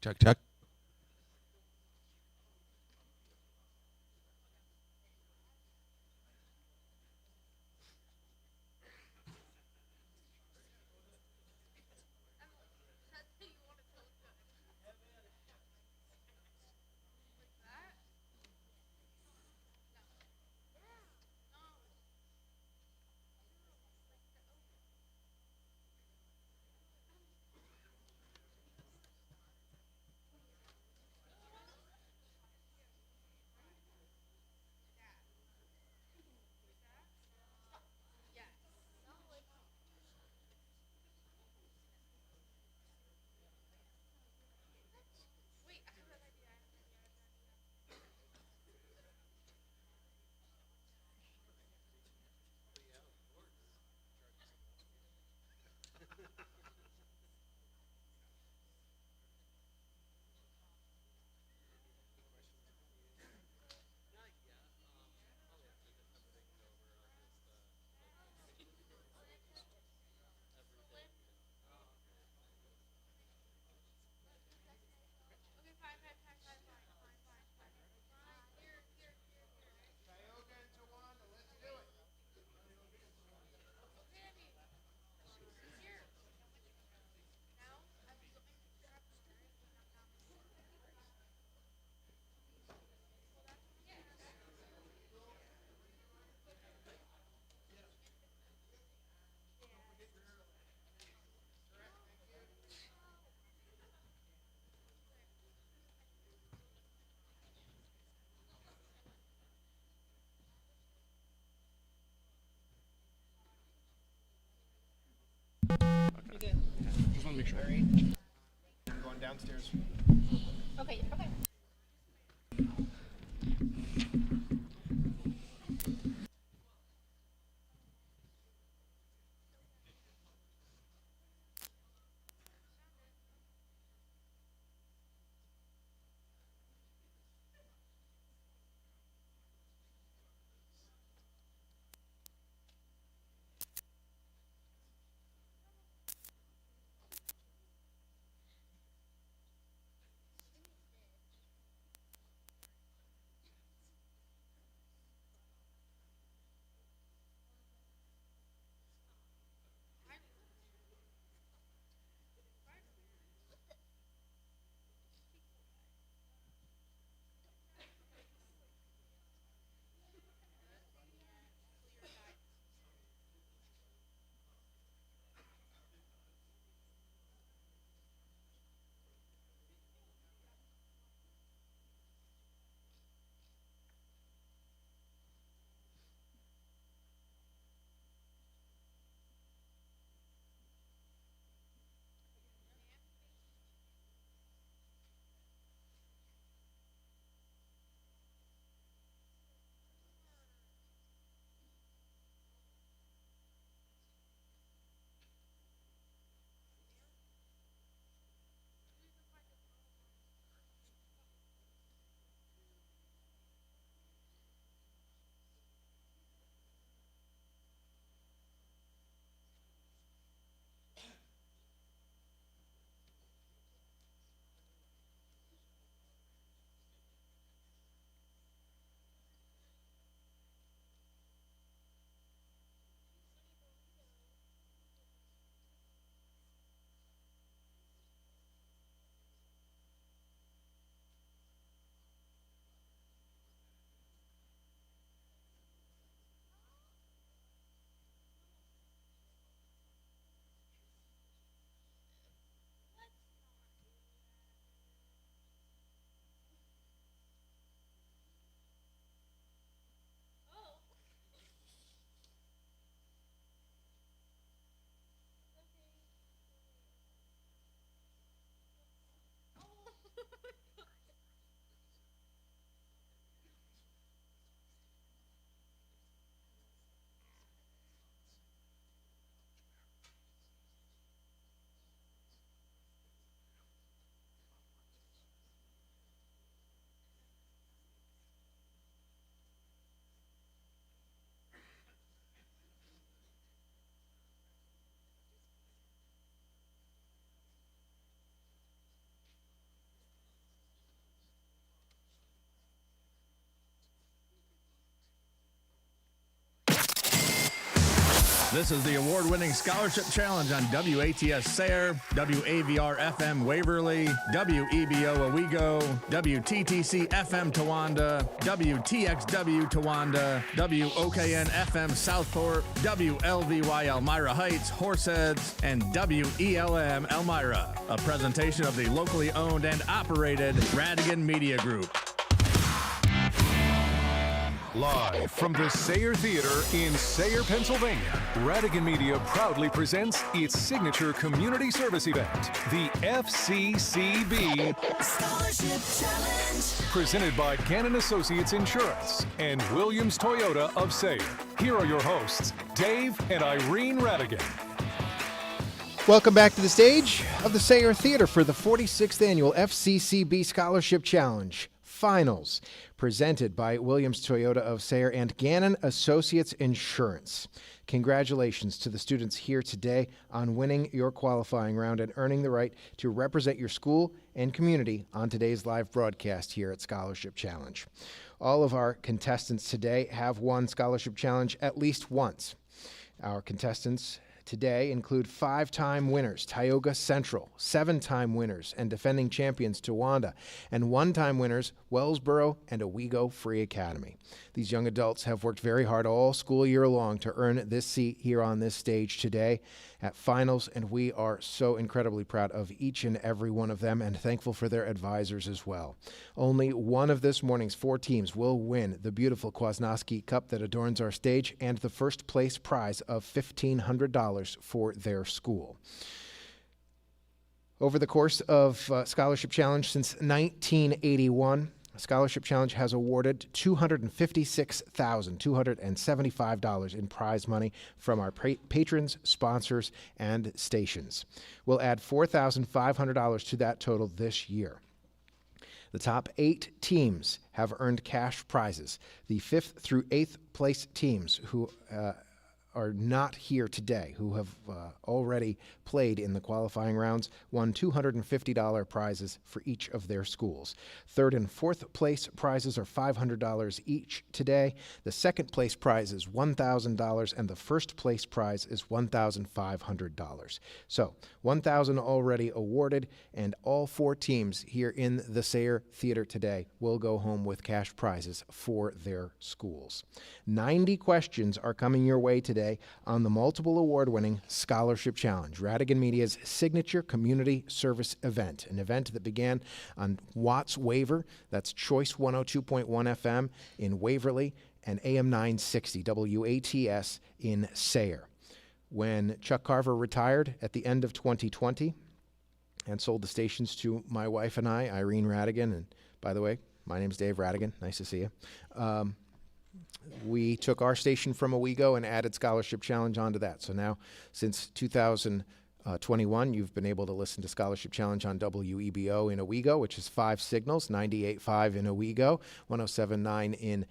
Check, check. Okay. Just want to make sure. I'm going downstairs. Okay, okay. This is the award-winning Scholarship Challenge on WATS Sayre, WAVR FM Waverly, WEBO Owego, WTTC FM Towanda, WTXW Towanda, WOKN FM Southport, WLVY Elmira Heights, Horseheads, and WELM Elmira. A presentation of the locally owned and operated Radigan Media Group. Live from the Sayre Theatre in Sayre, Pennsylvania, Radigan Media proudly presents its signature community service event, the FCCB Scholarship Challenge. Presented by Gannon Associates Insurance and Williams Toyota of Sayre. Here are your hosts, Dave and Irene Radigan. Welcome back to the stage of the Sayre Theatre for the 46th Annual FCCB Scholarship Challenge Finals, presented by Williams Toyota of Sayre and Gannon Associates Insurance. Congratulations to the students here today on winning your qualifying round and earning the right to represent your school and community on today's live broadcast here at Scholarship Challenge. All of our contestants today have won Scholarship Challenge at least once. Our contestants today include 5-time winners Tioga Central, 7-time winners and defending champions Towanda, and 1-time winners Wellsboro and Owego Free Academy. These young adults have worked very hard all school year long to earn this seat here on this stage today at finals, and we are so incredibly proud of each and every one of them and thankful for their advisors as well. Only one of this morning's 4 teams will win the beautiful Kwasnowski Cup that adorns our stage and the first place prize of $1,500 for their school. Over the course of Scholarship Challenge since 1981, Scholarship Challenge has awarded $256,275 in prize money from our patrons, sponsors, and stations. We'll add $4,500 to that total this year. The top 8 teams have earned cash prizes. The 5th through 8th place teams who are not here today, who have already played in the qualifying rounds, won $250 prizes for each of their schools. 3rd and 4th place prizes are $500 each today. The 2nd place prize is $1,000, and the 1st place prize is $1,500. So, $1,000 already awarded, and all 4 teams here in the Sayre Theatre today will go home with cash prizes for their schools. 90 questions are coming your way today on the multiple award-winning Scholarship Challenge, Radigan Media's signature community service event, an event that began on Watts Waver, that's Choice 102.1 FM in Waverly, and AM 960 WATS in Sayre. When Chuck Carver retired at the end of 2020 and sold the stations to my wife and I, Irene Radigan, and by the way, my name's Dave Radigan, nice to see you. We took our station from Owego and added Scholarship Challenge onto that. So now, since 2021, you've been able to listen to Scholarship Challenge on WEBO in Owego, which is 5 signals, 98.5 in Owego, 107.9 in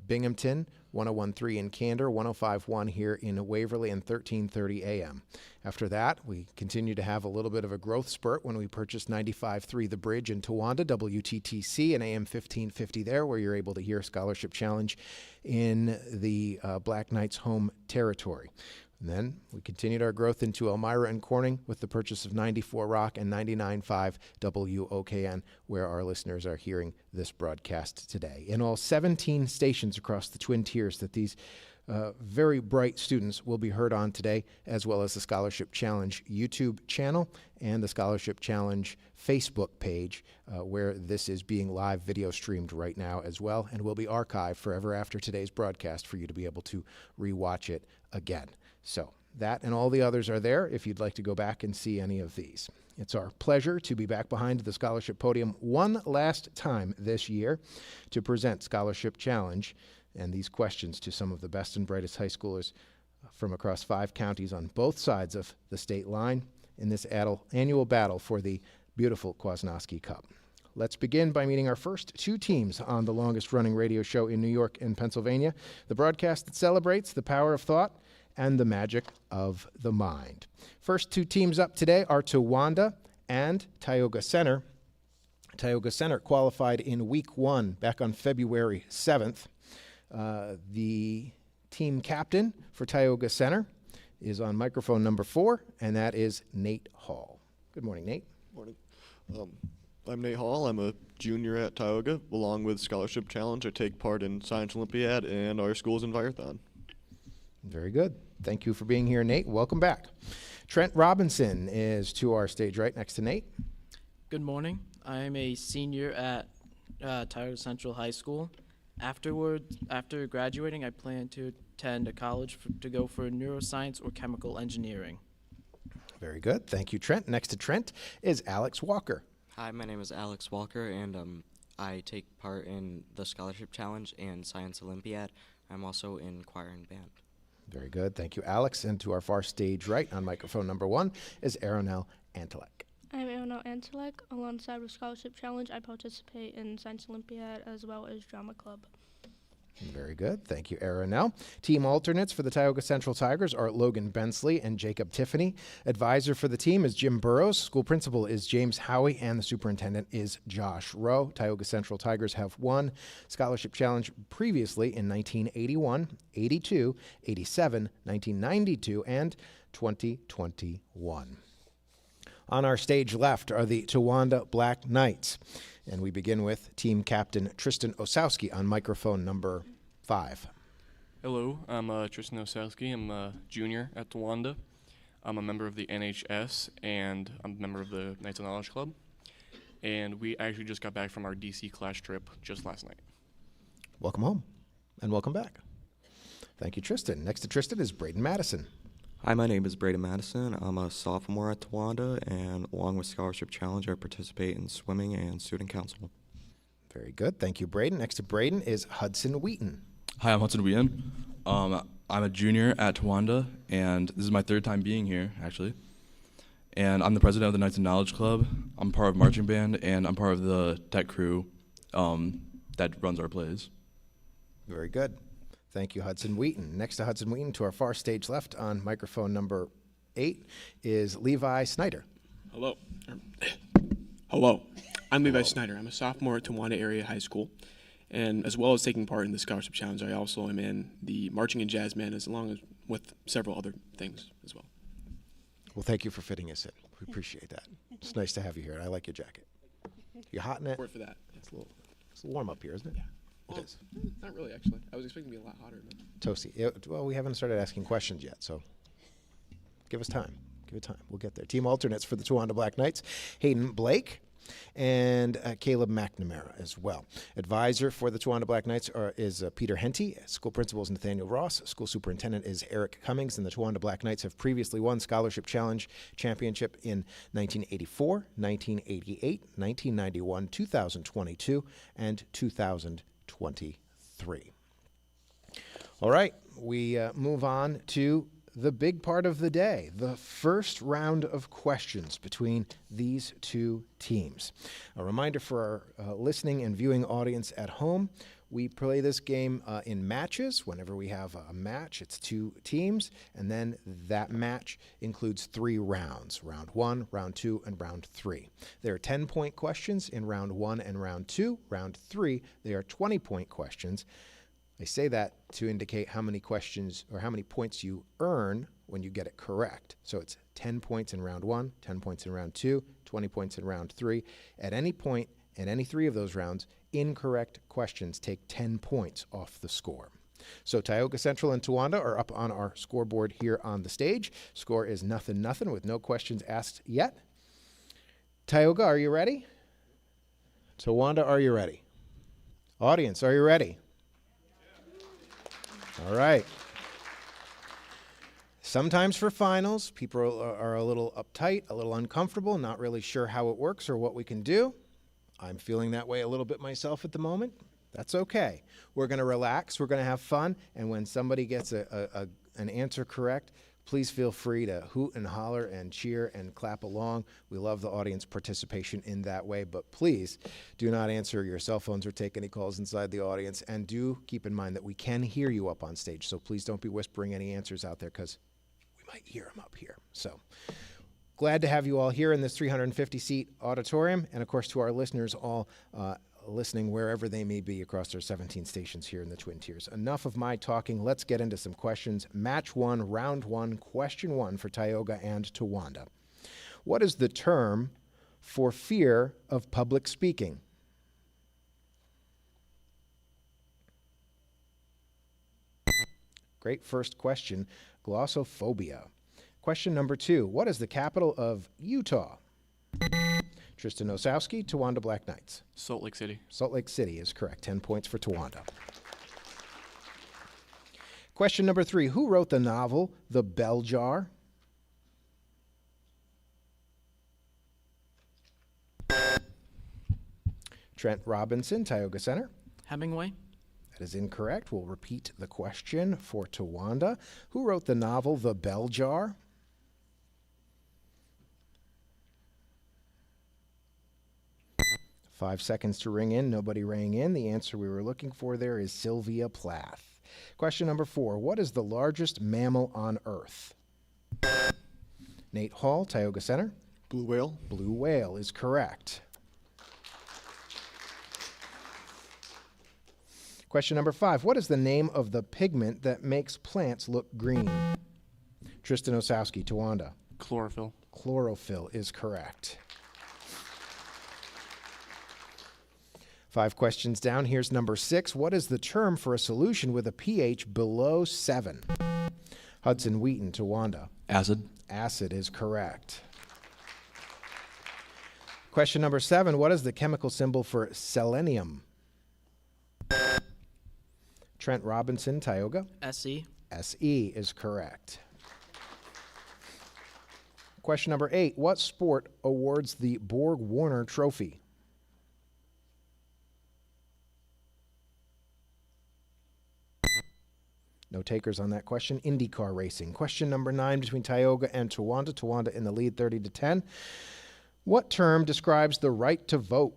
Binghamton, 101.3 in Candor, 105.1 here in Waverly, and 1330 AM. After that, we continue to have a little bit of a growth spurt when we purchased 95.3 The Bridge in Towanda, WTTC, and AM 1550 there, where you're able to hear Scholarship Challenge in the Black Knights home territory. And then we continued our growth into Elmira and Corning with the purchase of 94 Rock and 99.5 WOKN, where our listeners are hearing this broadcast today. In all, 17 stations across the Twin Tiers that these very bright students will be heard on today, as well as the Scholarship Challenge YouTube channel and the Scholarship Challenge Facebook page, where this is being live video streamed right now as well, and will be archived forever after today's broadcast for you to be able to rewatch it again. So that and all the others are there if you'd like to go back and see any of these. It's our pleasure to be back behind the scholarship podium one last time this year to present Scholarship Challenge and these questions to some of the best and brightest high schoolers from across 5 counties on both sides of the state line in this annual battle for the beautiful Kwasnowski Cup. Let's begin by meeting our first 2 teams on the longest-running radio show in New York and Pennsylvania, the broadcast that celebrates the power of thought and the magic of the mind. First 2 teams up today are Towanda and Tioga Center. Tioga Center qualified in Week 1 back on February 7th. The team captain for Tioga Center is on microphone number 4, and that is Nate Hall. Good morning, Nate. Morning. I'm Nate Hall. I'm a junior at Tioga. Along with Scholarship Challenge, I take part in Science Olympiad and our school's Envirothon. Very good. Thank you for being here, Nate. Welcome back. Trent Robinson is to our stage right next to Nate. Good morning. I am a senior at Tioga Central High School. After graduating, I plan to attend a college to go for neuroscience or chemical engineering. Very good. Thank you, Trent. Next to Trent is Alex Walker. Hi, my name is Alex Walker, and I take part in the Scholarship Challenge and Science Olympiad. I'm also in choir and band. Very good. Thank you, Alex. And to our far stage right on microphone number 1 is Aronel Antelek. I'm Aaron Antelek. Alongside with Scholarship Challenge, I participate in Science Olympiad as well as Drama Club. Very good. Thank you, Aronel. Team alternates for the Tioga Central Tigers are Logan Bensley and Jacob Tiffany. Advisor for the team is Jim Burrows. School principal is James Howie, and the superintendent is Josh Rowe. Tioga Central Tigers have won Scholarship Challenge previously in 1981, 82, 87, 1992, and 2021. On our stage left are the Towanda Black Knights. And we begin with team captain Tristan Osowski on microphone number 5. Hello, I'm Tristan Osowski. I'm a junior at Towanda. I'm a member of the NHS, and I'm a member of the Knights of Knowledge Club. And we actually just got back from our DC class trip just last night. Welcome home, and welcome back. Thank you, Tristan. Next to Tristan is Braden Madison. Hi, my name is Braden Madison. I'm a sophomore at Towanda, and along with Scholarship Challenge, I participate in swimming and student council. Very good. Thank you, Braden. Next to Braden is Hudson Wheaton. Hi, I'm Hudson Wheaton. I'm a junior at Towanda, and this is my 3rd time being here, actually. And I'm the president of the Knights of Knowledge Club. I'm part of marching band, and I'm part of the tech crew that runs our plays. Very good. Thank you, Hudson Wheaton. Next to Hudson Wheaton, to our far stage left on microphone number 8 is Levi Snyder. Hello. Hello. I'm Levi Snyder. I'm a sophomore at Towanda Area High School. And as well as taking part in the Scholarship Challenge, I also am in the marching and jazz band, as long as with several other things as well. Well, thank you for fitting us in. We appreciate that. It's nice to have you here. I like your jacket. You hot in it? Word for that. It's a little warm up here, isn't it? Yeah. It Well, is. Not really, actually. I was expecting to be a lot hotter. Toasty. Well, we haven't started asking questions yet, so give us time. Give it time. We'll get there. Team alternates for the Towanda Black Knights, Hayden Blake and Caleb McNamara as well. Advisor for the Towanda Black Knights is Peter Henty. School principal is Nathaniel Ross. School superintendent is Eric Cummings. And the Towanda Black Knights have previously won Scholarship Challenge Championship in 1984, 1988, 1991, 2022, and 2023. All right, we move on to the big part of the day, the first round of questions between these two teams. A reminder for our listening and viewing audience at home, we play this game in matches. Whenever we have a match, it's 2 teams, and then that match includes 3 rounds, round 1, round 2, and round 3. There are 10-point questions in round 1 and round 2. Round 3, they are 20-point questions. I say that to indicate how many questions or how many points you earn when you get it correct. So it's 10 points in round 1, 10 points in round 2, 20 points in round 3. At any point in any 3 of those rounds, incorrect questions take 10 points off the score. So Tioga Central and Towanda are up on our scoreboard here on the stage. Score is 0-0 with no questions asked yet. Tioga, are you ready? Towanda, are you ready? Audience, are you ready? All right. Sometimes for finals, people are a little uptight, a little uncomfortable, not really sure how it works or what we can do. I'm feeling that way a little bit myself at the moment. That's okay. We're going to relax, we're going to have fun, and when somebody gets an answer correct, please feel free to hoot and holler and cheer and clap along. We love the audience participation in that way, but please do not answer your cell phones or take any calls inside the audience, and do keep in mind that we can hear you up on stage, so please don't be whispering any answers out there because we might hear them up here. So glad to have you all here in this 350-seat auditorium, and of course to our listeners all listening wherever they may be across our 17 stations here in the Twin Tiers. Enough of my talking. Let's get into some questions. Match 1, round 1, question 1 for Tioga and Towanda. What is the term for fear of public speaking? Great first question, glossophobia. Question number 2, what is the capital of Utah? Tristan Osowski, Towanda Black Knights. Salt Lake City. Salt Lake City is correct. 10 points for Towanda. Question number 3, who wrote the novel The Bell Jar? Trent Robinson, Tioga Center. Hemingway. That is incorrect. We'll repeat the question for Towanda. Who wrote the novel The Bell Jar? Five seconds to ring in. Nobody rang in. The answer we were looking for there is Sylvia Plath. Question number 4. What is the largest mammal on Earth? Nate Hall, Tioga Center. Blue whale. Blue whale is correct. Question number 5. What is the name of the pigment that makes plants look green? Tristan Osowski, Towanda. Chlorophyll. Chlorophyll is correct. 5 questions down. Here's number 6. What is the term for a solution with a pH below 7? Hudson Wheaton, Towanda. Acid. Acid is correct. Question number 7. What is the chemical symbol for selenium? Trent Robinson, Tioga. SE. SE is correct. Question number 8. What sport awards the Borg-Warner Trophy? No takers on that question. IndyCar racing. Question number 9 between Tioga and Towanda. Towanda in the lead 30-10. What term describes the right to vote?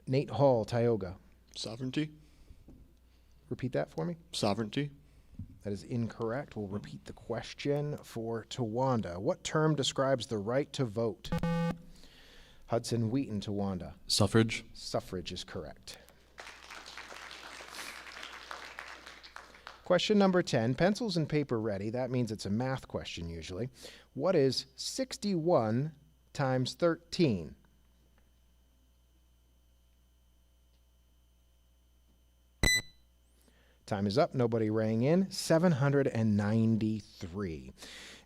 Nate Hall, Tioga. Sovereignty. Repeat that for me. Sovereignty. That is incorrect. We'll repeat the question for Towanda. What term describes the right to vote? Hudson Wheaton, Towanda. Suffrage. Suffrage is correct. Question number 10. Pencils and paper ready. That means it's a math question usually. What is 61 times 13? Time is up. Nobody rang in. 793.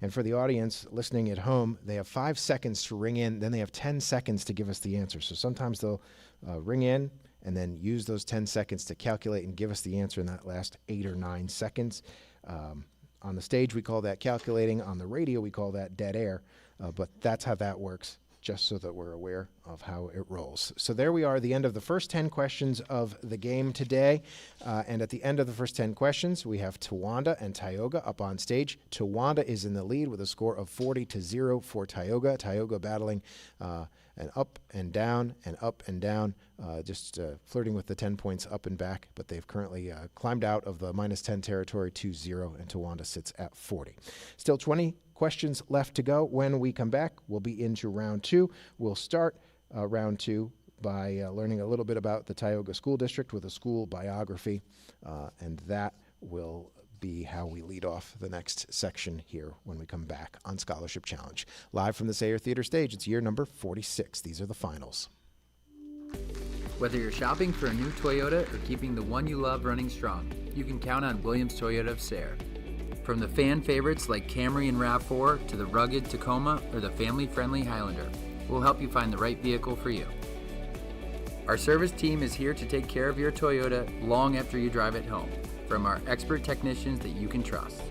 And for the audience listening at home, they have 5 seconds to ring in. Then they have 10 seconds to give us the answer. So sometimes they'll ring in and then use those 10 seconds to calculate and give us the answer in that last 8 or 9 seconds. On the stage, we call that calculating. On the radio, we call that dead air. But that's how that works, just so that we're aware of how it rolls. So there we are, the end of the first 10 questions of the game today. And at the end of the first 10 questions, we have Towanda and Tioga up on stage. Towanda is in the lead with a score of 40-0 for Tioga. Tioga battling an up and down and up and down, just flirting with the 10 points up and back. But they've currently climbed out of the -10 territory to 0, and Towanda sits at 40. Still 20 questions left to go. When we come back, we'll be into round 2. We'll start round 2 by learning a little bit about the Tioga School District with a school biography, and that will be how we lead off the next section here when we come back on Scholarship Challenge. Live from the Sayre Theatre stage, it's year number 46. These are the finals. Whether you're shopping for a new Toyota or keeping the one you love running strong, you can count on Williams Toyota of Sayre. From the fan favorites like Camry and RAV4 to the rugged Tacoma or the family-friendly Highlander, we'll help you find the right vehicle for you. Our service team is here to take care of your Toyota long after you drive it home, from our expert technicians that you can trust.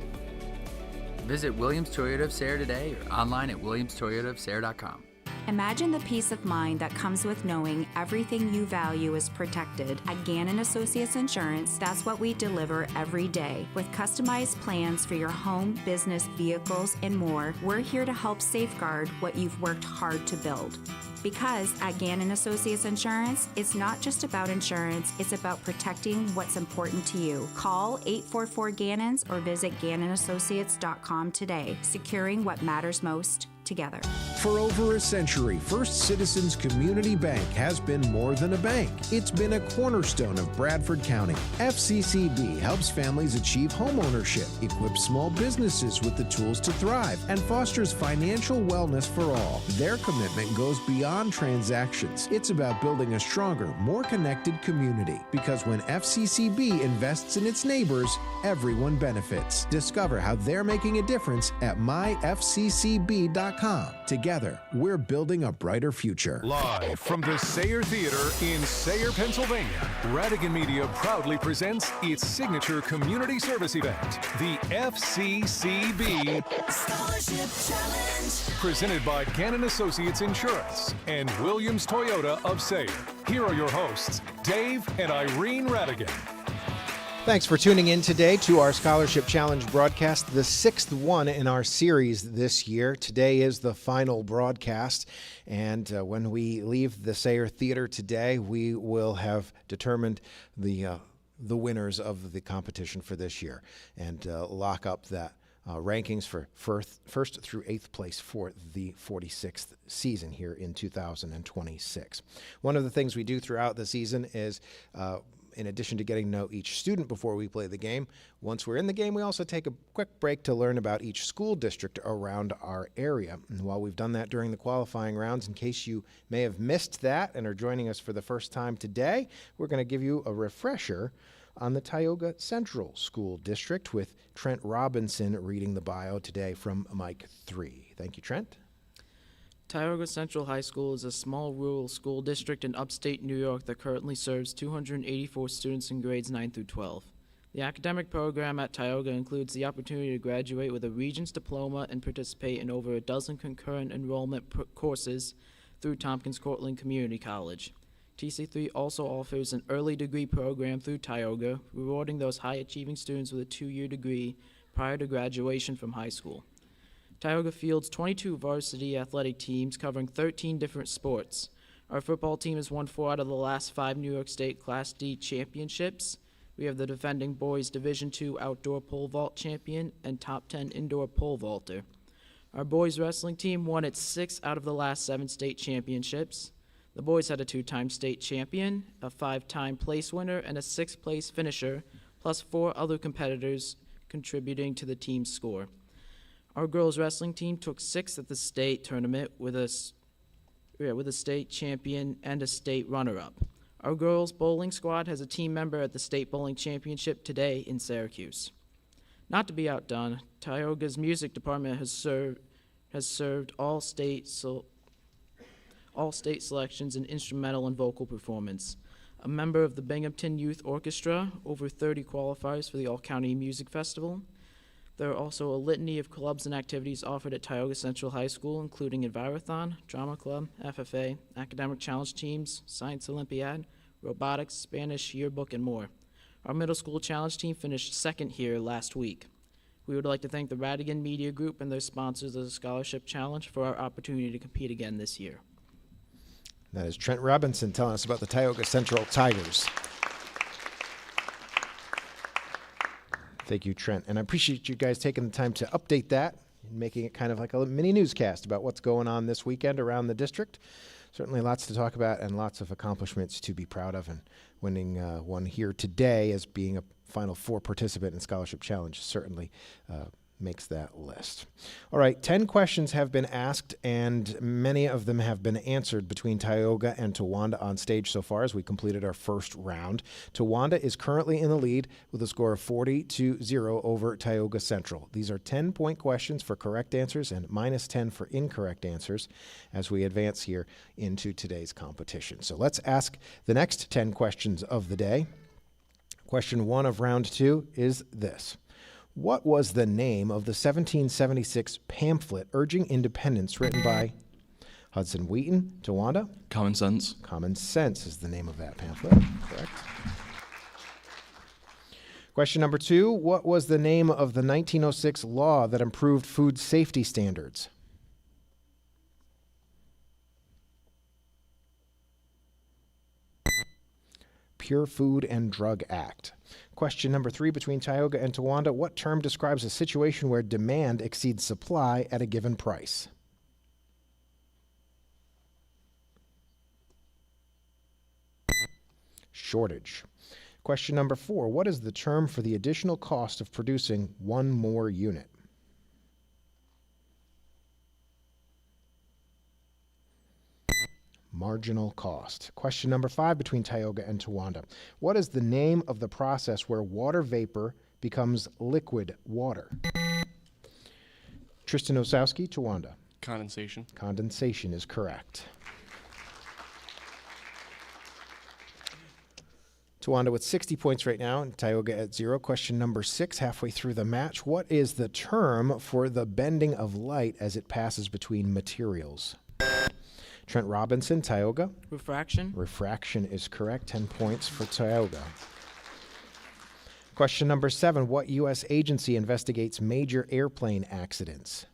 Visit Williams Toyota of Sayre today or online at williamstoyotaofsayre.com. Imagine the peace of mind that comes with knowing everything you value is protected. At Gannon Associates Insurance, that's what we deliver every day. With customized plans for your home, business, vehicles, and more, we're here to help safeguard what you've worked hard to build. Because at Gannon Associates Insurance, it's not just about insurance, it's about protecting what's important to you. Call 844-GANNONS or visit GannonAssociates.com today. Securing what matters most together. For over a century, First Citizens Community Bank has been more than a bank. It's been a cornerstone of Bradford County. FCCB helps families achieve home ownership, equips small businesses with the tools to thrive, and fosters financial wellness for all. Their commitment goes beyond transactions. It's about building a stronger, more connected community. Because when FCCB invests in its neighbors, everyone benefits. Discover how they're making a difference at myfccb.com. Together, we're building a brighter future. Live from the Sayre Theatre in Sayre, Pennsylvania, Radigan Media proudly presents its signature community service event, the FCCB Scholarship Challenge. Presented by Gannon Associates Insurance and Williams Toyota of Sayre. Here are your hosts, Dave and Irene Radigan. Thanks for tuning in today to our Scholarship Challenge broadcast, the sixth one in our series this year. Today is the final broadcast, and when we leave the Sayre Theatre today, we will have determined the winners of the competition for this year and lock up that rankings for first through eighth place for the 46th season here in 2026. One of the things we do throughout the season is in addition to getting to know each student before we play the game, once we're in the game, we also take a quick break to learn about each school district around our area. And while we've done that during the qualifying rounds, in case you may have missed that and are joining us for the first time today, we're going to give you a refresher on the Tioga Central School District with Trent Robinson reading the bio today from Mike 3. Thank you, Trent. Tioga Central High School is a small rural school district in upstate New York that currently serves 284 students in grades 9 through 12. The academic program at Tioga includes the opportunity to graduate with a Regents diploma and participate in over a dozen concurrent enrollment courses through Tompkins Cortland Community College. TC3 also offers an early degree program through Tioga, rewarding those high-achieving students with a 2-year degree prior to graduation from high school. Tioga fields 22 varsity athletic teams covering 13 different sports. Our football team has won 4 out of the last 5 New York State Class D championships. We have the defending boys Division II outdoor pole vault champion and top 10 indoor pole vaulter. Our boys wrestling team won its 6 out of the last 7 state championships. The boys had a 2-time state champion, a 5-time place winner, and a 6th place finisher, plus 4 other competitors contributing to the team's score. Our girls wrestling team took 6th at the state tournament with a state champion and a state runner-up. Our girls bowling squad has a team member at the state bowling championship today in Syracuse. Not to be outdone, Tioga's music department has served all state selections in instrumental and vocal performance. A member of the Binghamton Youth Orchestra, over 30 qualifiers for the All-County Music Festival. There are also a litany of clubs and activities offered at Tioga Central High School, including Envirothon, Drama Club, FFA, Academic Challenge Teams, Science Olympiad, Robotics, Spanish, Yearbook, and more. Our middle school challenge team finished 2nd here last week. We would like to thank the Radigan Media Group and their sponsors of the Scholarship Challenge for our opportunity to compete again this year. That is Trent Robinson telling us about the Tioga Central Tigers. Thank you, Trent. And I appreciate you guys taking the time to update that and making it kind of like a mini newscast about what's going on this weekend around the district. Certainly lots to talk about and lots of accomplishments to be proud of. And winning one here today as being a Final Four participant in Scholarship Challenge certainly makes that list. All right, 10 questions have been asked, and many of them have been answered between Tioga and Towanda on stage so far as we completed our first round. Towanda is currently in the lead with a score of 40-0 over Tioga Central. These are 10-point questions for correct answers and -10 for incorrect answers as we advance here into today's competition. So let's ask the next 10 questions of the day. Question 1 of round 2 is this. What was the name of the 1776 pamphlet urging independence written by Hudson Wheaton? Towanda? Common Sense. Common Sense is the name of that pamphlet. Correct. Question number 2. What was the name of the 1906 law that improved food safety standards? Pure Food and Drug Act. Question number 3, between Tioga and Towanda, what term describes a situation where demand exceeds supply at a given price? shortage. Question number 4. What is the term for the additional cost of producing one more unit? Marginal cost. Question number 5, between Tioga and Towanda. What is the name of the process where water vapor becomes liquid water? Tristan Osowski, Towanda. Condensation. Condensation is correct. Towanda with 60 points right now, and Tioga at 0. Question number 6, halfway through the match. What is the term for the bending of light as it passes between materials? Trent Robinson, Tioga. Refraction. Refraction is correct. 10 points for Tioga. Question number 7. What U.S. agency investigates major airplane accidents?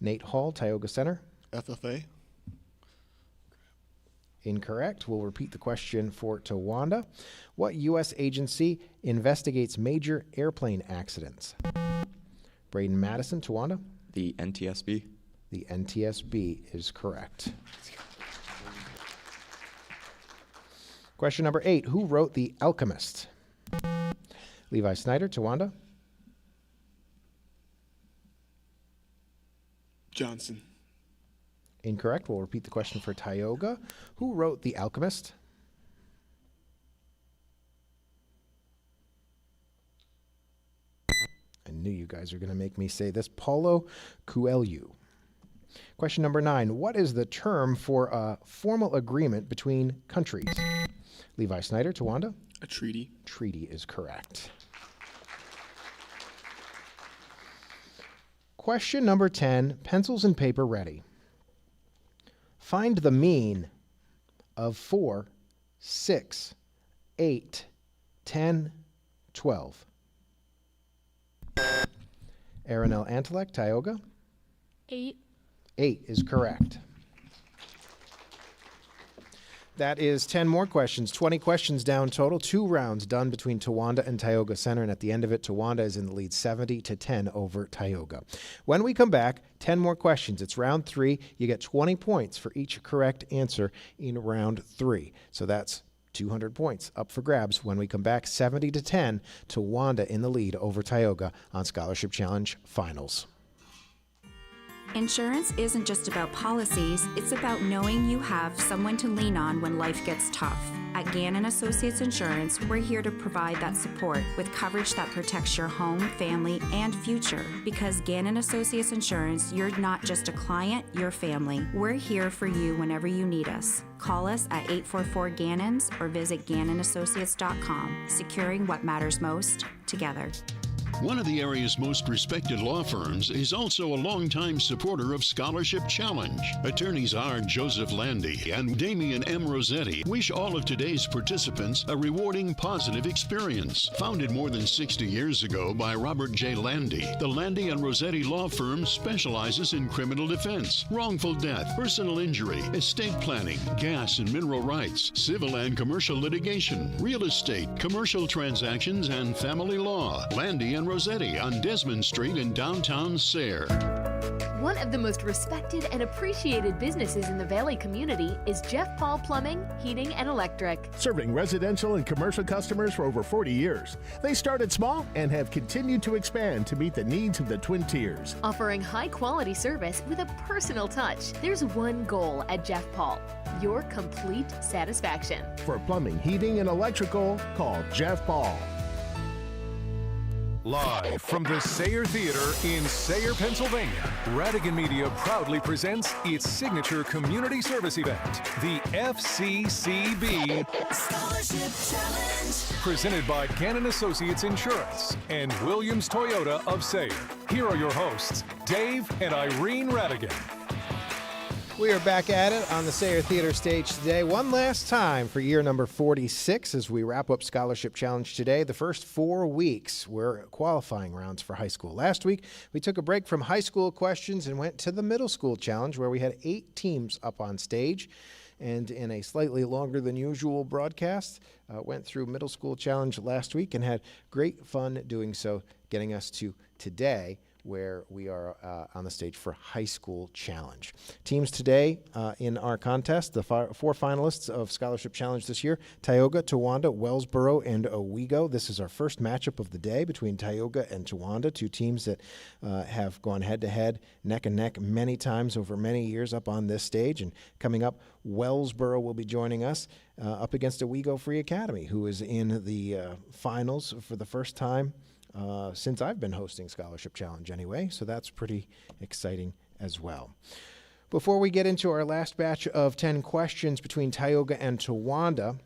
Nate Hall, Tioga Center. FFA. Incorrect. We'll repeat the question for Towanda. What U.S. agency investigates major airplane accidents? Braden Madison, Towanda. The NTSB. The NTSB is correct. Question number 8. Who wrote The Alchemist? Levi Snyder, Towanda. Johnson. Incorrect. We'll repeat the question for Tioga. Who wrote The Alchemist? I knew you guys were going to make me say this. Paulo Coelho. Question number 9. What is the term for a formal agreement between countries? Levi Snyder, Towanda. A treaty. Treaty is correct. Question number 10. Pencils and paper ready. Find the mean of 4, 6, 8, 10, 12. Aranel Antelek, Tioga. 8. 8 is correct. That is 10 more questions, 20 questions down total, 2 rounds done between Towanda and Tioga Center, and at the end of it, Towanda is in the lead 70-10 over Tioga. When we come back, 10 more questions. It's round 3. You get 20 points for each correct answer in round 3. So that's 200 points up for grabs when we come back, 70-10, Towanda in the lead over Tioga on Scholarship Challenge Finals. Insurance isn't just about policies, it's about knowing you have someone to lean on when life gets tough. At Gannon Associates Insurance, we're here to provide that support with coverage that protects your home, family, and future. Because Gannon Associates Insurance, you're not just a client, you're family. We're here for you whenever you need us. Call us at 844-GANNONS or visit GannonAssociates.com. Securing what matters most, together. One of the area's most respected law firms is also a longtime supporter of Scholarship Challenge. Attorneys R. Joseph Landy and Damian M. Rossetti wish all of today's participants a rewarding, positive experience. Founded more than 60 years ago by Robert J. Landy, the Landy and Rossetti law firm specializes in criminal defense, wrongful death, personal injury, estate planning, gas and mineral rights, civil and commercial litigation, real estate, commercial transactions, and family law. Landy and Rossetti on Desmond Street in downtown Sayre. One of the most respected and appreciated businesses in the Valley community is Jeff Paul Plumbing, Heating, and Electric. Serving residential and commercial customers for over 40 years. They started small and have continued to expand to meet the needs of the Twin Tiers. Offering high-quality service with a personal touch. There's one goal at Jeff Paul: your complete satisfaction. For plumbing, heating, and electrical, call Jeff Paul. Live from the Sayre Theatre in Sayre, Pennsylvania, Radigan Media proudly presents its signature community service event, the FCCB Scholarship Challenge. Presented by Gannon Associates Insurance and Williams Toyota of Sayre. Here are your hosts, Dave and Irene Radigan. We are back at it on the Sayre Theatre stage today. One last time for year number 46 as we wrap up Scholarship Challenge today. The first 4 weeks were qualifying rounds for high school. Last week, we took a break from high school questions and went to the middle school challenge where we had 8 teams up on stage. And in a slightly longer than usual broadcast, went through middle school challenge last week and had great fun doing so, getting us to today, where we are on the stage for High School Challenge. Teams today in our contest, the four finalists of Scholarship Challenge this year: Tioga, Towanda, Wellsboro, and Owego. This is our first matchup of the day between Tioga and Towanda, two teams that have gone head-to-head, neck and neck many times over many years up on this stage. And coming up, Wellsboro will be joining us up against Owego Free Academy, who is in the finals for the first time since I've been hosting Scholarship Challenge anyway, so that's pretty exciting as well. Before we get into our last batch of 10 questions between Tioga and Towanda,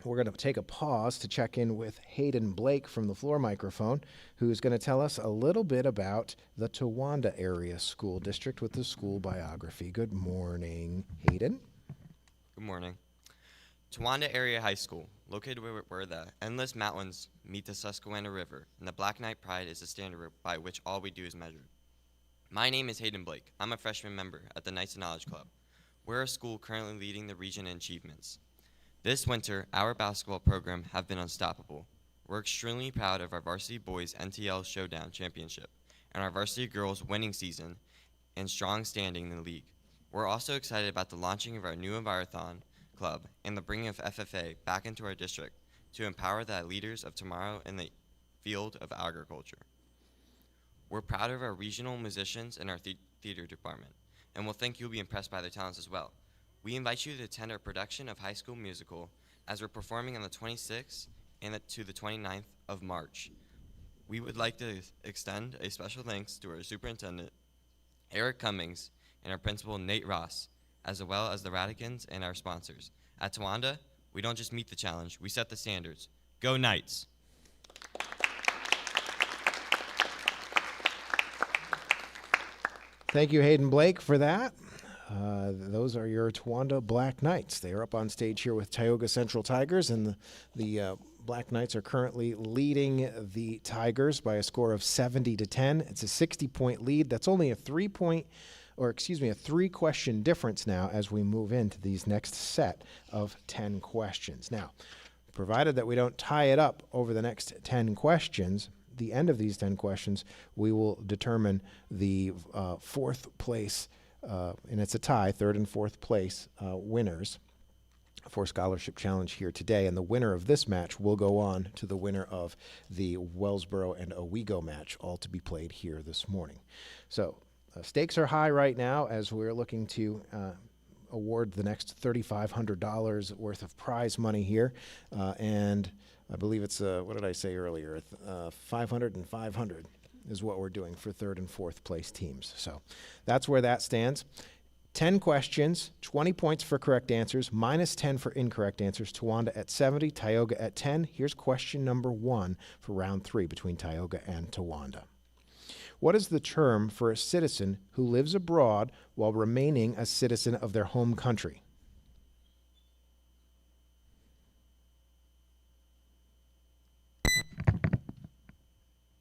we're going to take a pause to check in with Hayden Blake from the floor microphone, who's going to tell us a little bit about the Towanda Area School District with the school biography. Good morning, Hayden. Good morning. Towanda Area High School, located where the endless mountains meet the Susquehanna River, and the Black Knight Pride is the standard by which all we do is measured. My name is Hayden Blake. I'm a freshman member at the Knights of Knowledge Club. We're a school currently leading the region in achievements. This winter, our basketball program have been unstoppable. We're extremely proud of our varsity boys NTL Showdown Championship and our varsity girls winning season and strong standing in the league. We're also excited about the launching of our new Envirothon Club and the bringing of FFA back into our district to empower the leaders of tomorrow in the field of agriculture. We're proud of our regional musicians and our theater department, and we'll think you'll be impressed by their talents as well. We invite you to attend our production of High School Musical as we're performing on the 26th and to the 29th of March. We would like to extend a special thanks to our superintendent, Eric Cummings, and our principal, Nate Ross, as well as the Radigans and our sponsors. At Towanda, we don't just meet the challenge, we set the standards. Go Knights! Thank you, Hayden Blake, for that. Those are your Towanda Black Knights. They are up on stage here with Tioga Central Tigers, and the Black Knights are currently leading the Tigers by a score of 70-10. It's a 60-point lead. That's only a three-question difference now as we move into these next set of 10 questions. Now, provided that we don't tie it up over the next 10 questions, the end of these 10 questions, we will determine the fourth place, and it's a tie, third and fourth place winners for Scholarship Challenge here today. And the winner of this match will go on to the winner of the Wellsboro and Owego match, all to be played here this morning. So stakes are high right now as we're looking to award the next $3,500 worth of prize money here. And I believe it's, what did I say earlier? 500 and 500 is what we're doing for third and fourth place teams. So that's where that stands. 10 questions, 20 points for correct answers, minus 10 for incorrect answers. Towanda at 70, Tioga at 10. Here's question number 1 for round 3 between Tioga and Towanda. What is the term for a citizen who lives abroad while remaining a citizen of their home country?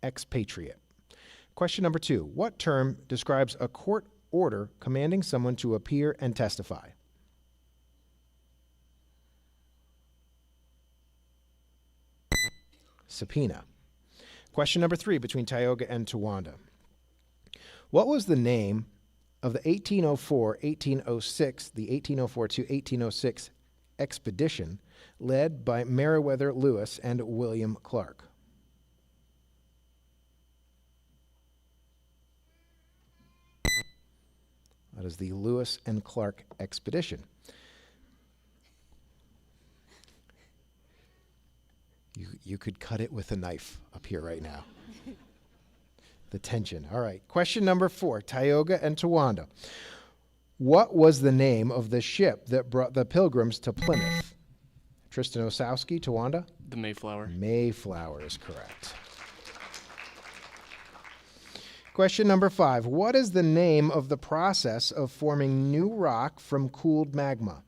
Expatriate. Question number 2. What term describes a court order commanding someone to appear and testify? Subpoena. Question number 3 between Tioga and Towanda. What was the name of the 1804-1806, the 1804-1806 expedition led by Meriwether Lewis and William Clark? That is the Lewis and Clark expedition. You could cut it with a knife up here right now. The tension. All right. Question number 4, Tioga and Towanda. What was the name of the ship that brought the Pilgrims to Plymouth? Tristan Osowski, Towanda? The Mayflower. Mayflower is correct. Question number 5. What is the name of the process of forming new rock from cooled magma?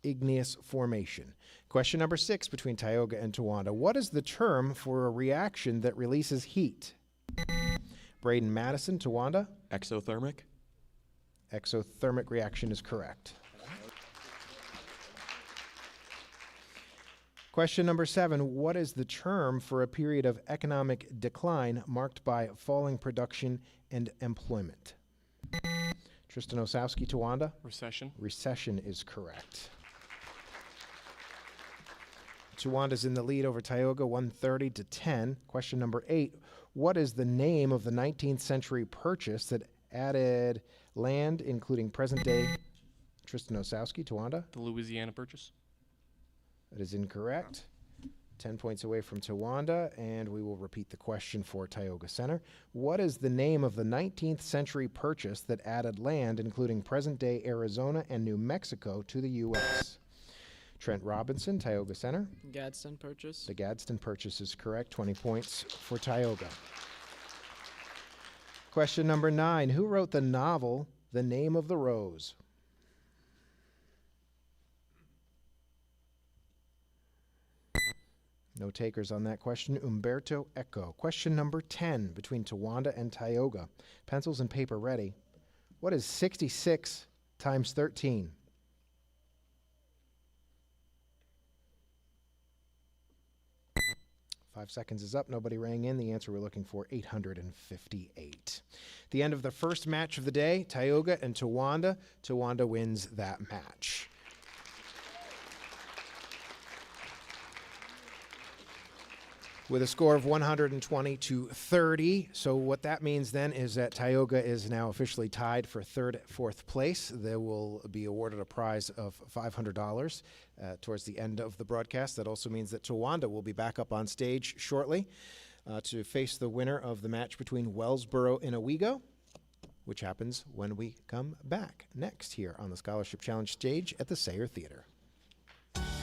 Igneous formation. Question number 6 between Tioga and Towanda. What is the term for a reaction that releases heat? Braden Madison, Towanda? Exothermic. Exothermic reaction is correct. Question number 7. What is the term for a period of economic decline marked by falling production and employment? Tristan Osowski, Towanda? Recession. Recession is correct. Towanda's in the lead over Tioga, 130-10. Question number 8. What is the name of the 19th century purchase that added land, including present-day? Tristan Osowski, Towanda? The Louisiana Purchase. That is incorrect. 10 points away from Towanda, and we will repeat the question for Tioga Center. What is the name of the 19th century purchase that added land, including present-day Arizona and New Mexico, to the U.S.? Trent Robinson, Tioga Center. Gadsden Purchase. The Gadsden Purchase is correct. 20 points for Tioga. Question number 9. Who wrote the novel The Name of the Rose? No takers on that question. Umberto Eco. Question number 10, between Towanda and Tioga. Pencils and paper ready. What is 66 times 13? Five seconds is up. Nobody rang in. The answer we're looking for, 858. The end of the first match of the day, Tioga and Towanda. Towanda wins that match. With a score of 120-30. So what that means then is that Tioga is now officially tied for third, fourth place. They will be awarded a prize of $500 towards the end of the broadcast. That also means that Towanda will be back up on stage shortly to face the winner of the match between Wellsboro and Owego, which happens when we come back next here on the Scholarship Challenge stage at the Sayre Theatre.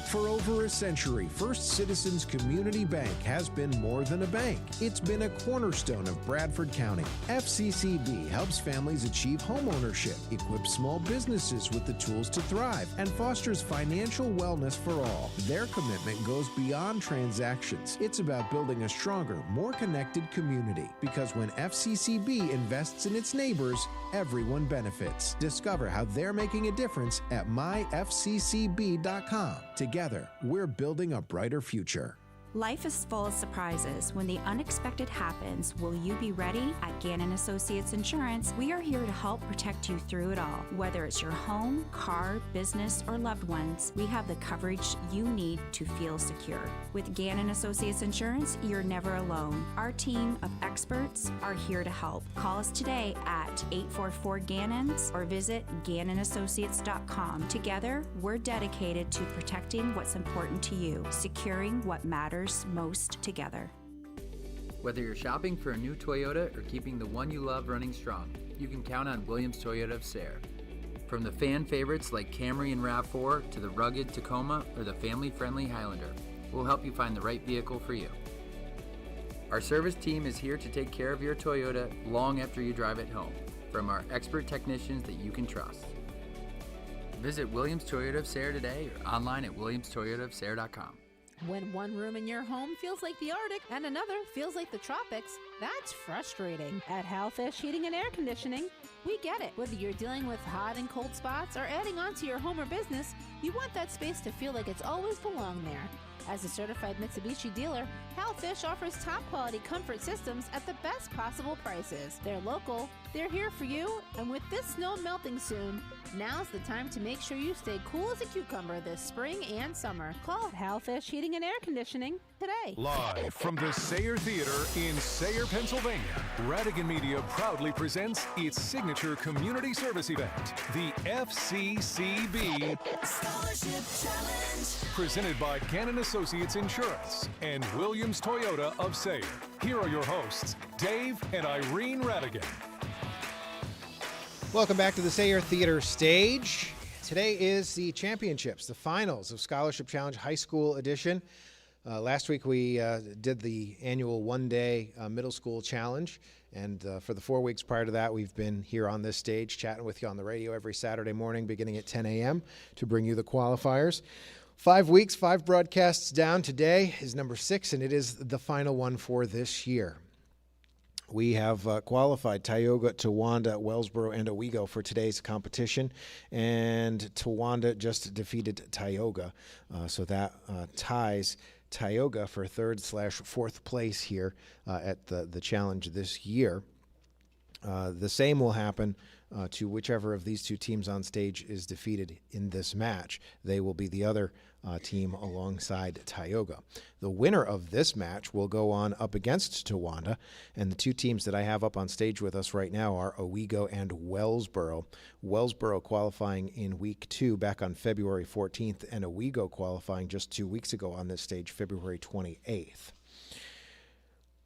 For over a century, First Citizens Community Bank has been more than a bank. It's been a cornerstone of Bradford County. FCCB helps families achieve homeownership, equips small businesses with the tools to thrive, and fosters financial wellness for all. Their commitment goes beyond transactions. It's about building a stronger, more connected community. Because when FCCB invests in its neighbors, everyone benefits. Discover how they're making a difference at myfccb.com. Together, we're building a brighter future. Life is full of surprises. When the unexpected happens, will you be ready? At Gannon Associates Insurance, we are here to help protect you through it all. Whether it's your home, car, business, or loved ones, we have the coverage you need to feel secure. With Gannon Associates Insurance, you're never alone. Our team of experts are here to help. Call us today at 844-GANNONS or visit GannonAssociates.com. Together, we're dedicated to protecting what's important to you, securing what matters most together. Whether you're shopping for a new Toyota or keeping the one you love running strong, you can count on Williams Toyota of Sayre. From the fan favorites like Camry and RAV4 to the rugged Tacoma or the family-friendly Highlander, we'll help you find the right vehicle for you. Our service team is here to take care of your Toyota long after you drive it home, from our expert technicians that you can trust. Visit Williams Toyota of Sayre today or online at williamstoyotaofsayre.com. When one room in your home feels like the Arctic and another feels like the tropics, that's frustrating. At Halfish Heating and Air Conditioning, we get it. Whether you're dealing with hot and cold spots or adding on to your home or business, you want that space to feel like it's always belonged there. As a certified Mitsubishi dealer, Halfish offers top quality comfort systems at the best possible prices. They're local, they're here for you, and with this snow melting soon, now's the time to make sure you stay cool as a cucumber this spring and summer. Call Halfish Heating and Air Conditioning today. Live from the Sayre Theatre in Sayre, Pennsylvania, Radigan Media proudly presents its signature community service event, the FCCB Scholarship Challenge. Presented by Gannon Associates Insurance and Williams Toyota of Sayre. Here are your hosts, Dave and Irene Radigan. Welcome back to the Sayre Theatre stage. Today is the championships, the finals of Scholarship Challenge High School Edition. Last week we did the annual one-day middle school challenge, and for the 4 weeks prior to that, we've been here on this stage chatting with you on the radio every Saturday morning beginning at 10 a.m. to bring you the qualifiers. 5 weeks, 5 broadcasts down. Today is number 6, and it is the final one for this year. We have qualified Tioga, Towanda, Wellsboro, and Owego for today's competition, and Towanda just defeated Tioga, so that ties Tioga for 3rd/4th place here at the challenge this year. The same will happen to whichever of these two teams on stage is defeated in this match. They will be the other team alongside Tioga. The winner of this match will go on up against Towanda, and the two teams that I have up on stage with us right now are Owego and Wellsboro. Wellsboro qualifying in week 2 back on February 14th, and Owego qualifying just 2 weeks ago on this stage, February 28th.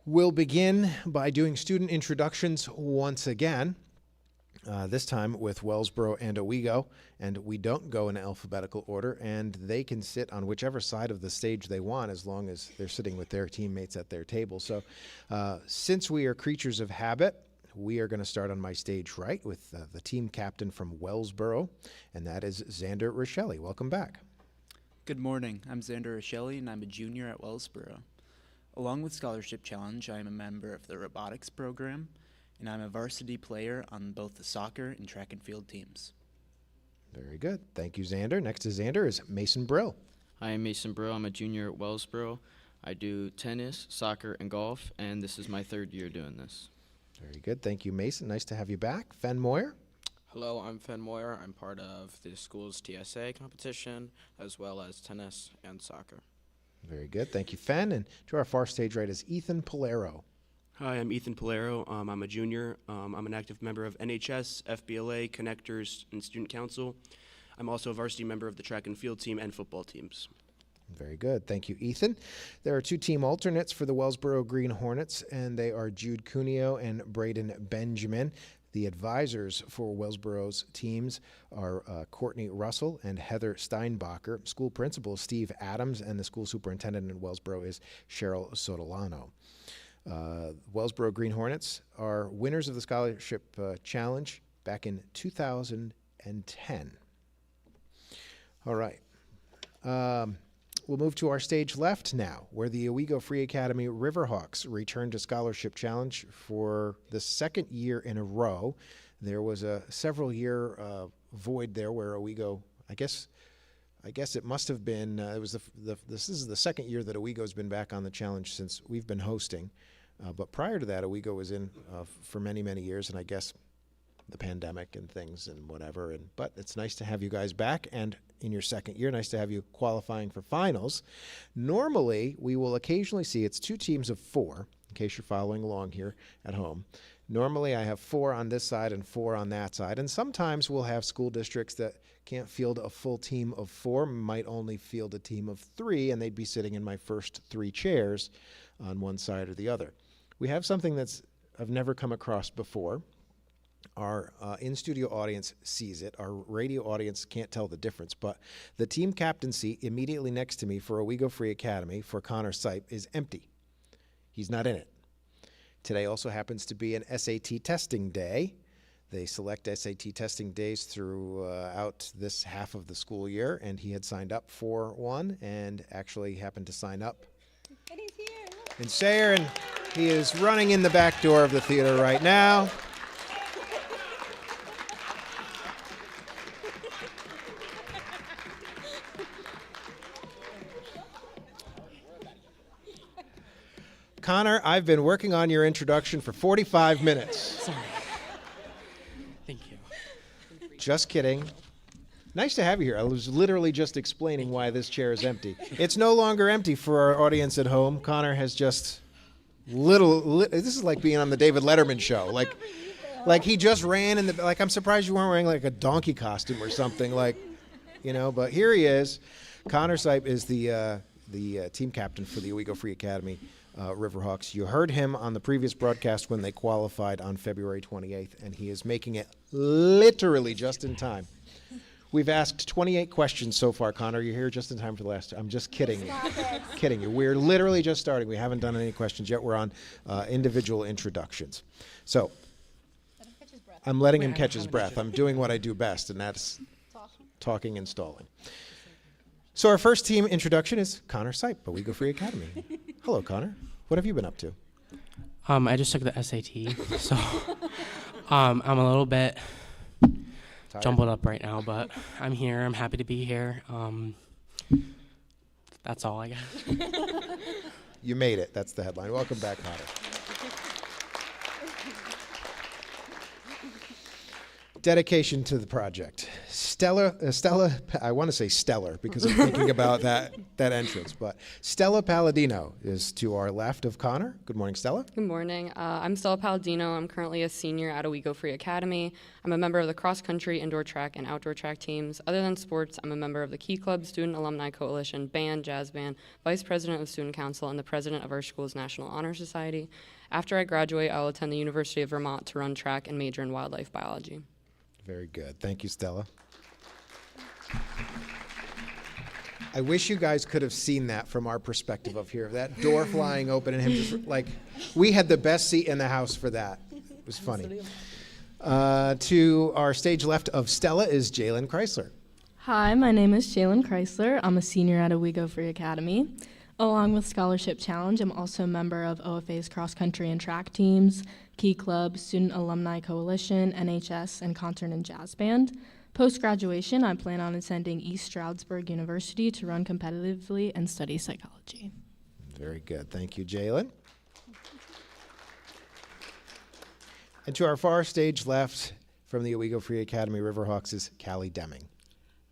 We'll begin by doing student introductions once again. This time with Wellsboro and Owego, and we don't go in alphabetical order, and they can sit on whichever side of the stage they want as long as they're sitting with their teammates at their table. So since we are creatures of habit, we are going to start on my stage right with the team captain from Wellsboro, and that is Xander Rochelle. Welcome back. Good morning. I'm Xander Rochelle, and I'm a junior at Wellsboro. Along with Scholarship Challenge, I am a member of the robotics program, and I'm a varsity player on both the soccer and track and field teams. Very good. Thank you, Xander. Next to Xander is Mason Brill. Hi, I'm Mason Brill. I'm a junior at Wellsboro. I do tennis, soccer, and golf, and this is my 3rd year doing this. Very good. Thank you, Mason. Nice to have you back. Fen Moyer. Hello, I'm Fen Moyer. I'm part of the school's TSA competition, as well as tennis and soccer. Very good. Thank you, Fen. And to our far stage right is Ethan Polero. Hi, I'm Ethan Polero. I'm a junior. I'm an active member of NHS, FBLA, Connectors, and Student Council. I'm also a varsity member of the track and field team and football teams. Very good. Thank you, Ethan. There are 2 team alternates for the Wellsboro Green Hornets, and they are Jude Cuneo and Braden Benjamin. The advisors for Wellsboro's teams are Courtney Russell and Heather Steinbacher. School principal Steve Adams, and the school superintendent in Wellsboro is Cheryl Sotolano. Wellsboro Green Hornets are winners of the Scholarship Challenge back in 2010. All right. We'll move to our stage left now, where the Owego Free Academy Riverhawks return to Scholarship Challenge for the 2nd year in a row. There was a several-year void there where Owego, I guess it must have been, this is the 2nd year that Owego's been back on the challenge since we've been hosting. But prior to that, Owego was in for many, many years, and I guess the pandemic and things and whatever. But it's nice to have you guys back, and in your 2nd year, nice to have you qualifying for finals. Normally, we will occasionally see, it's 2 teams of 4, in case you're following along here at home. Normally, I have 4 on this side and 4 on that side, and sometimes we'll have school districts that can't field a full team of 4, might only field a team of 3, and they'd be sitting in my first 3 chairs on one side or the other. We have something I've never come across before. Our in-studio audience sees it. Our radio audience can't tell the difference, but the team captaincy immediately next to me for Owego Free Academy for Connor Sipe is empty. He's not in it. Today also happens to be an SAT testing day. They select SAT testing days throughout this half of the school year, and he had signed up for one and actually happened to sign up. And he's here. In Sayre, and he is running in the back door of the theater right now. Connor, I've been working on your introduction for 45 minutes. Sorry. Thank you. Just kidding. Nice to have you here. I was literally just explaining why this chair is empty. It's no longer empty for our audience at home. Connor has just this is like being on the David Letterman show. Like he just ran in the, I'm surprised you weren't wearing like a donkey costume or something, but here he is. Connor Sipe is the team captain for the Owego Free Academy Riverhawks. You heard him on the previous broadcast when they qualified on February 28th, and he is making it literally just in time. We've asked 28 questions so far, Connor. You're here just in time for the last. I'm just kidding you. Kidding you. We're literally just starting. We haven't done any questions yet. We're on individual introductions. So I'm letting him catch his breath. I'm doing what I do best, and that's talking and stalling. So our first team introduction is Connor Sipe, Owego Free Academy. Hello, Connor. What have you been up to? I just took the SAT, so I'm a little bit jumbled up right now, but I'm here. I'm happy to be here. That's all I got. You made it. That's the headline. Welcome back, Hunter. Dedication to the project. Stella, I want to say stellar because I'm thinking about that entrance, but Stella Palladino is to our left of Connor. Good morning, Stella. Good morning. I'm Stella Palladino. I'm currently a senior at Owego Free Academy. I'm a member of the cross-country, indoor track, and outdoor track teams. Other than sports, I'm a member of the Key Club, Student Alumni Coalition, band, jazz band, vice president of Student Council, and the president of our school's National Honor Society. After I graduate, I'll attend the University of Vermont to run track and major in wildlife biology. Very good. Thank you, Stella. I wish you guys could have seen that from our perspective of here. That door flying open and him just like, we had the best seat in the house for that. It was funny. To our stage left of Stella is Jalen Chrysler. Hi, my name is Jalen Chrysler. I'm a senior at Owego Free Academy. Along with Scholarship Challenge, I'm also a member of OFA's cross-country and track teams, Key Club, Student Alumni Coalition, NHS, and Concert and Jazz Band. Post-graduation, I plan on attending East Stroudsburg University to run competitively and study psychology. Very good. Thank you, Jalen. And to our far stage left from the Owego Free Academy Riverhawks is Callie Deming.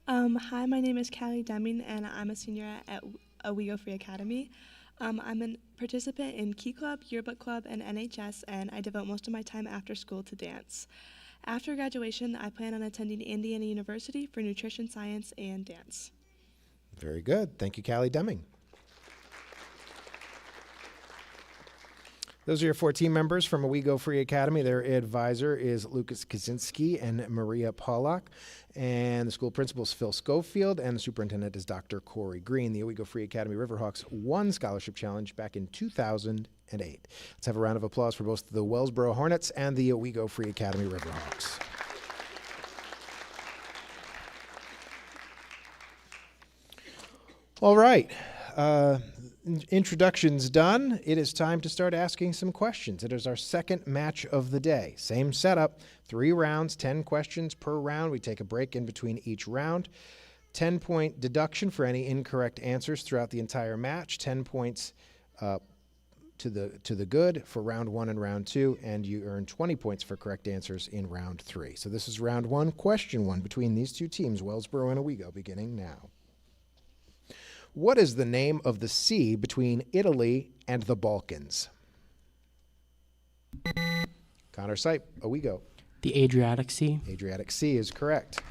Hi, my name is Callie Deming, and I'm a senior at Owego Free Academy. I'm a participant in Key Club, Yearbook Club, and NHS, and I devote most of my time after school to dance. After graduation, I plan on attending Indiana University for nutrition science and dance. Very good. Thank you, Callie Deming. Those are your 4 team members from Owego Free Academy. Their advisor is Lucas Kaczynski and Maria Pollack. And the school principal is Phil Schofield, and the superintendent is Dr. Corey Green. The Owego Free Academy Riverhawks won Scholarship Challenge back in 2008. Let's have a round of applause for both the Wellsboro Hornets and the Owego Free Academy Riverhawks. All right. Introductions done. It is time to start asking some questions. It is our second match of the day. Same setup, 3 rounds, 10 questions per round. We take a break in between each round. 10-point deduction for any incorrect answers throughout the entire match. 10 points to the good for round 1 and round 2, and you earn 20 points for correct answers in round 3. So this is round 1, question 1 between these two teams, Wellsboro and Owego, beginning now. What is the name of the sea between Italy and the Balkans? Connor Sipe, Owego. The Adriatic Sea. Adriatic Sea is correct.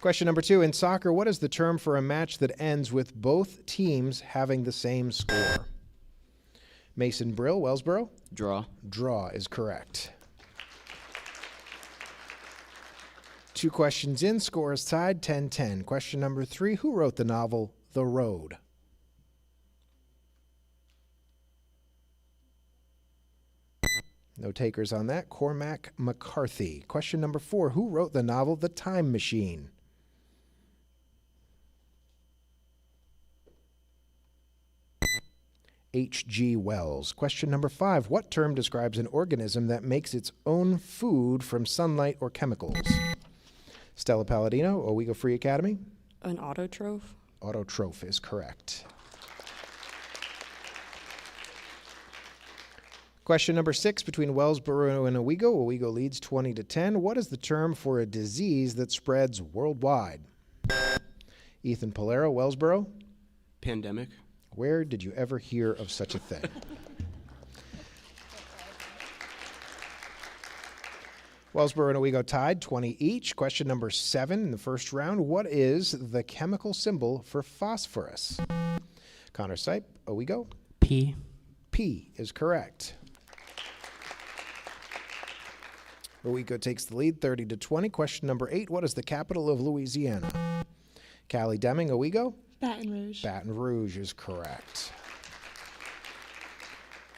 Question number 2. In soccer, what is the term for a match that ends with both teams having the same score? Mason Brill, Wellsboro. Draw. Draw is correct. 2 questions in, score is tied, 10-10. Question number 3, who wrote the novel The Road? No takers on that. Cormac McCarthy. Question number 4, who wrote the novel The Time Machine? H.G. Wells. Question number 5, what term describes an organism that makes its own food from sunlight or chemicals? Stella Palladino, Owego Free Academy. An autotroph? Autotroph is correct. Question number 6, between Wellsboro and Owego. Owego leads 20-10. What is the term for a disease that spreads worldwide? Ethan Polero, Wellsboro. Pandemic. Where did you ever hear of such a thing? Wellsboro and Owego tied, 20 each. Question number 7 in the first round. What is the chemical symbol for phosphorus? Connor Sipe, Owego. P. P is correct. Owego takes the lead, 30-20. Question number 8. What is the capital of Louisiana? Callie Deming, Owego. Baton Rouge. Baton Rouge is correct.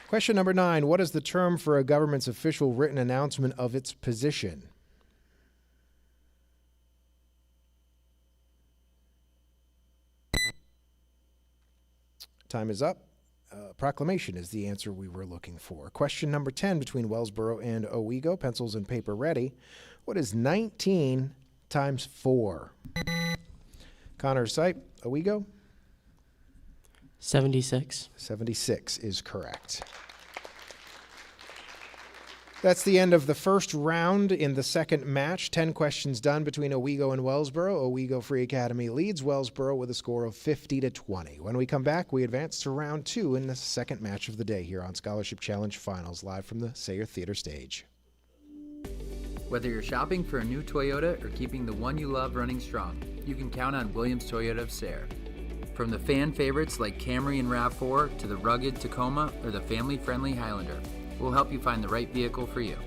Question number 9. What is the term for a government's official written announcement of its position? Time is up. proclamation is the answer we were looking for. Question number 10 between Wellsboro and Owego. Pencils and paper ready. What is 19 times 4? Connor Sipe, Owego? 76. 76 is correct. That's the end of the first round in the second match. 10 questions done between Owego and Wellsboro. Owego Free Academy leads Wellsboro with a score of 50-20. When we come back, we advance to round 2 in the second match of the day here on Scholarship Challenge Finals, live from the Sayre Theatre stage. Whether you're shopping for a new Toyota or keeping the one you love running strong, you can count on Williams Toyota of Sayre. From the fan favorites like Camry and RAV4 to the rugged Tacoma or the family-friendly Highlander, we'll help you find the right vehicle for you.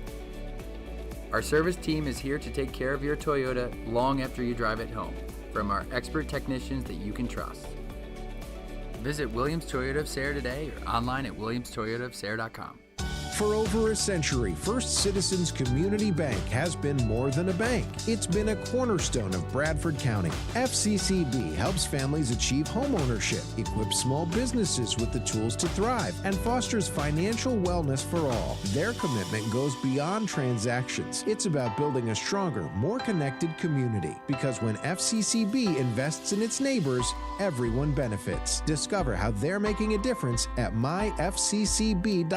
Our service team is here to take care of your Toyota long after you drive it home, from our expert technicians that you can trust. Visit Williams Toyota of Sayre today or online at williamstoyotaofsayre.com. For over a century, First Citizens Community Bank has been more than a bank. It's been a cornerstone of Bradford County. FCCB helps families achieve homeownership, equips small businesses with the tools to thrive, and fosters financial wellness for all. Their commitment goes beyond transactions. It's about building a stronger, more connected community. Because when FCCB invests in its neighbors, everyone benefits. Discover how they're making a difference at myfccb.com.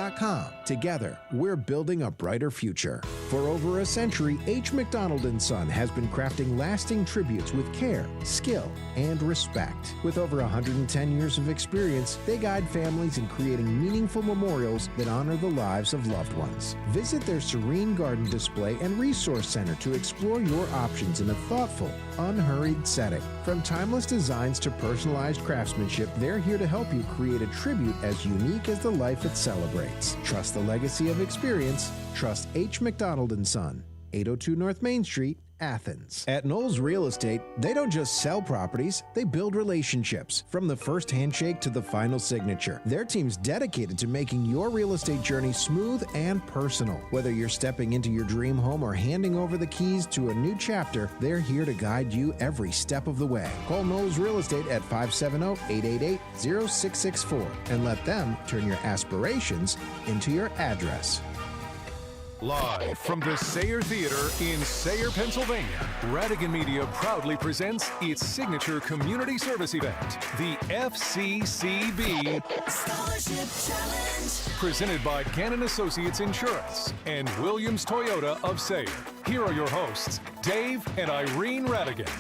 Together, we're building a brighter future. For over a century, H. McDonald & Son has been crafting lasting tributes with care, skill, and respect. With over 110 years of experience, they guide families in creating meaningful memorials that honor the lives of loved ones. Visit their serene garden display and resource center to explore your options in a thoughtful, unhurried setting. From timeless designs to personalized craftsmanship, they're here to help you create a tribute as unique as the life it celebrates. Trust the legacy of experience. Trust H. McDonald & Son, 802 North Main Street, Athens. At Knowles Real Estate, they don't just sell properties, they build relationships. From the first handshake to the final signature, their team's dedicated to making your real estate journey smooth and personal. Whether you're stepping into your dream home or handing over the keys to a new chapter, they're here to guide you every step of the way. Call Knowles Real Estate at 570-888-0664 and let them turn your aspirations into your address. Live from the Sayre Theatre in Sayre, Pennsylvania, Radigan Media proudly presents its signature community service event, the FCCB Scholarship Challenge. Presented by Gannon Associates Insurance and Williams Toyota of Sayre. Here are your hosts, Dave and Irene Radigan.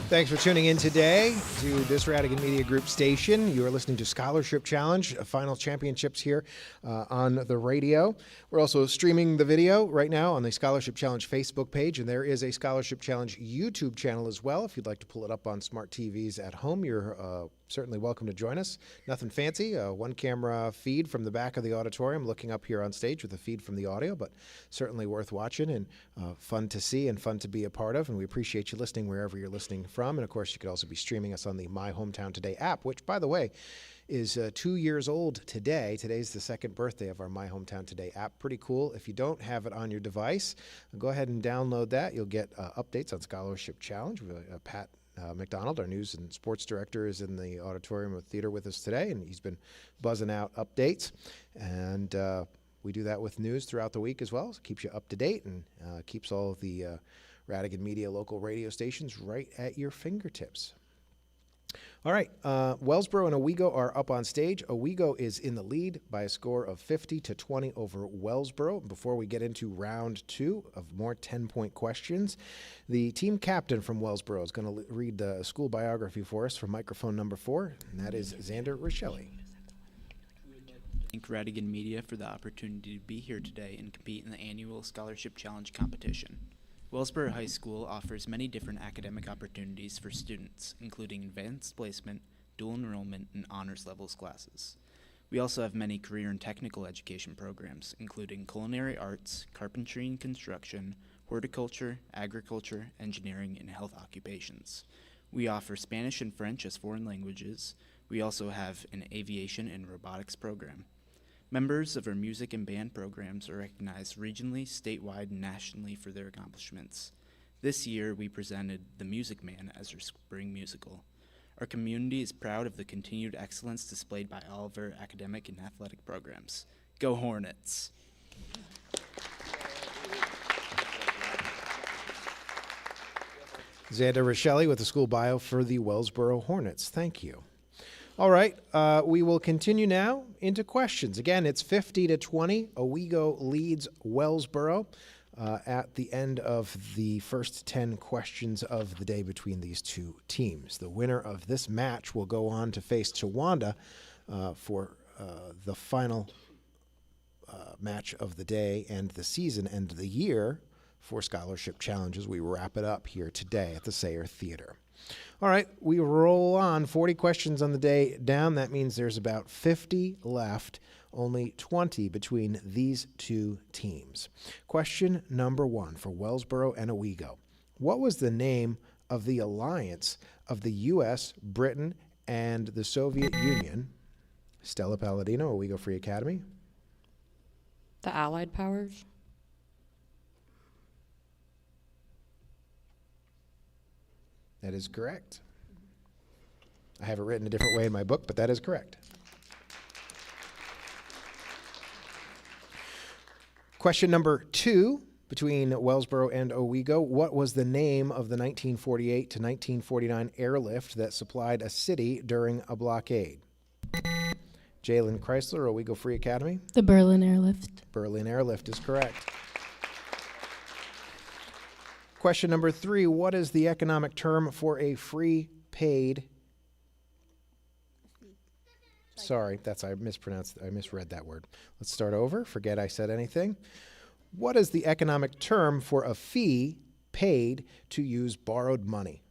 Thanks for tuning in today to this Radigan Media Group station. You are listening to Scholarship Challenge, final championships here on the radio. We're also streaming the video right now on the Scholarship Challenge Facebook page, and there is a Scholarship Challenge YouTube channel as well. If you'd like to pull it up on smart TVs at home, you're certainly welcome to join us. Nothing fancy, one camera feed from the back of the auditorium, looking up here on stage with a feed from the audio, but certainly worth watching and fun to see and fun to be a part of. And we appreciate you listening wherever you're listening from. And of course, you could also be streaming us on the My Hometown Today app, which, by the way, is 2 years old today. Today's the second birthday of our My Hometown Today app. Pretty cool. If you don't have it on your device, go ahead and download that. You'll get updates on Scholarship Challenge. Pat McDonald, our news and sports director, is in the auditorium of theater with us today, and he's been buzzing out updates. And we do that with news throughout the week as well. So it keeps you up to date and keeps all of the Radigan Media local radio stations right at your fingertips. All right, Wellsboro and Owego are up on stage. Owego is in the lead by a score of 50-20 over Wellsboro. Before we get into round 2 of more 10-point questions, the team captain from Wellsboro is going to read the school biography for us from microphone number 4, and that is Xander Rochelli. Thank Radigan Media for the opportunity to be here today and compete in the annual Scholarship Challenge competition. Wellsboro High School offers many different academic opportunities for students, including advanced placement, dual enrollment, and honors levels classes. We also have many career and technical education programs, including culinary arts, carpentry and construction, horticulture, agriculture, engineering, and health occupations. We offer Spanish and French as foreign languages. We also have an aviation and robotics program. Members of our music and band programs are recognized regionally, statewide, and nationally for their accomplishments. This year, we presented The Music Man as our spring musical. Our community is proud of the continued excellence displayed by all of our academic and athletic programs. Go Hornets! Xander Rochelle with the school bio for the Wellsboro Hornets. Thank you. All right, we will continue now into questions. Again, it's 50-20. Owego leads Wellsboro at the end of the first 10 questions of the day between these two teams. The winner of this match will go on to face Towanda for the final match of the day and the season and the year for scholarship challenges. We wrap it up here today at the Sayre Theatre. All right, we roll on. 40 questions on the day down. That means there's about 50 left, only 20 between these two teams. Question number 1 for Wellsboro and Owego. What was the name of the alliance of the U.S., Britain, and the Soviet Union? Stella Palladino, Owego Free Academy. The Allied powers? That is correct. I have it written a different way in my book, but that is correct. Question number 2, between Wellsboro and Owego. What was the name of the 1948 to 1949 airlift that supplied a city during a blockade? Jalen Chrysler, Owego Free Academy. The Berlin Airlift. Berlin Airlift is correct. Question number 3, what is the economic term for a free paid? Sorry, I misread that word. Let's start over. Forget I said anything. What is the economic term for a fee paid to use borrowed money?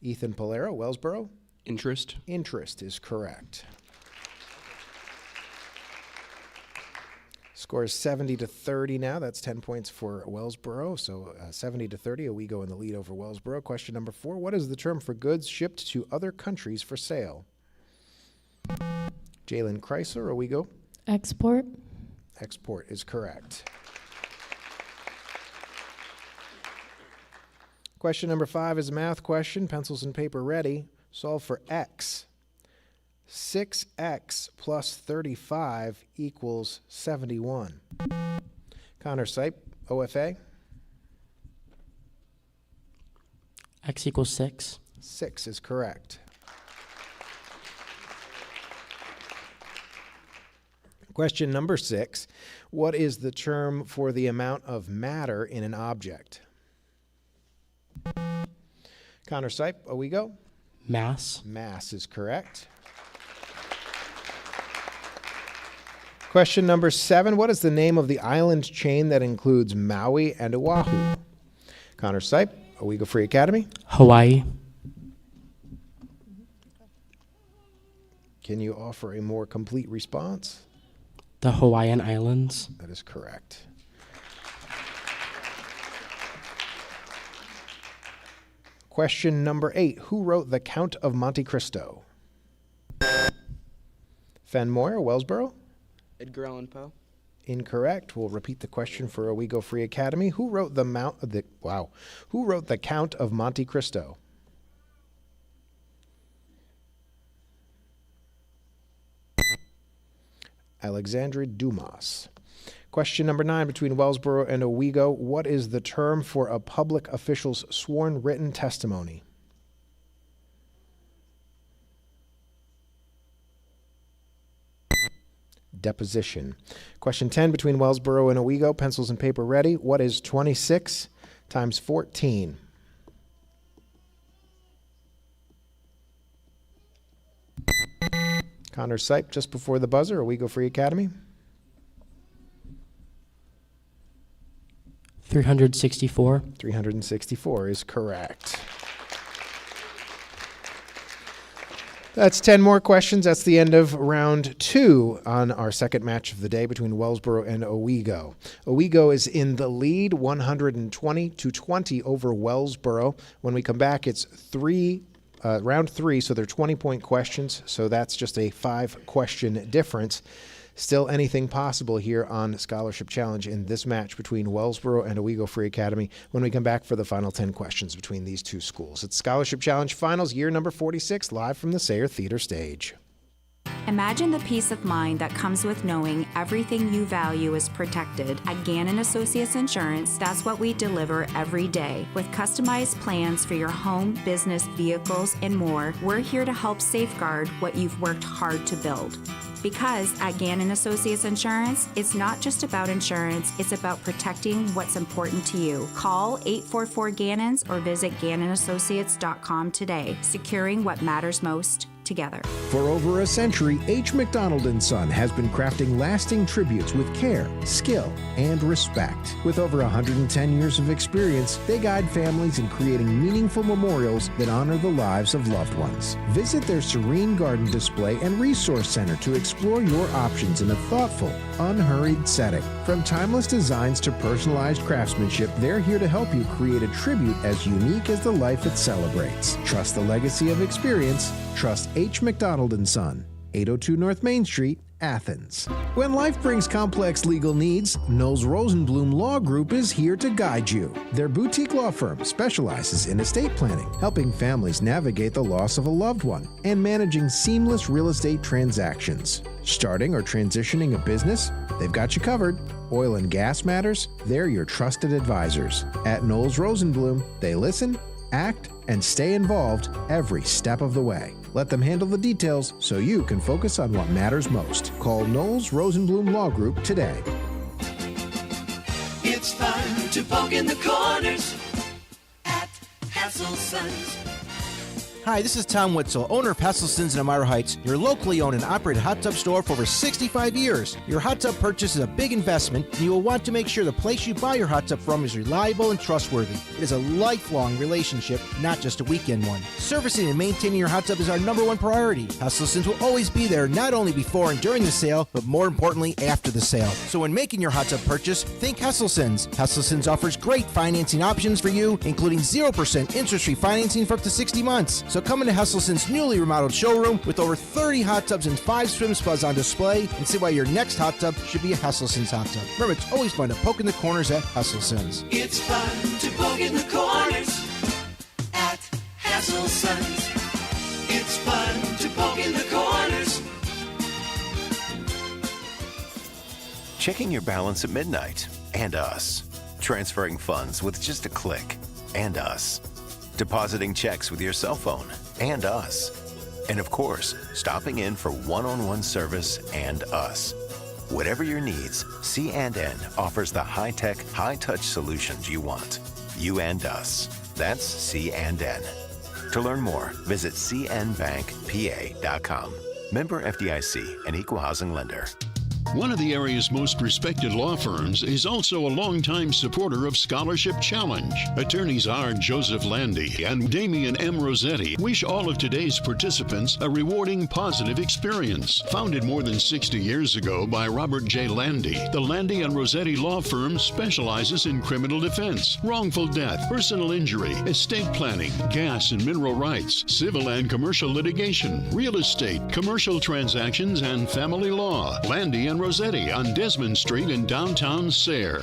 Ethan Polero, Wellsboro. Interest. Interest is correct. Score is 70-30 now. That's 10 points for Wellsboro. So 70-30, Owego in the lead over Wellsboro. Question number 4, what is the term for goods shipped to other countries for sale? Jalen Chrysler, Owego. Export. Export is correct. Question number 5 is a math question. Pencils and paper ready. Solve for x. 6x plus 35 equals 71. Connor Sipe, OFA. X equals 6. 6 is correct. Question number 6. What is the term for the amount of matter in an object? Connor Sipe, Owego. Mass. Mass is correct. Question number 7. What is the name of the island chain that includes Maui and Oahu? Connor Sipe, Owego Free Academy. Hawaii. Can you offer a more complete response? The Hawaiian Islands. That is correct. Question number 8. Who wrote The Count of Monte Cristo? Fenmoyer, Wellsboro. Edgar Allan Poe. Incorrect. We'll repeat the question for Owego Free Academy. Who wrote the Who wrote The Count of Monte Cristo? Alexandre Dumas. Question number 9, between Wellsboro and Owego. What is the term for a public official's sworn written testimony? Deposition. Question 10, between Wellsboro and Owego. Pencils and paper ready. What is 26 times 14? Connor Sipe, just before the buzzer. Owego Free Academy. 364. 364 is correct. That's 10 more questions. That's the end of round 2 on our second match of the day between Wellsboro and Owego. Owego is in the lead, 120-20 over Wellsboro. When we come back, it's round 3, so they're 20-point questions, so that's just a 5-question difference. Still anything possible here on Scholarship Challenge in this match between Wellsboro and Owego Free Academy when we come back for the final 10 questions between these two schools. It's Scholarship Challenge Finals, year number 46, live from the Sayre Theatre stage. Imagine the peace of mind that comes with knowing everything you value is protected. At Gannon Associates Insurance, that's what we deliver every day. With customized plans for your home, business, vehicles, and more, we're here to help safeguard what you've worked hard to build. Because at Gannon Associates Insurance, it's not just about insurance, it's about protecting what's important to you. Call 844-GANNONS or visit GannonAssociates.com today, securing what matters most together. For over a century, H. McDonald & Son has been crafting lasting tributes with care, skill, and respect. With over 110 years of experience, they guide families in creating meaningful memorials that honor the lives of loved ones. Visit their serene garden display and resource center to explore your options in a thoughtful, unhurried setting. From timeless designs to personalized craftsmanship, they're here to help you create a tribute as unique as the life it celebrates. Trust the legacy of experience. Trust H. McDonald & Son, 802 North Main Street, Athens. When life brings complex legal needs, Knowles Rosenblum Law Group is here to guide you. Their boutique law firm specializes in estate planning, helping families navigate the loss of a loved one, and managing seamless real estate transactions. Starting or transitioning a business? They've got you covered. Oil and gas matters? They're your trusted advisors. At Knowles Rosenblum, they listen, act, and stay involved every step of the way. Let them handle the details so you can focus on what matters most. Call Knowles Rosenblum Law Group today. It's fun to poke in the corners at Hasselson's. Hi, this is Tom Witzel, owner of Hasselson's in Elmira Heights, your locally owned and operated hot tub store for over 65 years. Your hot tub purchase is a big investment, and you will want to make sure the place you buy your hot tub from is reliable and trustworthy. It is a lifelong relationship, not just a weekend one. Servicing and maintaining your hot tub is our #1 priority. Hasselson's will always be there, not only before and during the sale, but more importantly, after the sale. So when making your hot tub purchase, think Hasselson's. Hasselson's offers great financing options for you, including 0% interest-free financing for up to 60 months. So come into Hasselson's newly remodeled showroom with over 30 hot tubs and 5 swim spas on display and see why your next hot tub should be a Hasselson's hot tub. Remember, it's always fun to poke in the corners at Hasselson's. It's fun to poke in the corners at Hasselson's. It's fun to poke in the corners. Checking your balance at midnight, and us. Transferring funds with just a click, and us. Depositing checks with your cell phone, and us. And of course, stopping in for one-on-one service, and us. Whatever your needs, C&N offers the high-tech, high-touch solutions you want. You and us. That's C&N. To learn more, visit cnbankpa.com. Member FDIC, an equal housing lender. One of the area's most respected law firms is also a longtime supporter of Scholarship Challenge. Attorneys R. Joseph Landy and Damian M. Rossetti wish all of today's participants a rewarding, positive experience. Founded more than 60 years ago by Robert J. Landy, the Landy and Rossetti law firm specializes in criminal defense, wrongful death, personal injury, estate planning, gas and mineral rights, civil and commercial litigation, real estate, commercial transactions, and family law. Landy and Rossetti on Desmond Street in downtown Sayre.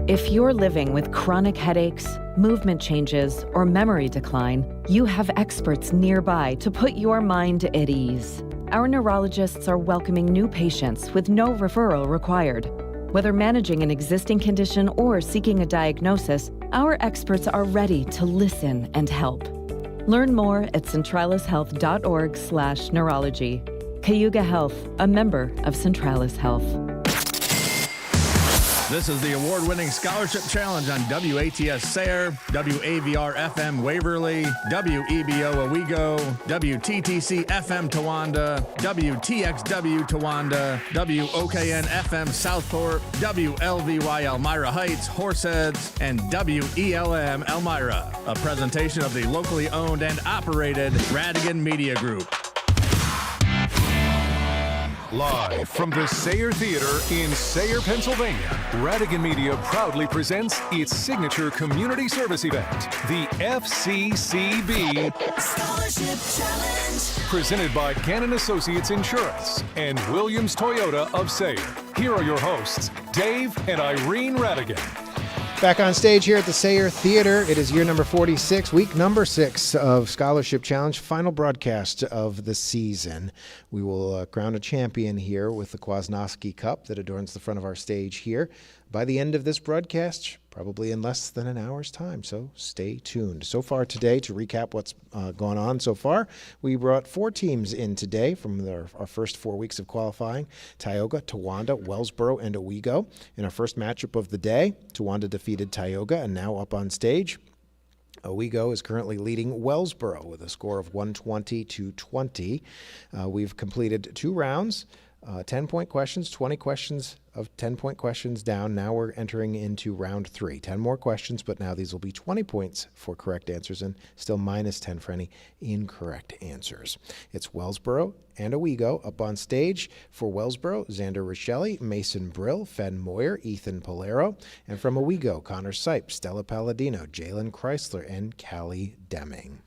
If you're living with chronic headaches, movement changes, or memory decline, you have experts nearby to put your mind at ease. Our neurologists are welcoming new patients with no referral required. Whether managing an existing condition or seeking a diagnosis, our experts are ready to listen and help. Learn more at centralishealth.org/neurology. Tioga Health, a member of Centralis Health. This is the award-winning Scholarship Challenge on WATS Sayre, WAVR-FM Waverly, WEBO Owego, WTTC-FM Towanda, WTXW Towanda, WOKN-FM Southport, WLVY Elmira Heights, Horseheads, and WELM Elmira. A presentation of the locally owned and operated Radigan Media Group. Live from the Sayre Theatre in Sayre, Pennsylvania, Radigan Media proudly presents its signature community service event, the FCCB Scholarship Challenge. Presented by Gannon Associates Insurance and Williams Toyota of Sayre. Here are your hosts, Dave and Irene Radigan. Back on stage here at the Sayre Theatre. It is year number 46, week number 6 of Scholarship Challenge, final broadcast of the season. We will crown a champion here with the Kwasnowski Cup that adorns the front of our stage here by the end of this broadcast, probably in less than an hour's time, so stay tuned. So far today, to recap what's gone on so far, we brought 4 teams in today from our first 4 weeks of qualifying: Tioga, Towanda, Wellsboro, and Owego. In our first matchup of the day, Towanda defeated Tioga, and now up on stage, Owego is currently leading Wellsboro with a score of 120-20. We've completed 2 rounds, 10-point questions, 20 questions of 10-point questions down. Now we're entering into round 3. 10 more questions, but now these will be 20 points for correct answers and still minus 10 for any incorrect answers. It's Wellsboro and Owego up on stage. For Wellsboro, Xander Richelli, Mason Brill, Fen Moyer, Ethan Polero, and from Owego, Connor Sipe, Stella Palladino, Jalen Chrysler, and Callie Deming.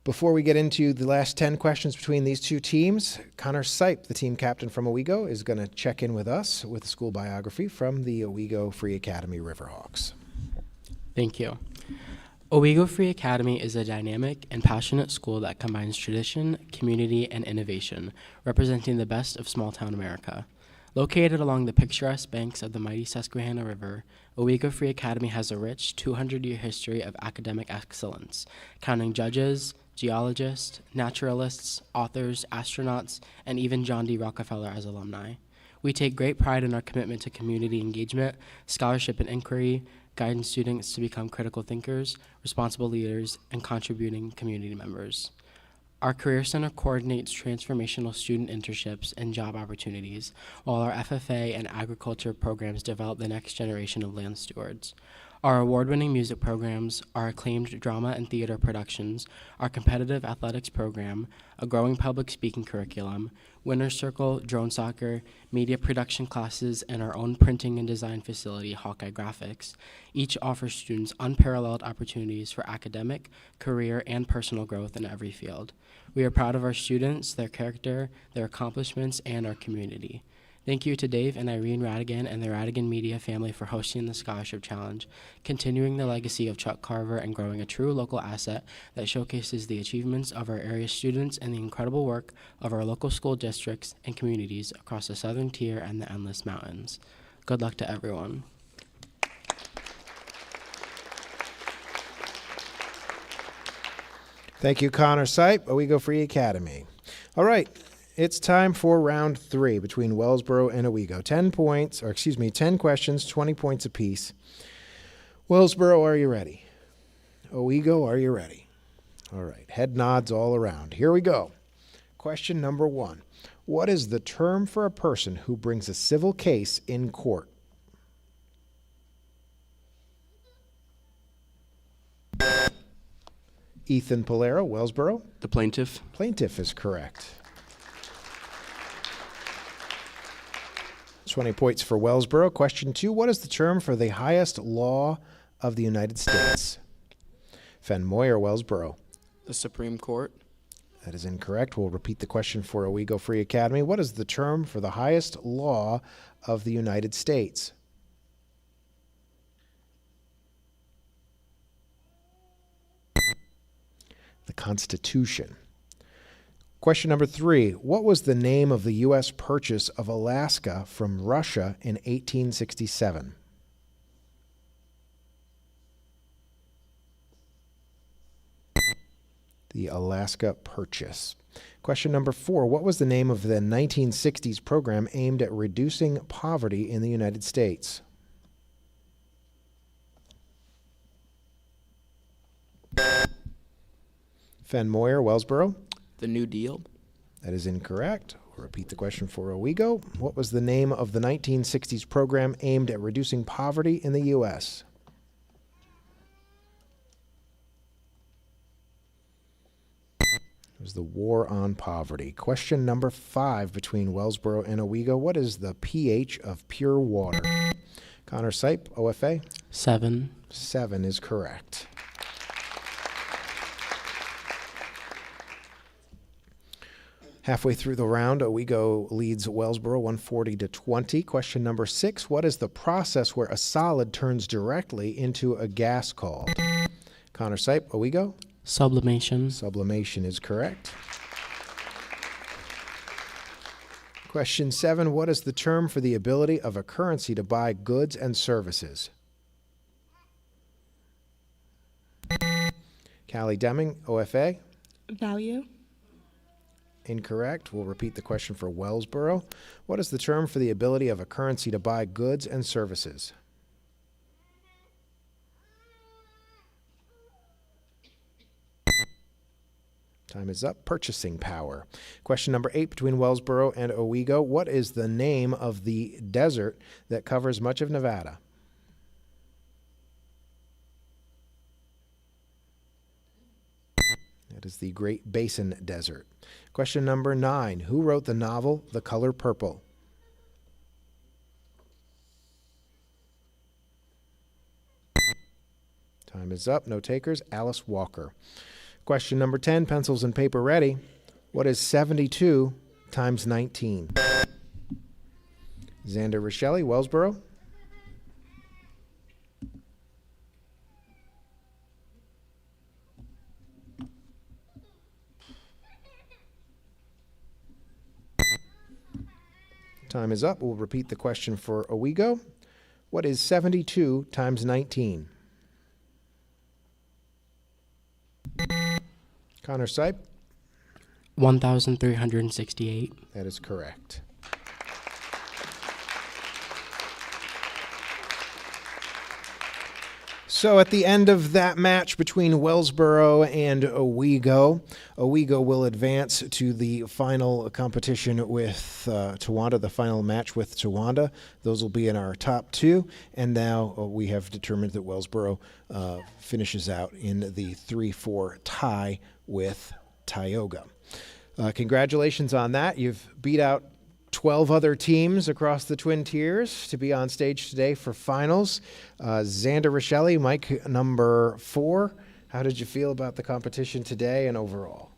Before we get into the last 10 questions between these two teams, Connor Sipe, the team captain from Owego, is going to check in with us with a school biography from the Owego Free Academy Riverhawks. Thank you. Owego Free Academy is a dynamic and passionate school that combines tradition, community, and innovation, representing the best of small-town America. Located along the picturesque banks of the mighty Susquehanna River, Owego Free Academy has a rich 200-year history of academic excellence, counting judges, geologists, naturalists, authors, astronauts, and even John D. Rockefeller as alumni. We take great pride in our commitment to community engagement, scholarship and inquiry, guiding students to become critical thinkers, responsible leaders, and contributing community members. Our Career Center coordinates transformational student internships and job opportunities, while our FFA and agriculture programs develop the next generation of land stewards. Our award-winning music programs, our acclaimed drama and theater productions, our competitive athletics program, a growing public speaking curriculum, Winner's Circle, drone soccer, media production classes, and our own printing and design facility, Hawkeye Graphics, each offers students unparalleled opportunities for academic, career, and personal growth in every field. We are proud of our students, their character, their accomplishments, and our community. Thank you to Dave and Irene Radigan and the Radigan Media family for hosting the Scholarship Challenge, continuing the legacy of Chuck Carver and growing a true local asset that showcases the achievements of our area students and the incredible work of our local school districts and communities across the Southern Tier and the Endless Mountains. Good luck to everyone. Thank you, Connor Sipe, Owego Free Academy. All right. It's time for round 3 between Wellsboro and Owego. 10 questions, 20 points apiece. Wellsboro, are you ready? Owego, are you ready? All right, head nods all around. Here we go. Question number 1. What is the term for a person who brings a civil case in court? Ethan Polero, Wellsboro. The plaintiff. Plaintiff is correct. 20 points for Wellsboro. Question 2, what is the term for the highest law of the United States? Fen Moyer, Wellsboro. The Supreme Court. That is incorrect. We'll repeat the question for Owego Free Academy. What is the term for the highest law of the United States? The Constitution. Question number 3. What was the name of the U.S. purchase of Alaska from Russia in 1867? The Alaska Purchase. Question number 4. What was the name of the 1960s program aimed at reducing poverty in the United States? Fen Moyer, Wellsboro. The New Deal. That is incorrect. We'll repeat the question for Owego. What was the name of the 1960s program aimed at reducing poverty in the U.S.? It was the War on Poverty. Question number 5 between Wellsboro and Owego. What is the pH of pure water? Connor Sipe, OFA? 7. 7 is correct. Halfway through the round, Owego leads Wellsboro 140-20. Question number 6, what is the process where a solid turns directly into a gas called? Connor Sipe, Owego? Sublimation. Sublimation is correct. Question 7, what is the term for the ability of a currency to buy goods and services? Callie Deming, OFA? Value. Incorrect. We'll repeat the question for Wellsboro. What is the term for the ability of a currency to buy goods and services? Time is up. Purchasing power. Question number 8, between Wellsboro and Owego. What is the name of the desert that covers much of Nevada? That is the Great Basin Desert. Question number 9, who wrote the novel The Color Purple? Time is up. No takers. Alice Walker. Question number 10, pencils and paper ready. What is 72 times 19? Xander Rochelle, Wellsboro. Time is up. We'll repeat the question for Owego. What is 72 times 19? Connor Sipe. 1,368. That is correct. So at the end of that match between Wellsboro and Owego, Owego will advance to the final competition with Towanda, the final match with Towanda. Those will be in our top 2. And now we have determined that Wellsboro finishes out in the 3-4 tie with Tioga. Congratulations on that. You've beat out 12 other teams across the Twin Tiers to be on stage today for finals. Xander Rochelle, Mike number 4. How did you feel about the competition today and overall?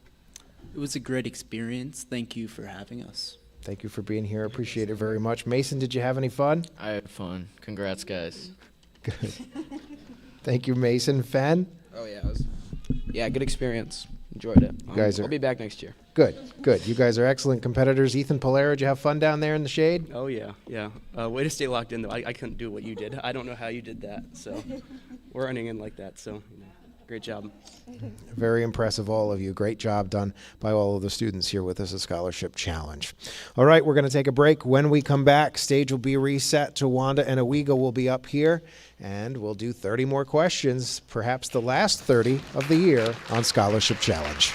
It was a great experience. Thank you for having us. Thank you for being here. Appreciate it very much. Mason, did you have any fun? I had fun. Congrats, guys. Good. Thank you, Mason. Fen? Oh, yeah. Good experience. Enjoyed it. Guys I'll be back next year. Good. You guys are excellent competitors. Ethan Polero, did you have fun down there in the shade? Oh, yeah. Way to stay locked in, though. I couldn't do what you did. I don't know how you did that. So we're running in like that. So great job. Very impressive, all of you. Great job done by all of the students here with us at Scholarship Challenge. All right, we're going to take a break. When we come back, stage will be reset. Towanda and Owego will be up here, and we'll do 30 more questions, perhaps the last 30 of the year on Scholarship Challenge.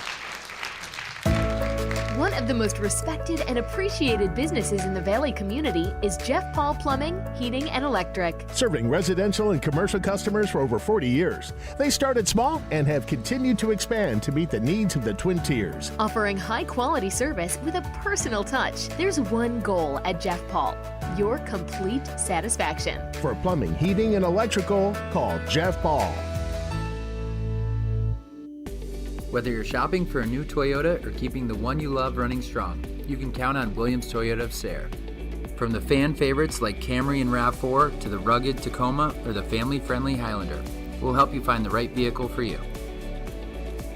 One of the most respected and appreciated businesses in the Valley community is Jeff Paul Plumbing, Heating, and Electric. Serving residential and commercial customers for over 40 years. They started small and have continued to expand to meet the needs of the Twin Tiers. Offering high-quality service with a personal touch. There's one goal at Jeff Paul: your complete satisfaction. For plumbing, heating, and electrical, call Jeff Paul. Whether you're shopping for a new Toyota or keeping the one you love running strong, you can count on Williams Toyota of Sayre. From the fan favorites like Camry and RAV4 to the rugged Tacoma or the family-friendly Highlander, we'll help you find the right vehicle for you.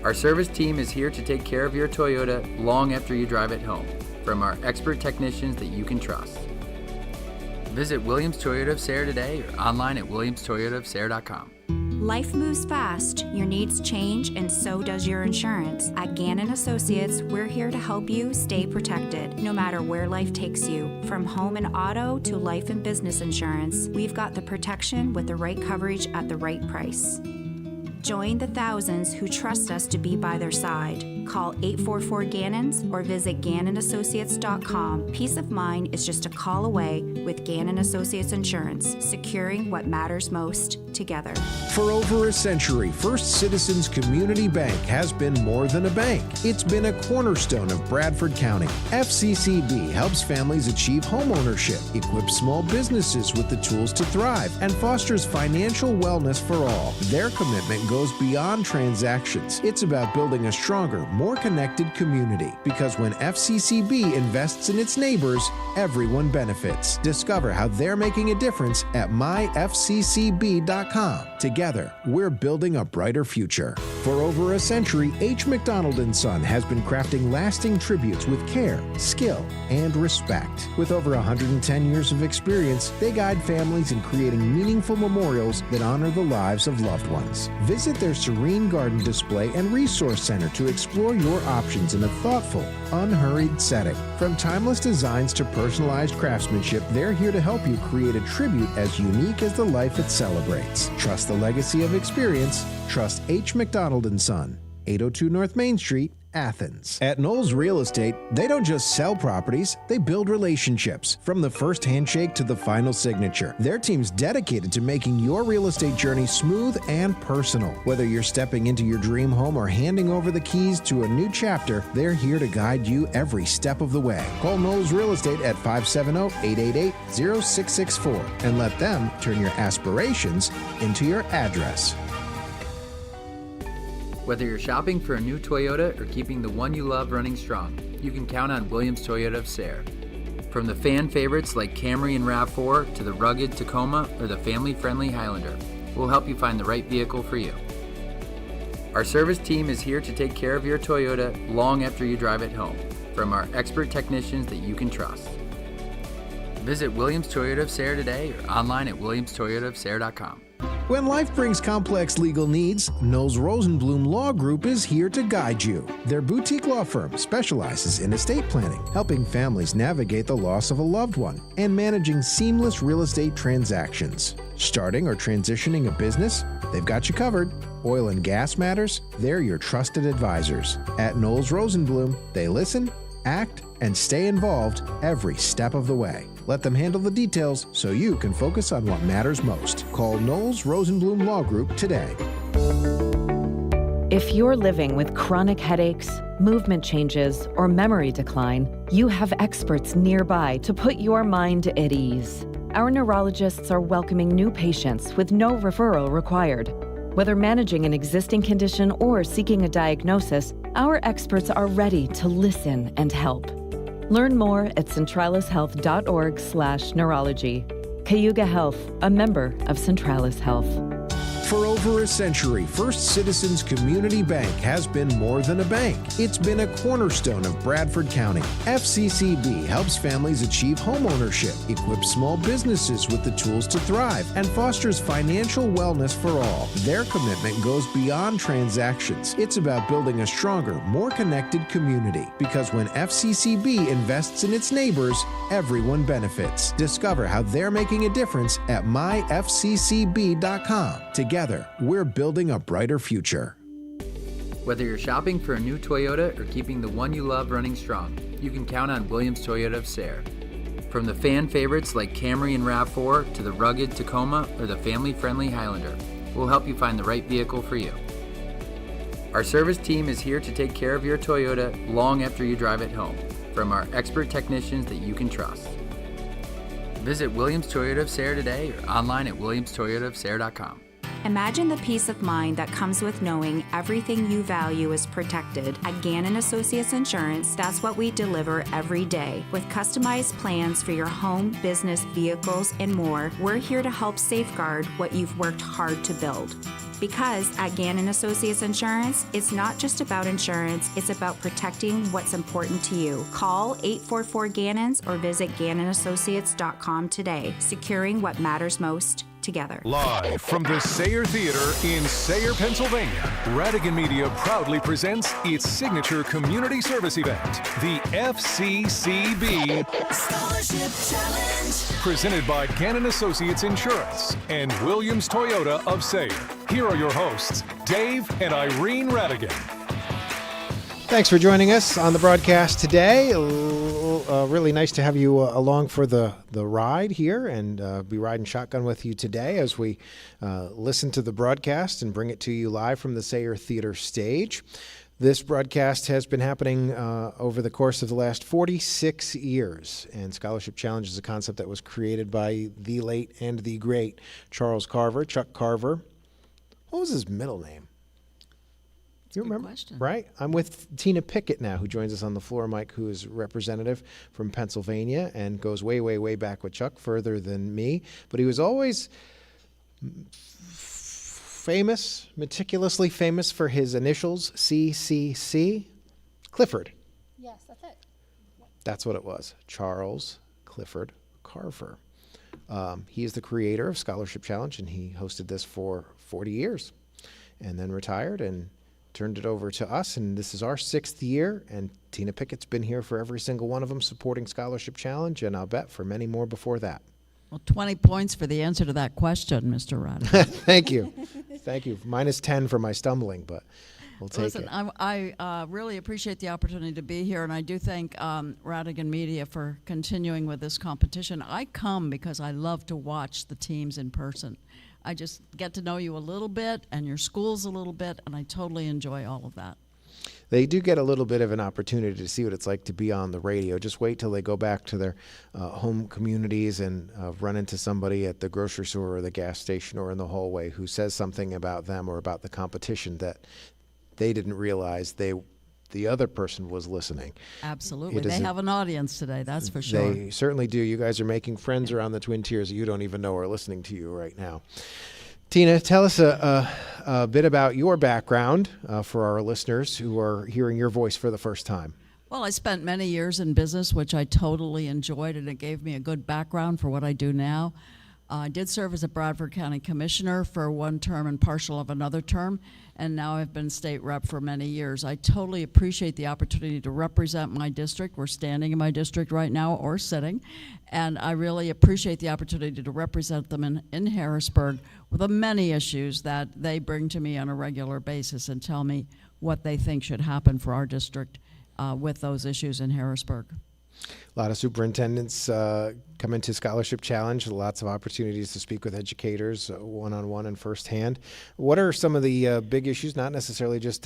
Our service team is here to take care of your Toyota long after you drive it home, from our expert technicians that you can trust. Visit Williams Toyota of Sayre today or online at williamstoyotaofsayre.com. Life moves fast, your needs change, and so does your insurance. At Gannon Associates, we're here to help you stay protected, no matter where life takes you. From home and auto to life and business insurance, we've got the protection with the right coverage at the right price. Join the thousands who trust us to be by their side. Call 844-GANNONS or visit GannonAssociates.com. Peace of mind is just a call away with Gannon Associates Insurance, securing what matters most together. For over a century, First Citizens Community Bank has been more than a bank. It's been a cornerstone of Bradford County. FCCB helps families achieve homeownership, equips small businesses with the tools to thrive, and fosters financial wellness for all. Their commitment goes beyond transactions. It's about building a stronger, more connected community. Because when FCCB invests in its neighbors, everyone benefits. Discover how they're making a difference at myfccb.com. Together, we're building a brighter future. For over a century, H. McDonald & Son has been crafting lasting tributes with care, skill, and respect. With over 110 years of experience, they guide families in creating meaningful memorials that honor the lives of loved ones. Visit their serene garden display and resource center to explore your options in a thoughtful, unhurried setting. From timeless designs to personalized craftsmanship, they're here to help you create a tribute as unique as the life it celebrates. Trust the legacy of experience. Trust H. McDonald & Son, 802 North Main Street, Athens. At Knowles Real Estate, they don't just sell properties, they build relationships. From the first handshake to the final signature, their team's dedicated to making your real estate journey smooth and personal. Whether you're stepping into your dream home or handing over the keys to a new chapter, they're here to guide you every step of the way. Call Knowles Real Estate at 570-888-0664 and let them turn your aspirations into your address. Whether you're shopping for a new Toyota or keeping the one you love running strong, you can count on Williams Toyota of Sayre. From the fan favorites like Camry and RAV4 to the rugged Tacoma or the family-friendly Highlander, we'll help you find the right vehicle for you. Our service team is here to take care of your Toyota long after you drive it home, from our expert technicians that you can trust. Visit Williams Toyota of Sayre today or online at williamstoyotaofsayre.com. When life brings complex legal needs, Knowles Rosenblum Law Group is here to guide you. Their boutique law firm specializes in estate planning, helping families navigate the loss of a loved one, and managing seamless real estate transactions. Starting or transitioning a business? They've got you covered. Oil and gas matters? They're your trusted advisors. At Knowles Rosenblum, they listen, act, and stay involved every step of the way. Let them handle the details so you can focus on what matters most. Call Knowles Rosenblum Law Group today. If you're living with chronic headaches, movement changes, or memory decline, you have experts nearby to put your mind at ease. Our neurologists are welcoming new patients with no referral required. Whether managing an existing condition or seeking a diagnosis, our experts are ready to listen and help. Learn more at centralishealth.org/neurology. Cayuga Health, a member of Centralis Health. For over a century, First Citizens Community Bank has been more than a bank. It's been a cornerstone of Bradford County. FCCB helps families achieve homeownership, equips small businesses with the tools to thrive, and fosters financial wellness for all. Their commitment goes beyond transactions. It's about building a stronger, more connected community. Because when FCCB invests in its neighbors, everyone benefits. Discover how they're making a difference at myfccb.com. Together, we're building a brighter future. Whether you're shopping for a new Toyota or keeping the one you love running strong, you can count on Williams Toyota of Sayre. From the fan favorites like Camry and RAV4 to the rugged Tacoma or the family-friendly Highlander, we'll help you find the right vehicle for you. Our service team is here to take care of your Toyota long after you drive it home, from our expert technicians that you can trust. Visit Williams Toyota of Sayre today or online at williamstoyotaofsayre.com. Imagine the peace of mind that comes with knowing everything you value is protected. At Gannon Associates Insurance, that's what we deliver every day. With customized plans for your home, business, vehicles, and more, we're here to help safeguard what you've worked hard to build. Because at Gannon Associates Insurance, it's not just about insurance, it's about protecting what's important to you. Call 844-GANNONS or visit GannonAssociates.com today, securing what matters most together. Live from the Sayre Theatre in Sayre, Pennsylvania, Radigan Media proudly presents its signature community service event, the FCCB Scholarship Challenge. Presented by Gannon Associates Insurance and Williams Toyota of Sayre. Here are your hosts, Dave and Irene Radigan. Thanks for joining us on the broadcast today. Really nice to have you along for the ride here and be riding shotgun with you today as we listen to the broadcast and bring it to you live from the Sayre Theatre stage. This broadcast has been happening over the course of the last 46 years, and Scholarship Challenge is a concept that was created by the late and the great Charles Carver, Chuck Carver. What was his middle name? You remember? Question. Right? I'm with Tina Pickett now, who joins us on the floor, Mike, who is representative from Pennsylvania and goes way, way, way back with Chuck, further than me. But he was always famous, meticulously famous for his initials, CCC. Clifford. Yes, that's it. That's what it was. Charles Clifford Carver. He is the creator of Scholarship Challenge, and he hosted this for 40 years and then retired and turned it over to us. And this is our 6th year, and Tina Pickett's been here for every single one of them supporting Scholarship Challenge, and I'll bet for many more before that. Well, 20 points for the answer to that question, Mr. Radigan. Thank you. Thank you. Minus 10 for my stumbling, but we'll take Listen, it. I really appreciate the opportunity to be here, and I do thank Radigan Media for continuing with this competition. I come because I love to watch the teams in person. I just get to know you a little bit and your schools a little bit, and I totally enjoy all of that. They do get a little bit of an opportunity to see what it's like to be on the radio. Just wait till they go back to their home communities and run into somebody at the grocery store or the gas station or in the hallway who says something about them or about the competition that they didn't realize the other person was listening. Absolutely. They have an audience today, that's for sure. They certainly do. You guys are making friends around the Twin Tiers that you don't even know are listening to you right now. Tina, tell us a bit about your background for our listeners who are hearing your voice for the first time. Well, I spent many years in business, which I totally enjoyed, and it gave me a good background for what I do now. I did serve as a Bradford County Commissioner for one term and partial of another term, and now I've been state rep for many years. I totally appreciate the opportunity to represent my district. We're standing in my district right now, or sitting, and I really appreciate the opportunity to represent them in Harrisburg with the many issues that they bring to me on a regular basis and tell me what they think should happen for our district with those issues in Harrisburg. A lot of superintendents come into Scholarship Challenge, lots of opportunities to speak with educators one-on-one and firsthand. What are some of the big issues, not necessarily just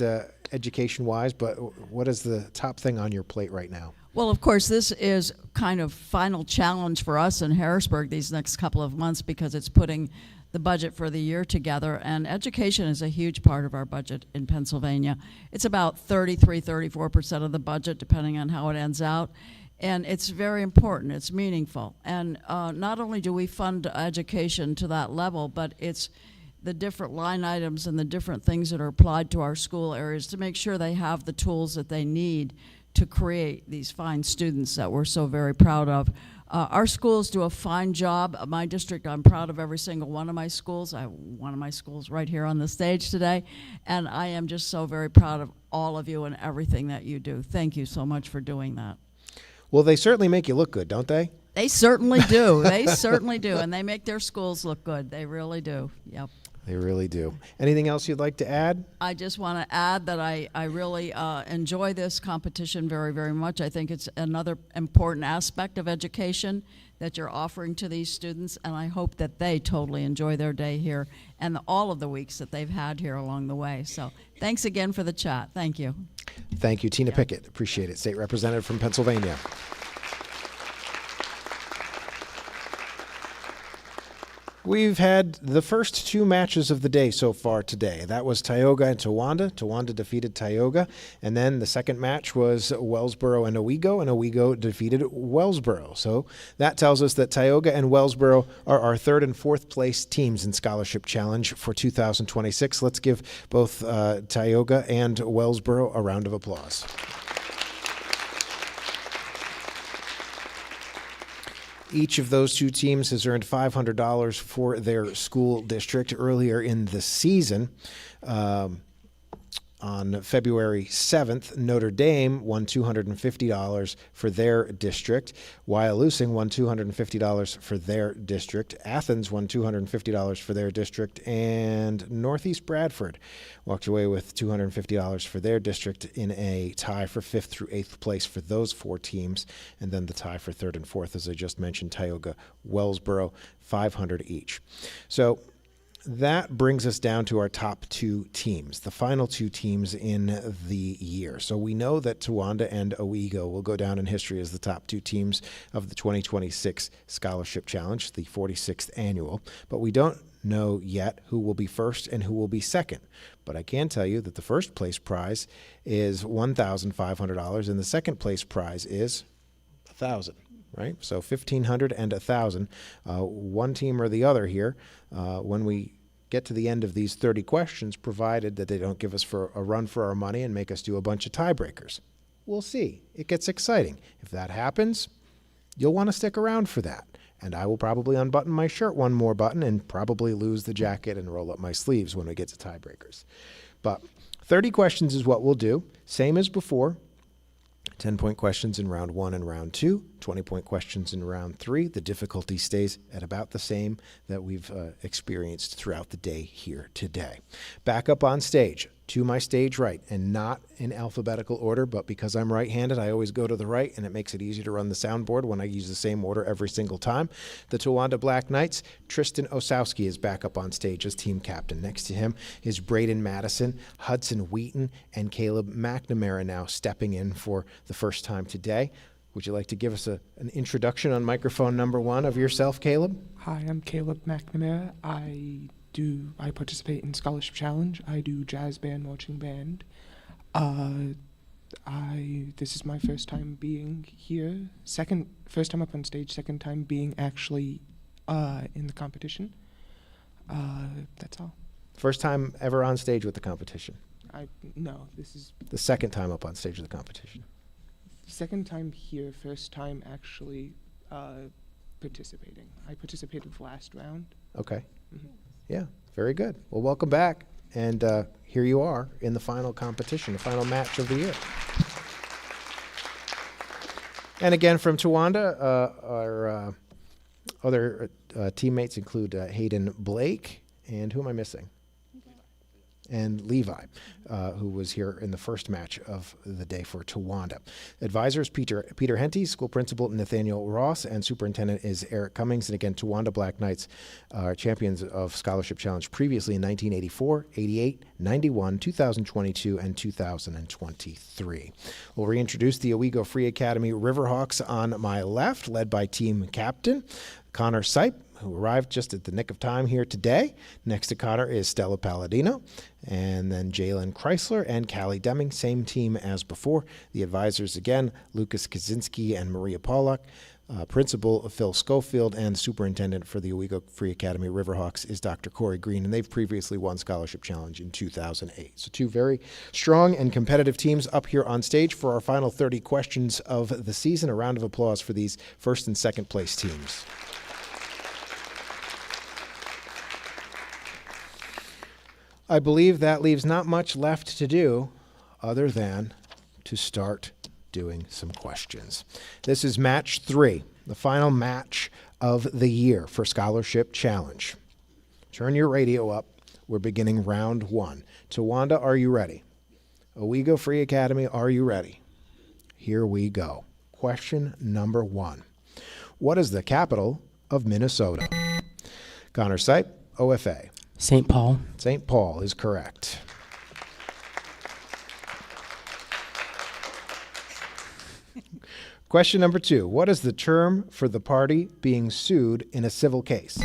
education-wise, but what is the top thing on your plate right now? Well, of course, this is kind of final challenge for us in Harrisburg these next couple of months because it's putting the budget for the year together, and education is a huge part of our budget in Pennsylvania. It's about 34% of the budget, depending on how it ends out. And it's very important, it's meaningful. And not only do we fund education to that level, but it's the different line items and the different things that are applied to our school areas to make sure they have the tools that they need to create these fine students that we're so very proud of. Our schools do a fine job. My district, I'm proud of every single one of my schools. I have one of my schools right here on the stage today, and I am just so very proud of all of you and everything that you do. Thank you so much for doing that. Well, they certainly make you look good, don't they? They certainly do. They certainly do, and they make their schools look good. They really do. Yep. They really do. Anything else you'd like to add? I just want to add that I really enjoy this competition very, very much. I think it's another important aspect of education that you're offering to these students, and I hope that they totally enjoy their day here and all of the weeks that they've had here along the way. So thanks again for the chat. Thank you. Thank you, Tina Pickett. Appreciate it. State Representative from Pennsylvania. We've had the first two matches of the day so far today. That was Tioga and Towanda. Towanda defeated Tioga. And then the second match was Wellsboro and Owego defeated Wellsboro. So that tells us that Tioga and Wellsboro are our third and fourth place teams in Scholarship Challenge for 2026. Let's give both Tioga and Wellsboro a round of applause. Each of those two teams has earned $500 for their school district earlier in the season. On February 7th, Notre Dame won $250 for their district. Wyalusing won $250 for their district. Athens won $250 for their district. And Northeast Bradford walked away with $250 for their district in a tie for 5th through 8th place for those four teams. And then the tie for 3rd and 4th, as I just mentioned, Tioga, Wellsboro, $500 each. So that brings us down to our top two teams, the final two teams in the year. So we know that Towanda and Owego will go down in history as the top two teams of the 2026 Scholarship Challenge, the 46th annual, but we don't know yet who will be first and who will be second. But I can tell you that the first place prize is $1,500 and the second place prize is $1,000. Right? So $1,500 and $1,000, one team or the other here, when we get to the end of these 30 questions, provided that they don't give us for a run for our money and make us do a bunch of tiebreakers. We'll see. It gets exciting. If that happens, you'll want to stick around for that. And I will probably unbutton my shirt one more button and probably lose the jacket and roll up my sleeves when we get to tiebreakers. But 30 questions is what we'll do. Same as before. 10-point questions in round 1 and round 2, 20-point questions in round 3. The difficulty stays at about the same that we've experienced throughout the day here today. Back up on stage, to my stage right, and not in alphabetical order, but because I'm right-handed, I always go to the right, and it makes it easier to run the soundboard when I use the same order every single time. The Towanda Black Knights, Tristan Osowski is back up on stage as team captain. Next to him is Braden Madison, Hudson Wheaton, and Caleb McNamara now stepping in for the first time today. Would you like to give us an introduction on microphone number 1 of yourself, Caleb? Hi, I'm Caleb McNamara. I participate in Scholarship Challenge. I do jazz band, marching band. This is my first time being here. First time up on stage, second time being actually in the competition. That's all. First time ever on stage with the competition? No, this is the second time up on stage with the competition. Second time here, first time actually participating. I participated the last round. Okay. Mm-hmm. Yeah, very good. Well, welcome back. And here you are in the final competition, the final match of the year. And again, from Towanda, our other teammates include Hayden Blake, and who am I missing? And Levi, who was here in the first match of the day for Towanda. Advisors, Peter Henty, school principal Nathaniel Ross, and superintendent is Eric Cummings. And again, Towanda Black Knights are champions of Scholarship Challenge previously in 1984, 88, 91, 2022, and 2023. We'll reintroduce the Owego Free Academy Riverhawks on my left, led by team captain Connor Sipe, who arrived just at the nick of time here today. Next to Connor is Stella Palladino, and then Jalen Chrysler and Callie Deming, same team as before. The advisors again, Lucas Kaczynski and Maria Pollack. Principal Phil Schofield, and superintendent for the Owego Free Academy Riverhawks is Dr. Corey Green, and they've previously won Scholarship Challenge in 2008. So two very strong and competitive teams up here on stage for our final 30 questions of the season. A round of applause for these first and second place teams. I believe that leaves not much left to do other than to start doing some questions. This is match 3, the final match of the year for Scholarship Challenge. Turn your radio up. We're beginning round 1. Towanda, are you ready? Owego Free Academy, are you ready? Here we go. Question number 1. What is the capital of Minnesota? Connor Sipe, OFA. St. Paul. St. Paul is correct. Question number 2. What is the term for the party being sued in a civil case?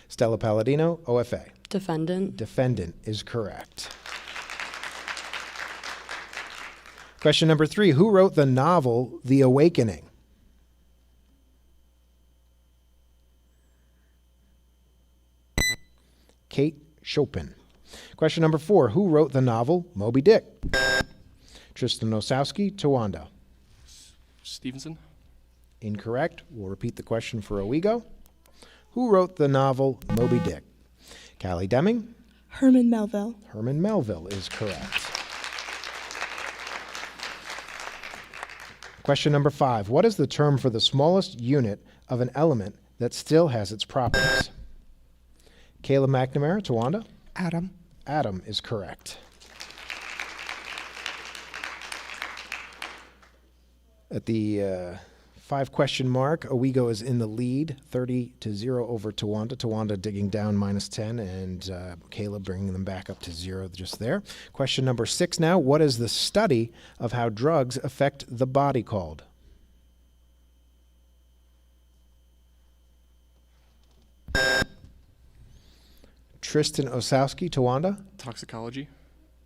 Stella Palladino, OFA. Defendant. Defendant is correct. Question number 3. Who wrote the novel The Awakening? Kate Chopin. Question number 4. Who wrote the novel Moby Dick? Tristan Osowski, Towanda. Stevenson. Incorrect. We'll repeat the question for Owego. Who wrote the novel Moby Dick? Callie Deming. Herman Melville. Herman Melville is correct. Question number 5. What is the term for the smallest unit of an element that still has its properties? Caleb McNamara, Towanda. Atom. Atom is correct. At the 5-question mark. Owego is in the lead, 30-0 over Towanda. Towanda digging down -10, and Caleb bringing them back up to 0 just there. Question number 6 now. What is the study of how drugs affect the body called? Tristan Osowski, Towanda. Toxicology.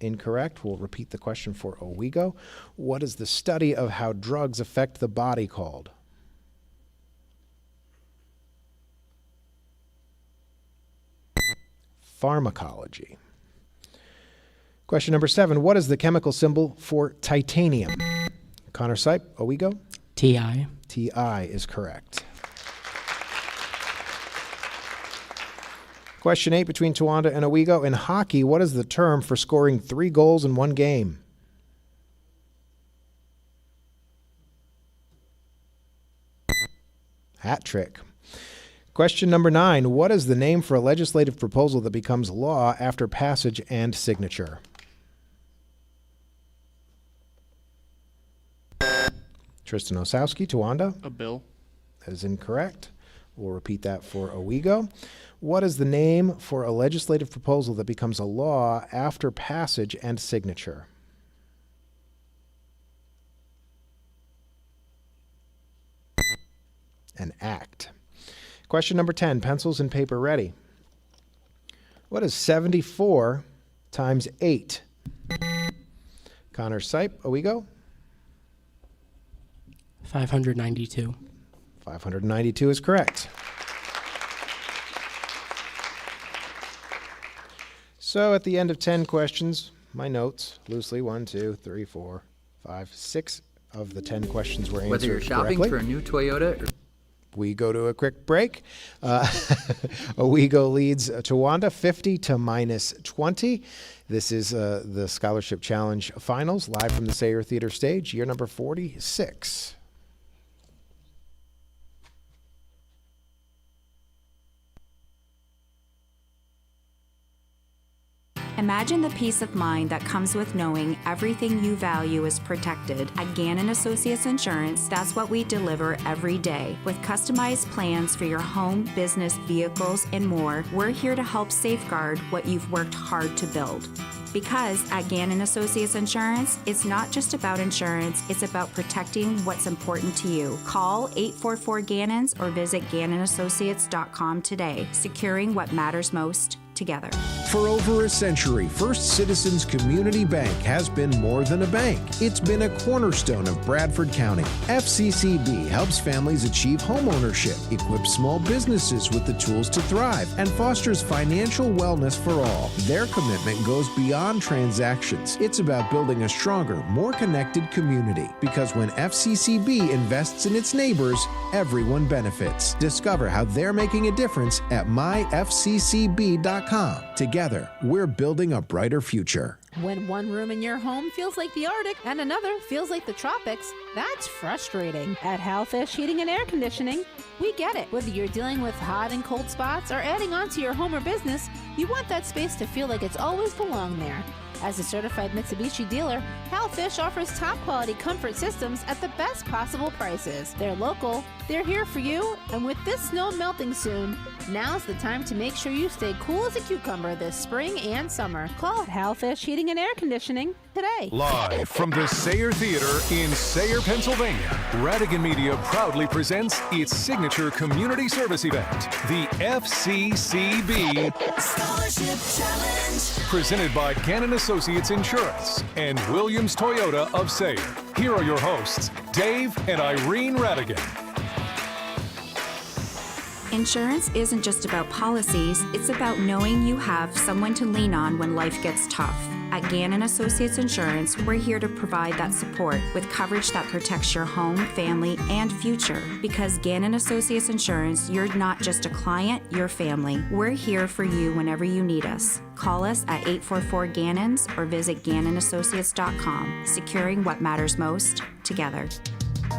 Incorrect. We'll repeat the question for Owego. What is the study of how drugs affect the body called? Pharmacology. Question number 7. What is the chemical symbol for titanium? Connor Sipe, Owego. TI. TI is correct. Question 8 between Towanda and Owego. In hockey, what is the term for scoring 3 goals in one game? Hat trick. Question number 9. What is the name for a legislative proposal that becomes law after passage and signature? Tristan Osowski, Towanda. A bill. That is incorrect. We'll repeat that for Owego. What is the name for a legislative proposal that becomes a law after passage and signature? An act. Question number 10. Pencils and paper ready. What is 74 times 8? Connor Sipe, Owego. 592. 592 is correct. So at the end of 10 questions, my notes, loosely, 1, 2, 3, 4, 5, 6 of the 10 questions were answered Whether you're shopping correctly. for a new Toyota or We go to a quick break. Owego leads Towanda 50 to -20. This is the Scholarship Challenge Finals, live from the Sayre Theatre stage, year number 46. Imagine the peace of mind that comes with knowing everything you value is protected. At Gannon Associates Insurance, that's what we deliver every day. With customized plans for your home, business, vehicles, and more, we're here to help safeguard what you've worked hard to build. Because at Gannon Associates Insurance, it's not just about insurance, it's about protecting what's important to you. Call 844-GANNONS or visit GannonAssociates.com today, securing what matters most together. For over a century, First Citizens Community Bank has been more than a bank. It's been a cornerstone of Bradford County. FCCB helps families achieve home ownership, equips small businesses with the tools to thrive, and fosters financial wellness for all. Their commitment goes beyond transactions. It's about building a stronger, more connected community. Because when FCCB invests in its neighbors, everyone benefits. Discover how they're making a difference at myfccb.com. Together, we're building a brighter future. When one room in your home feels like the Arctic and another feels like the tropics, that's frustrating. At Halfish Heating and Air Conditioning, we get it. Whether you're dealing with hot and cold spots or adding on to your home or business, you want that space to feel like it's always belonged there. As a certified Mitsubishi dealer, Halfish offers top quality comfort systems at the best possible prices. They're local, they're here for you, and with this snow melting soon, now's the time to make sure you stay cool as a cucumber this spring and summer. Call Halfish Heating and Air Conditioning today. Live from the Sayre Theatre in Sayre, Pennsylvania, Radigan Media proudly presents its signature community service event, the FCCB Scholarship Challenge. Presented by Gannon Associates Insurance and Williams Toyota of Sayre. Here are your hosts, Dave and Irene Radigan. Insurance isn't just about policies, it's about knowing you have someone to lean on when life gets tough. At Gannon Associates Insurance, we're here to provide that support with coverage that protects your home, family, and future. Because Gannon Associates Insurance, you're not just a client, you're family. We're here for you whenever you need us. Call us at 844-GANNONS or visit GannonAssociates.com, securing what matters most together.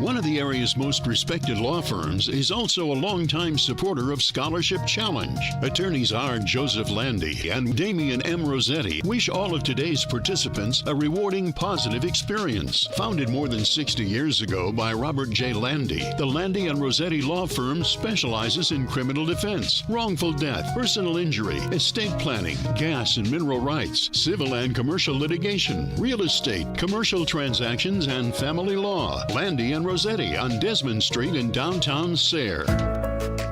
One of the area's most respected law firms is also a longtime supporter of Scholarship Challenge. Attorneys R. Joseph Landy and Damian M. Rossetti wish all of today's participants a rewarding, positive experience. Founded more than 60 years ago by Robert J. Landy, the Landy and Rossetti law firm specializes in criminal defense, wrongful death, personal injury, estate planning, gas and mineral rights, civil and commercial litigation, real estate, commercial transactions, and family law. Landy and Rossetti on Desmond Street in downtown Sayre.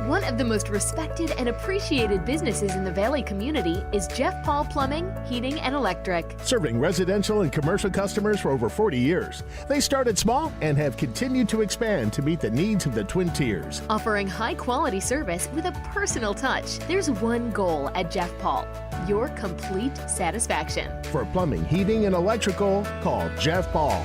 One of the most respected and appreciated businesses in the Valley community is Jeff Paul Plumbing, Heating, and Electric. Serving residential and commercial customers for over 40 years. They started small and have continued to expand to meet the needs of the Twin Tiers. Offering high-quality service with a personal touch. There's one goal at Jeff Paul: your complete satisfaction. For plumbing, heating, and electrical, call Jeff Paul.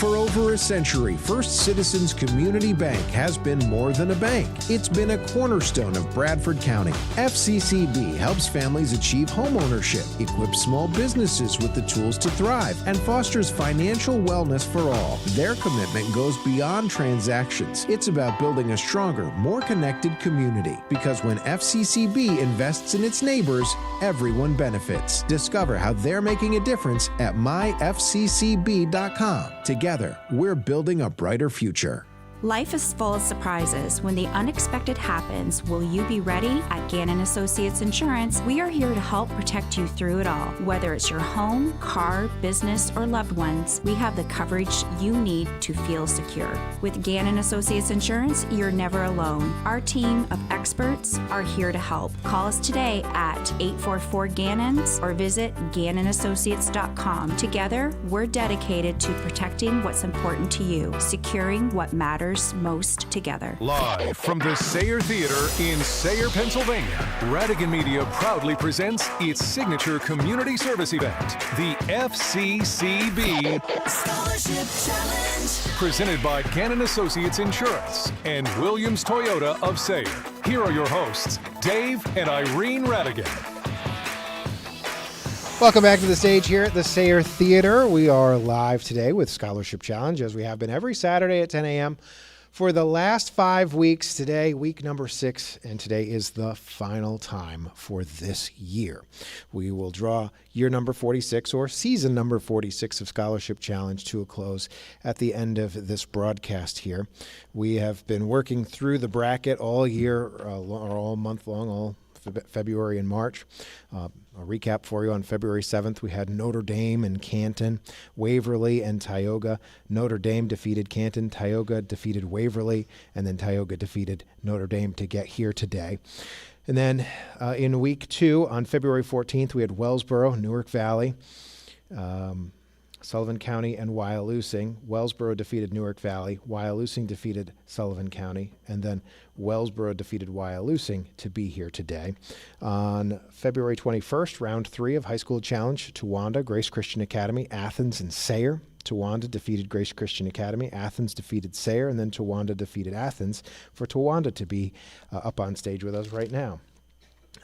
For over a century, First Citizens Community Bank has been more than a bank. It's been a cornerstone of Bradford County. FCCB helps families achieve home ownership, equips small businesses with the tools to thrive, and fosters financial wellness for all. Their commitment goes beyond transactions. It's about building a stronger, more connected community. Because when FCCB invests in its neighbors, everyone benefits. Discover how they're making a difference at myfccb.com. Together, we're building a brighter future. Life is full of surprises. When the unexpected happens, will you be ready? At Gannon Associates Insurance, we are here to help protect you through it all. Whether it's your home, car, business, or loved ones, we have the coverage you need to feel secure. With Gannon Associates Insurance, you're never alone. Our team of experts are here to help. Call us today at 844-GANNONS or visit GannonAssociates.com. Together, we're dedicated to protecting what's important to you, securing what matters most together. Live from the Sayre Theatre in Sayre, Pennsylvania, Radigan Media proudly presents its signature community service event, the FCCB Scholarship Challenge. Presented by Gannon Associates Insurance and Williams Toyota of Sayre. Here are your hosts, Dave and Irene Radigan. Welcome back to the stage here at the Sayre Theatre. We are live today with Scholarship Challenge, as we have been every Saturday at 10 a.m. for the last 5 weeks. Today, week number 6, and today is the final time for this year. We will draw year number 46, or season number 46 of Scholarship Challenge, to a close at the end of this broadcast here. We have been working through the bracket all year, or all month long, all February and March. A recap for you: on February 7th, we had Notre Dame and Canton, Waverly and Tioga. Notre Dame defeated Canton, Tioga defeated Waverly, and then Tioga defeated Notre Dame to get here today. And then in week 2, on February 14th, we had Wellsboro, Newark Valley, Sullivan County, and Wyalusing. Wellsboro defeated Newark Valley, Wyalusing defeated Sullivan County, and then Wellsboro defeated Wyalusing to be here today. On February 21st, round 3 of High School Challenge, Towanda, Grace Christian Academy, Athens, and Sayre. Towanda defeated Grace Christian Academy, Athens defeated Sayre, and then Towanda defeated Athens for Towanda to be up on stage with us right now.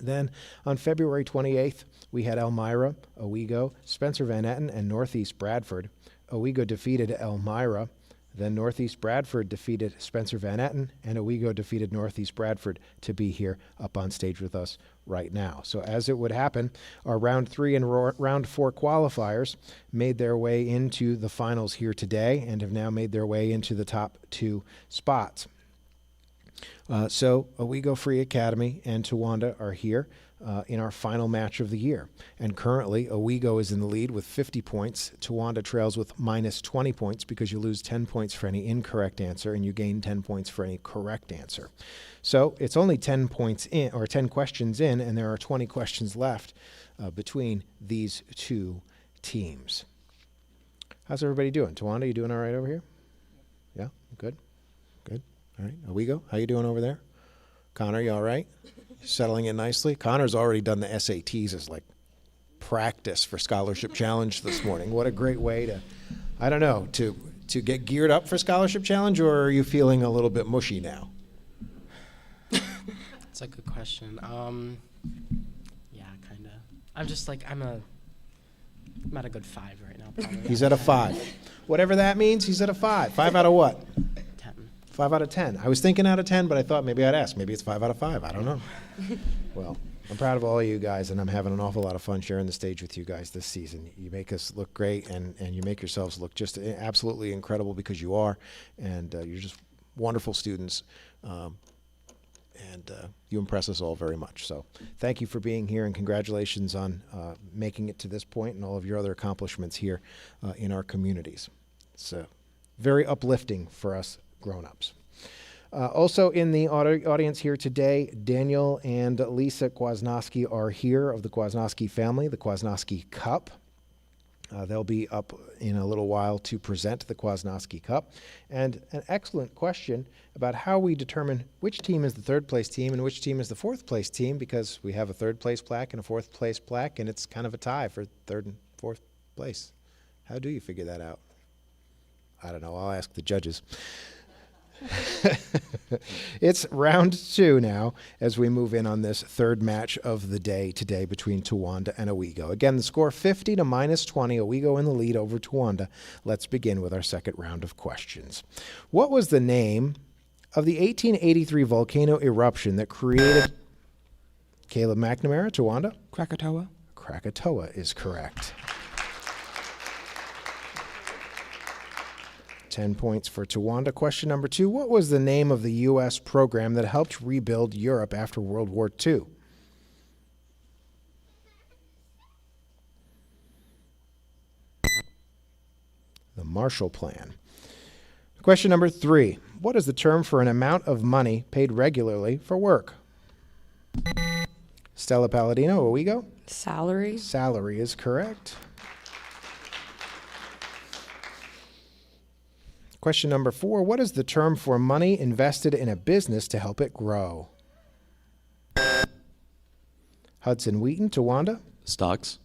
Then on February 28th, we had Elmira, Owego, Spencer Van Etten, and Northeast Bradford. Owego defeated Elmira. Then Northeast Bradford defeated Spencer Van Etten, and Owego defeated Northeast Bradford to be here up on stage with us right now. So as it would happen, our round 3 and round 4 qualifiers made their way into the finals here today and have now made their way into the top 2 spots. So Owego Free Academy and Towanda are here in our final match of the year. And currently, Owego is in the lead with 50 points. Towanda trails with minus 20 points because you lose 10 points for any incorrect answer and you gain 10 points for any correct answer. So it's only 10 points in, or 10 questions in, and there are 20 questions left between these 2 teams. How's everybody doing? Towanda, you doing all right over here? Yeah, good. Good. All right. Owego, how you doing over there? Connor, you all right? Settling in nicely? Connor's already done the SATs as like practice for Scholarship Challenge this morning. What a great way to, I don't know, to get geared up for Scholarship Challenge, or are you feeling a little bit mushy now? That's a good question. Yeah, kind of. I'm just like, I'm a I'm at a good 5 right now, probably. He's at a 5. Whatever that means, he's at a 5. 5 out of what? 10. 5 out of 10. I was thinking out of 10, but I thought maybe I'd ask. Maybe it's 5 out of 5. I don't know. Well, I'm proud of all of you guys, and I'm having an awful lot of fun sharing the stage with you guys this season. You make us look great, and you make yourselves look just absolutely incredible, because you are, and you're just wonderful students, and you impress us all very much. So thank you for being here, and congratulations on making it to this point and all of your other accomplishments here in our communities. It's very uplifting for us grown-ups. Also in the audience here today, Daniel and Lisa Kwasnowski are here, of the Kwasnowski family, the Kwasnowski Cup. They'll be up in a little while to present the Kwasnowski Cup. And an excellent question about how we determine which team is the third place team and which team is the fourth place team, because we have a third place plaque and a fourth place plaque, and it's kind of a tie for third and fourth place. How do you figure that out? I don't know. I'll ask the judges. It's round 2 now as we move in on this third match of the day today between Towanda and Owego. Again, the score 50 to -20. Owego in the lead over Towanda. Let's begin with our second round of questions. What was the name of the 1883 volcano eruption that created Caleb McNamara, Towanda? Krakatoa. Krakatoa is correct. 10 points for Towanda. Question number 2. What was the name of the U.S. program that helped rebuild Europe after World War II? The Marshall Plan. Question number 3. What is the term for an amount of money paid regularly for work? Stella Palladino, Owego? Salary. Salary is correct. Question number 4, what is the term for money invested in a business to help it grow? Hudson Wheaton, Towanda? Stocks.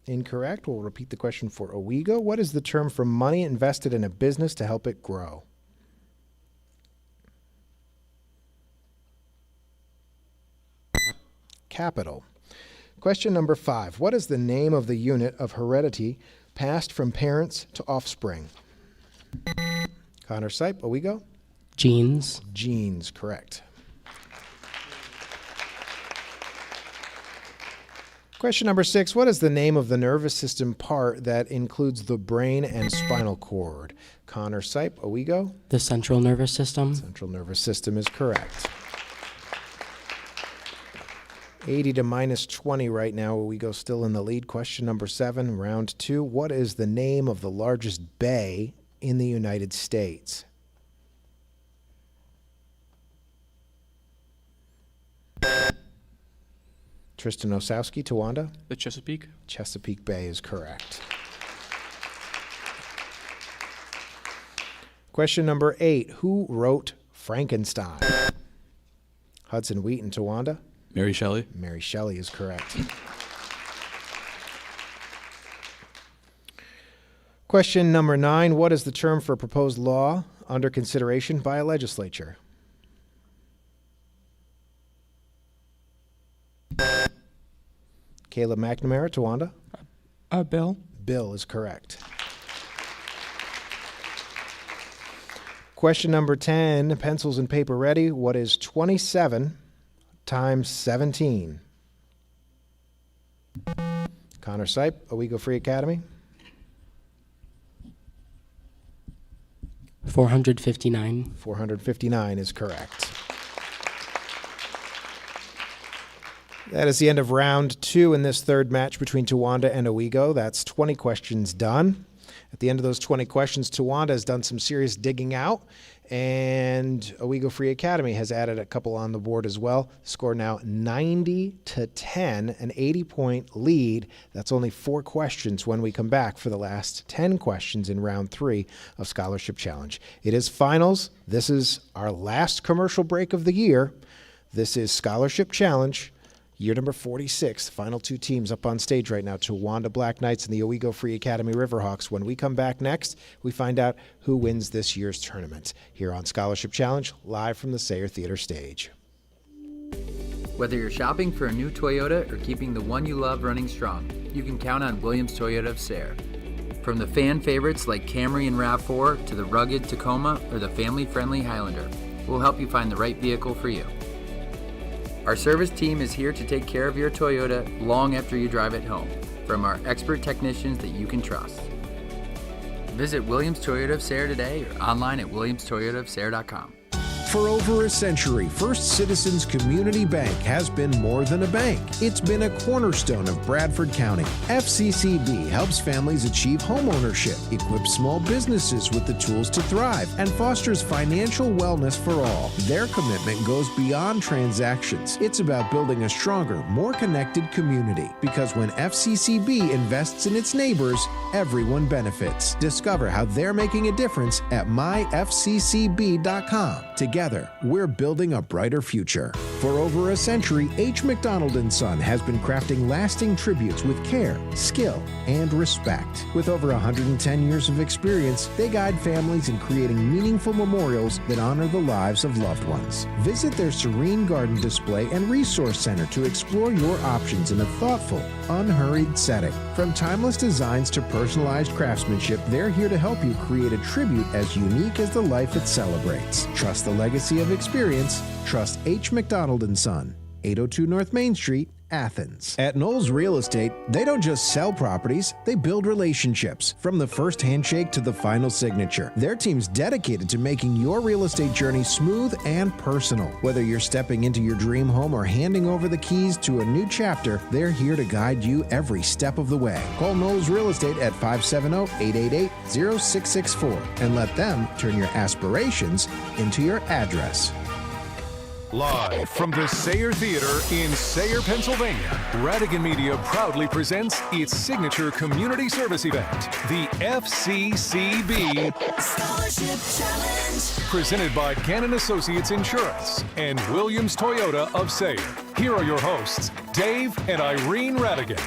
Incorrect. We'll repeat the question for Owego. What is the term for money invested in a business to help it grow? Capital. Question number 5, what is the name of the unit of heredity passed from parents to offspring? Connor Sipe, Owego? Genes. Genes, correct. Question number 6, what is the name of the nervous system part that includes the brain and spinal cord? Connor Sipe, Owego? The central nervous system. Central nervous system is correct. 80 to -20 right now. Owego still in the lead. Question number 7, round 2. What is the name of the largest bay in the United States? Tristan Osowski, Towanda? The Chesapeake. Chesapeake Bay is correct. Question number 8. Who wrote Frankenstein? Hudson Wheaton, Towanda? Mary Shelley. Mary Shelley is correct. Question number 9. What is the term for a proposed law under consideration by a legislature? Caleb McNamara, Towanda? Bill. Bill is correct. Question number 10. Pencils and paper ready. What is 27 times 17? Connor Sipe, Owego Free Academy? 459. 459 is correct. That is the end of round 2 in this third match between Towanda and Owego. That's 20 questions done. At the end of those 20 questions, Towanda has done some serious digging out, and Owego Free Academy has added a couple on the board as well. Score now 90 to 10, an 80-point lead. That's only 4 questions when we come back for the last 10 questions in round 3 of Scholarship Challenge. It is finals. This is our last commercial break of the year. This is Scholarship Challenge. Year number 46, final 2 teams up on stage right now, Towanda Black Knights and the Owego Free Academy Riverhawks. When we come back next, we find out who wins this year's tournament here on Scholarship Challenge, live from the Sayre Theatre stage. Whether you're shopping for a new Toyota or keeping the one you love running strong, you can count on Williams Toyota of Sayre. From the fan favorites like Camry and RAV4 to the rugged Tacoma or the family-friendly Highlander, we'll help you find the right vehicle for you. Our service team is here to take care of your Toyota long after you drive it home, from our expert technicians that you can trust. Visit Williams Toyota of Sayre today or online at williamstoyotaofsayre.com. For over a century, First Citizens Community Bank has been more than a bank. It's been a cornerstone of Bradford County. FCCB helps families achieve home ownership, equips small businesses with the tools to thrive, and fosters financial wellness for all. Their commitment goes beyond transactions. It's about building a stronger, more connected community. Because when FCCB invests in its neighbors, everyone benefits. Discover how they're making a difference at myfccb.com. Together, we're building a brighter future. For over a century, H. McDonald & Son has been crafting lasting tributes with care, skill, and respect. With over 110 years of experience, they guide families in creating meaningful memorials that honor the lives of loved ones. Visit their serene garden display and resource center to explore your options in a thoughtful, unhurried setting. From timeless designs to personalized craftsmanship, they're here to help you create a tribute as unique as the life it celebrates. Trust the legacy of experience. Trust H. McDonald & Son, 802 North Main Street, Athens. At Knowles Real Estate, they don't just sell properties, they build relationships. From the first handshake to the final signature, their team's dedicated to making your real estate journey smooth and personal. Whether you're stepping into your dream home or handing over the keys to a new chapter, they're here to guide you every step of the way. Call Knowles Real Estate at 570-888-0664 and let them turn your aspirations into your address. Live from the Sayre Theatre in Sayre, Pennsylvania, Radigan Media proudly presents its signature community service event, the FCCB Scholarship Challenge. Presented by Gannon Associates Insurance and Williams Toyota of Sayre. Here are your hosts, Dave and Irene Radigan.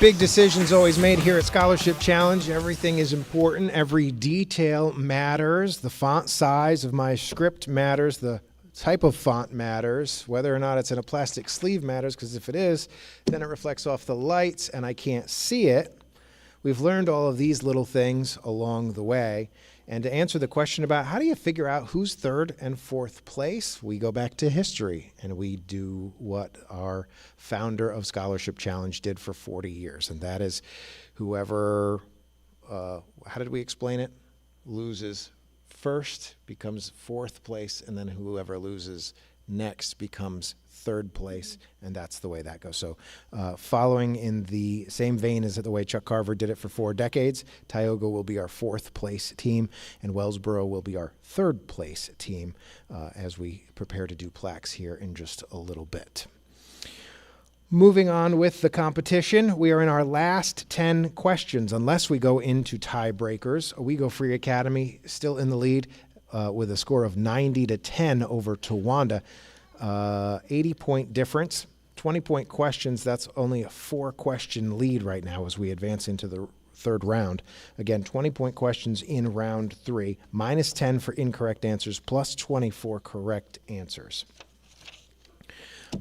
Big decisions always made here at Scholarship Challenge. Everything is important. Every detail matters. The font size of my script matters. The type of font matters. Whether or not it's in a plastic sleeve matters, because if it is, then it reflects off the lights and I can't see it. We've learned all of these little things along the way. And to answer the question about how do you figure out who's third and fourth place, we go back to history and we do what our founder of Scholarship Challenge did for 40 years. And that is whoever, how did we explain it? Loses first becomes fourth place, and then whoever loses next becomes third place, and that's the way that goes. So following in the same vein as the way Chuck Carver did it for 4 decades, Tioga will be our fourth place team, and Wellsboro will be our third place team as we prepare to do plaques here in just a little bit. Moving on with the competition, we are in our last 10 questions, unless we go into tiebreakers. Owego Free Academy still in the lead with a score of 90-10 over Towanda. 80-point difference, 20-point questions. That's only a 4-question lead right now as we advance into the third round. Again, 20-point questions in round 3, minus 10 for incorrect answers, plus 20 for correct answers.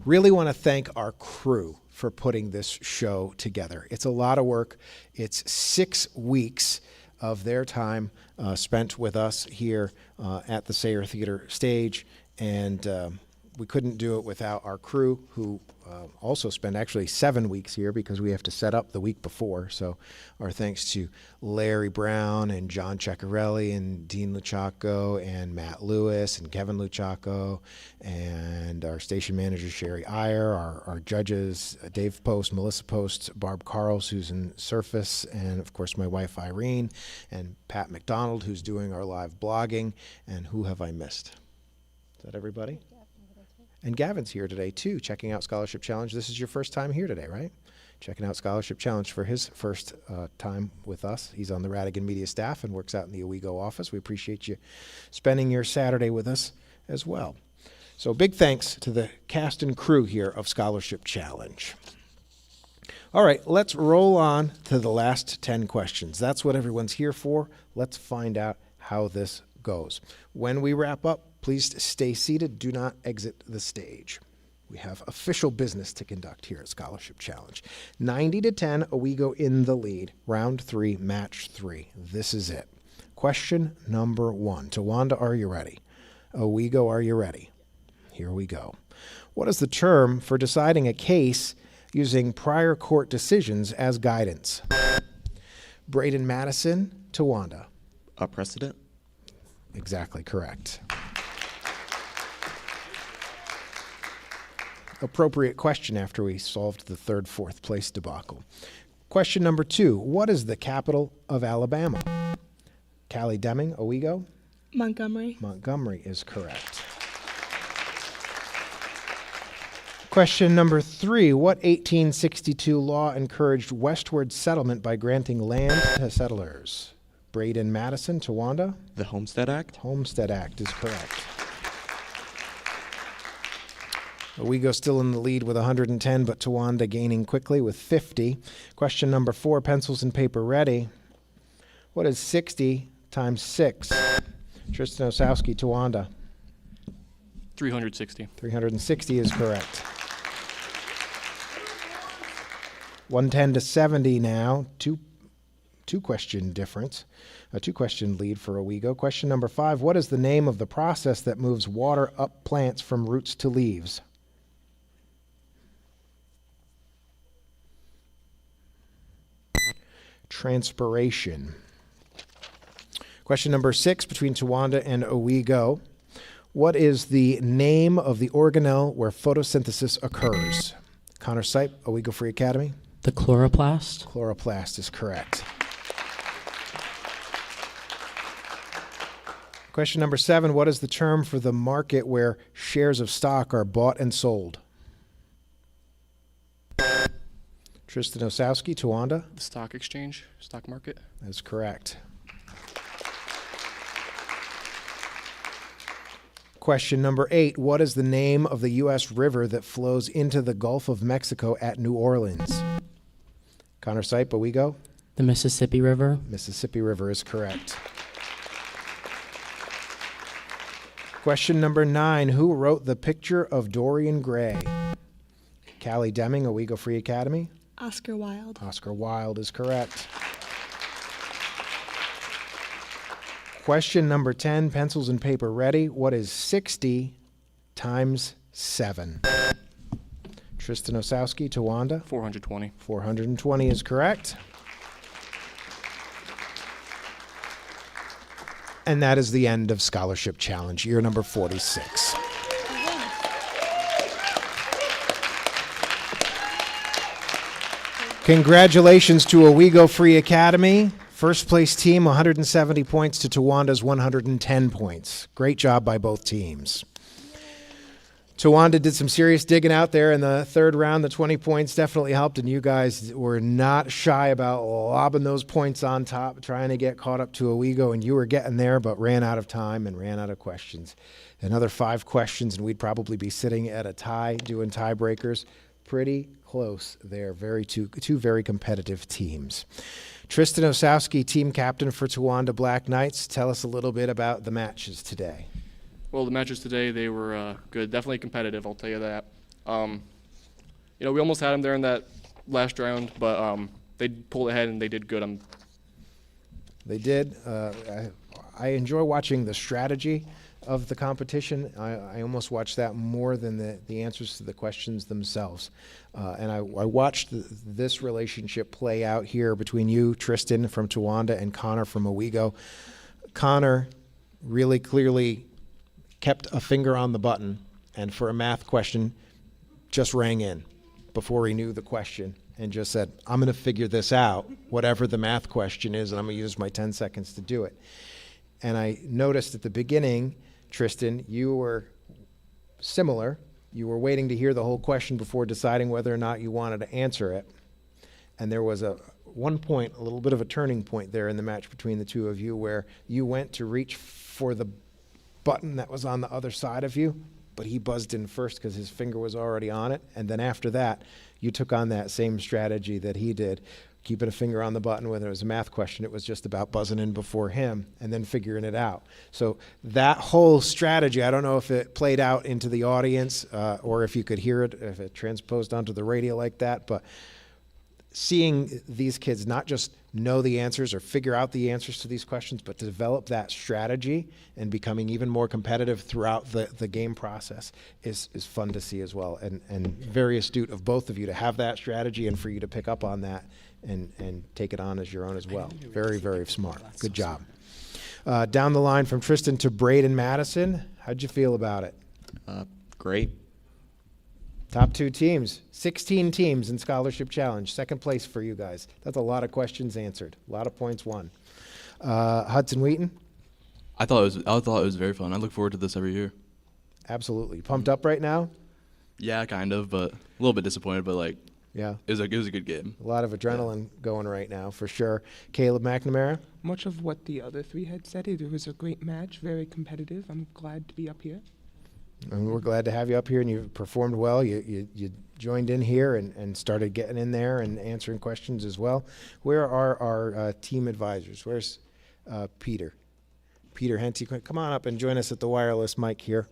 Really want to thank our crew for putting this show together. It's a lot of work. It's 6 weeks of their time spent with us here at the Sayre Theatre stage, and we couldn't do it without our crew, who also spend actually 7 weeks here because we have to set up the week before. So our thanks to Larry Brown and John Ceccarelli and Dean Luchaco and Matt Lewis and Kevin Luchaco and our station manager Sherry Iyer, our judges Dave Post, Melissa Post, Barb Carls, who's in Surface, and of course my wife Irene, and Pat McDonald, who's doing our live blogging. And who have I missed? Is that everybody? And Gavin's here today, too, checking out Scholarship Challenge. This is your first time here today, right? Checking out Scholarship Challenge for his first time with us. He's on the Radigan Media staff and works out in the Owego office. We appreciate you spending your Saturday with us as well. So big thanks to the cast and crew here of Scholarship Challenge. All right, let's roll on to the last 10 questions. That's what everyone's here for. Let's find out how this goes. When we wrap up, please stay seated. Do not exit the stage. We have official business to conduct here at Scholarship Challenge. 90-10, Owego in the lead. Round 3, match 3. This is it. Question number 1. Towanda, are you ready? Owego, are you ready? Here we go. What is the term for deciding a case using prior court decisions as guidance? Braden Madison, Towanda. A precedent? Exactly correct. Appropriate question after we solved the third, fourth place debacle. Question number 2. What is the capital of Alabama? Callie Deming, Owego. Montgomery. Montgomery is correct. Question number 3. What 1862 law encouraged westward settlement by granting land to settlers? Braden Madison, Towanda. The Homestead Act? Homestead Act is correct. Owego still in the lead with 110, but Towanda gaining quickly with 50. Question number 4, pencils and paper ready. What is 60 times 6? Tristan Osowski, Towanda. 360. 360 is correct. 110 to 70 now. Two question difference. A 2-question lead for Owego. Question number 5, what is the name of the process that moves water up plants from roots to leaves? Transpiration. Question number 6, between Towanda and Owego. What is the name of the organelle where photosynthesis occurs? Connor Sipe, Owego Free Academy. The chloroplast. Chloroplast is correct. Question number 7, what is the term for the market where shares of stock are bought and sold? Tristan Osowski, Towanda. The stock exchange, stock market. That's correct. Question number 8, what is the name of the U.S. river that flows into the Gulf of Mexico at New Orleans? Connor Sipe, Owego. The Mississippi River. Mississippi River is correct. Question number 9, who wrote The Picture of Dorian Gray? Callie Deming, Owego Free Academy. Oscar Wilde. Oscar Wilde is correct. Question number 10, pencils and paper ready. What is 60 times 7? Tristan Osowski, Towanda. 420. 420 is correct. And that is the end of Scholarship Challenge, year number 46. Congratulations to Owego Free Academy. First place team, 170 points to Towanda's 110 points. Great job by both teams. Towanda did some serious digging out there in the third round. The 20 points definitely helped, and you guys were not shy about lobbing those points on top, trying to get caught up to Owego, and you were getting there, but ran out of time and ran out of questions. Another 5 questions, and we'd probably be sitting at a tie, doing tiebreakers. Pretty close there. Two very competitive teams. Tristan Osowski, team captain for Towanda Black Knights. Tell us a little bit about the matches today. Well, the matches today, they were good. Definitely competitive, I'll tell you that. We almost had them there in that last round, but they pulled ahead and they did good. They did. I enjoy watching the strategy of the competition. I almost watch that more than the answers to the questions themselves. And I watched this relationship play out here between you, Tristan from Towanda, and Connor from Owego. Connor really clearly kept a finger on the button, and for a math question, just rang in before he knew the question and just said, I'm going to figure this out, whatever the math question is, and I'm going to use my 10 seconds to do it. And I noticed at the beginning, Tristan, you were similar. You were waiting to hear the whole question before deciding whether or not you wanted to answer it. And there was one point, a little bit of a turning point there in the match between the two of you, where you went to reach for the button that was on the other side of you, but he buzzed in first because his finger was already on it. And then after that, you took on that same strategy that he did. keeping a finger on the button. When it was a math question, it was just about buzzing in before him and then figuring it out. So that whole strategy, I don't know if it played out into the audience or if you could hear it, if it transposed onto the radio like that, but seeing these kids not just know the answers or figure out the answers to these questions, but to develop that strategy and becoming even more competitive throughout the game process is fun to see as well. And very astute of both of you to have that strategy and for you to pick up on that and take it on as your own as well. Very, very smart. Good job. Down the line from Tristan to Braden Madison, how'd you feel about it? Great. Top 2 teams, 16 teams in Scholarship Challenge. Second place for you guys. That's a lot of questions answered. A lot of points won. Hudson Wheaton? I thought it was very fun. I look forward to this every year. Absolutely. Pumped up right now? Yeah, kind of, but a little bit disappointed, but yeah, it was a good game. A lot of adrenaline going right now, for sure. Caleb McNamara? Much of what the other 3 had said, it was a great match, very competitive. I'm glad to be up here. And we're glad to have you up here, and you performed well. You joined in here and started getting in there and answering questions as well. Where are our team advisors? Where's Peter? Peter Henty, come on up and join us at the wireless mic here.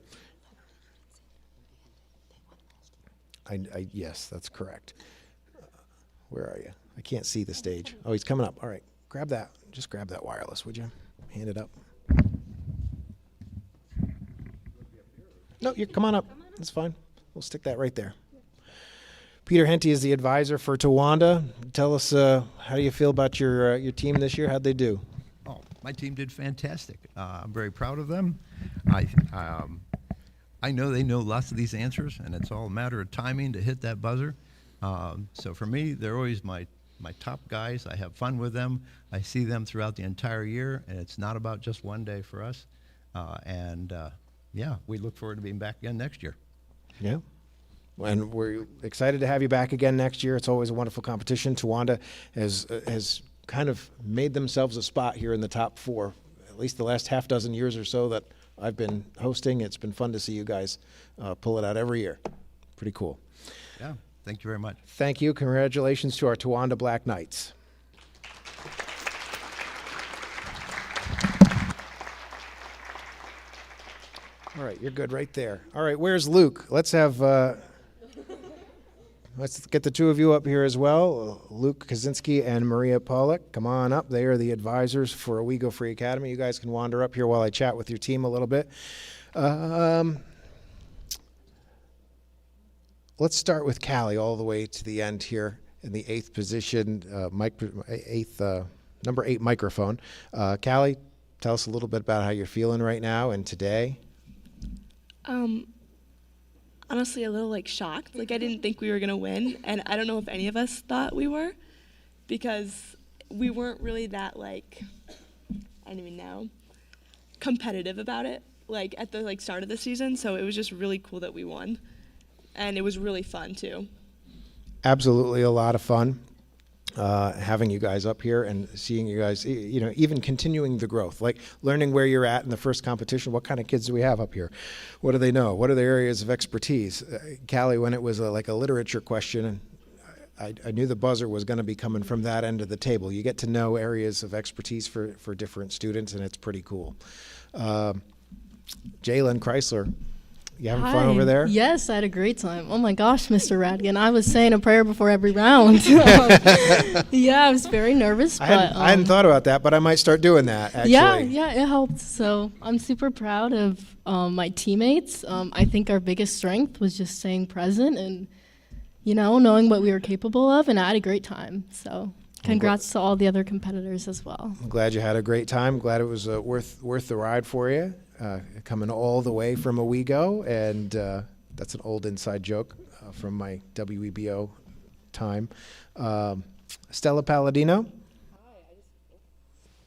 Yes, that's correct. Where are you? I can't see the stage. Oh, he's coming up. All right, grab that. Just grab that wireless, would you? Hand it up. No, come on up. That's fine. We'll stick that right there. Peter Henty is the advisor for Towanda. Tell us, how do you feel about your team this year? How'd they do? Oh, my team did fantastic. I'm very proud of them. I know they know lots of these answers, and it's all a matter of timing to hit that buzzer. So for me, they're always my top guys. I have fun with them. I see them throughout the entire year, and it's not about just one day for us. Yeah, we look forward to being back again next year. Yeah. And we're excited to have you back again next year. It's always a wonderful competition. Towanda has kind of made themselves a spot here in the top 4, at least the last half dozen years or so that I've been hosting. It's been fun to see you guys pull it out every year. Pretty cool. Yeah, thank you very much. Thank you. Congratulations to our Towanda Black Knights. All right, you're good right there. All right, where's Luke? Let's have, let's get the 2 of you up here as well. Luke Kaczynski and Maria Pollack, come on up. They are the advisors for Owego Free Academy. You guys can wander up here while I chat with your team a little bit. Let's start with Callie all the way to the end here in the 8th position, number 8 microphone. Callie, tell us a little bit about how you're feeling right now and today. Honestly, a little shocked. I didn't think we were gonna win, and I don't know if any of us thought we were, because we weren't really that I don't even know, competitive about it. At the start of the season, so it was just really cool that we won, and it was really fun too. Absolutely, a lot of fun. Having you guys up here and seeing you guys, even continuing the growth, learning where you're at in the first competition. What kind of kids do we have up here? What do they know? What are their areas of expertise? Callie, when it was a literature question, I knew the buzzer was going to be coming from that end of the table. You get to know areas of expertise for different students, and it's pretty cool. Jalen Chrysler, you having fun over there? Yes, I had a great time. Oh my gosh, Mr. Radigan, I was saying a prayer before every round. Yeah, I was very nervous. I hadn't thought about that, but I might start doing that, actually. Yeah, it helped. So I'm super proud of my teammates. I think our biggest strength was just staying present and, knowing what we were capable of, and I had a great time. So congrats to all the other competitors as well. I'm glad you had a great time. Glad it was worth the ride for you. Coming all the way from Owego, and that's an old inside joke from my WEBO time. Stella Palladino.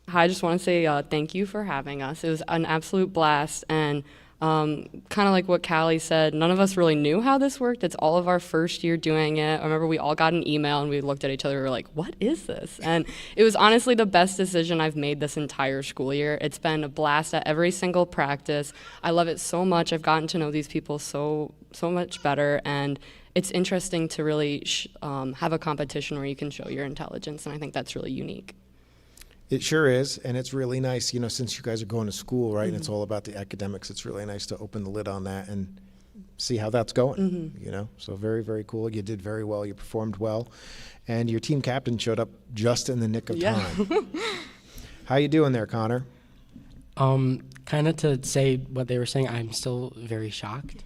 Hi, I just want to say thank you for having us. It was an absolute blast, and kind of like what Callie said, none of us really knew how this worked. It's all of our first year doing it. I remember we all got an email and we looked at each other and we were like, what is this? And it was honestly the best decision I've made this entire school year. It's been a blast at every single practice. I love it so much. I've gotten to know these people so much better, and it's interesting to really have a competition where you can show your intelligence, and I think that's really unique. It sure is, and it's really nice, since you guys are going to school, right, and it's all about the academics, it's really nice to open the lid on that and see how that's going, So very, very cool. You did very well. You performed well. And your team captain showed up just in the nick of time. How you doing there, Connor? Kind of to say what they were saying, I'm still very shocked.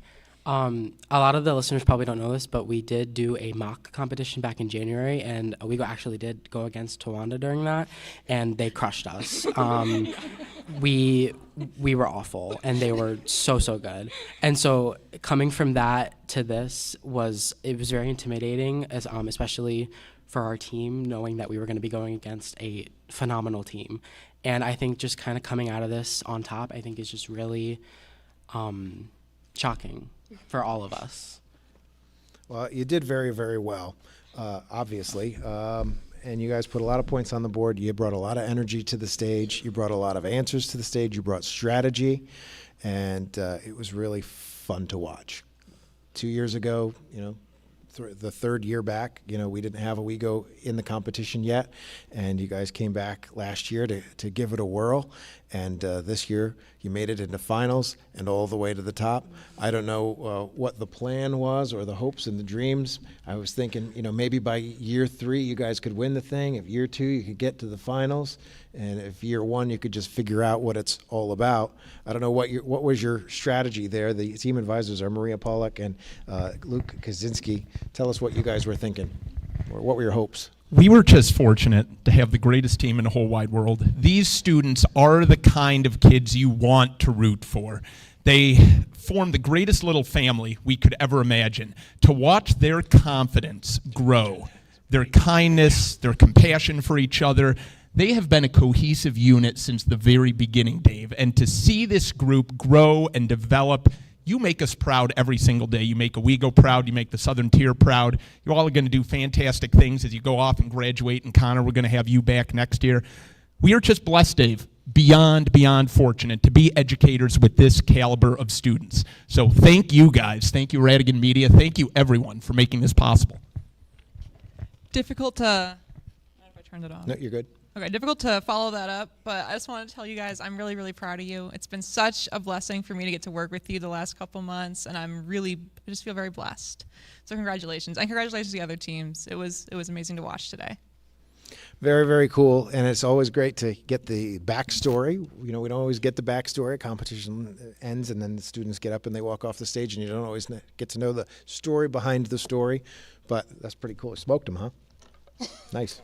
A lot of the listeners probably don't know this, but we did do a mock competition back in January, and Owego actually did go against Towanda during that, and they crushed us. We were awful, and they were so good. And so coming from that to this was very intimidating, as especially for our team, knowing that we were going to be going against a phenomenal team. And I think just kind of coming out of this on top, I think is just really shocking for all of us. Well, you did very, very well, obviously. And you guys put a lot of points on the board. You brought a lot of energy to the stage. You brought a lot of answers to the stage. You brought strategy. And it was really fun to watch. 2 years ago, the third year back, we didn't have Owego in the competition yet. And you guys came back last year to give it a whirl. And this year, you made it into finals and all the way to the top. I don't know what the plan was or the hopes and the dreams. I was thinking, maybe by year 3, you guys could win the thing. If year 2, you could get to the finals. And if year 1, you could just figure out what it's all about. I don't know what was your strategy there. The team advisors are Maria Pollack and Luke Kaczynski. Tell us what you guys were thinking, or what were your hopes? We were just fortunate to have the greatest team in the whole wide world. These students are the kind of kids you want to root for. They form the greatest little family we could ever imagine. To watch their confidence grow, their kindness, their compassion for each other, they have been a cohesive unit since the very beginning, Dave. And to see this group grow and develop, you make us proud every single day. You make Owego proud. You make the Southern Tier proud. You're all going to do fantastic things as you go off and graduate. And Connor, we're going to have you back next year. We are just blessed, Dave, beyond fortunate to be educators with this caliber of students. So thank you guys. Thank you, Radigan Media. Thank you, everyone, for making this possible. Difficult to... I don't know if I turned it off. No, you're good. Okay, difficult to follow that up, but I just want to tell you guys I'm really, really proud of you. It's been such a blessing for me to get to work with you the last couple months, and I just feel very blessed. So congratulations, and congratulations to the other teams. It was amazing to watch today. Very, very cool, and it's always great to get the backstory. We don't always get the backstory. Competition ends, and then the students get up and they walk off the stage, and you don't always get to know the story behind the story, but that's pretty cool. Smoked them, huh? Nice.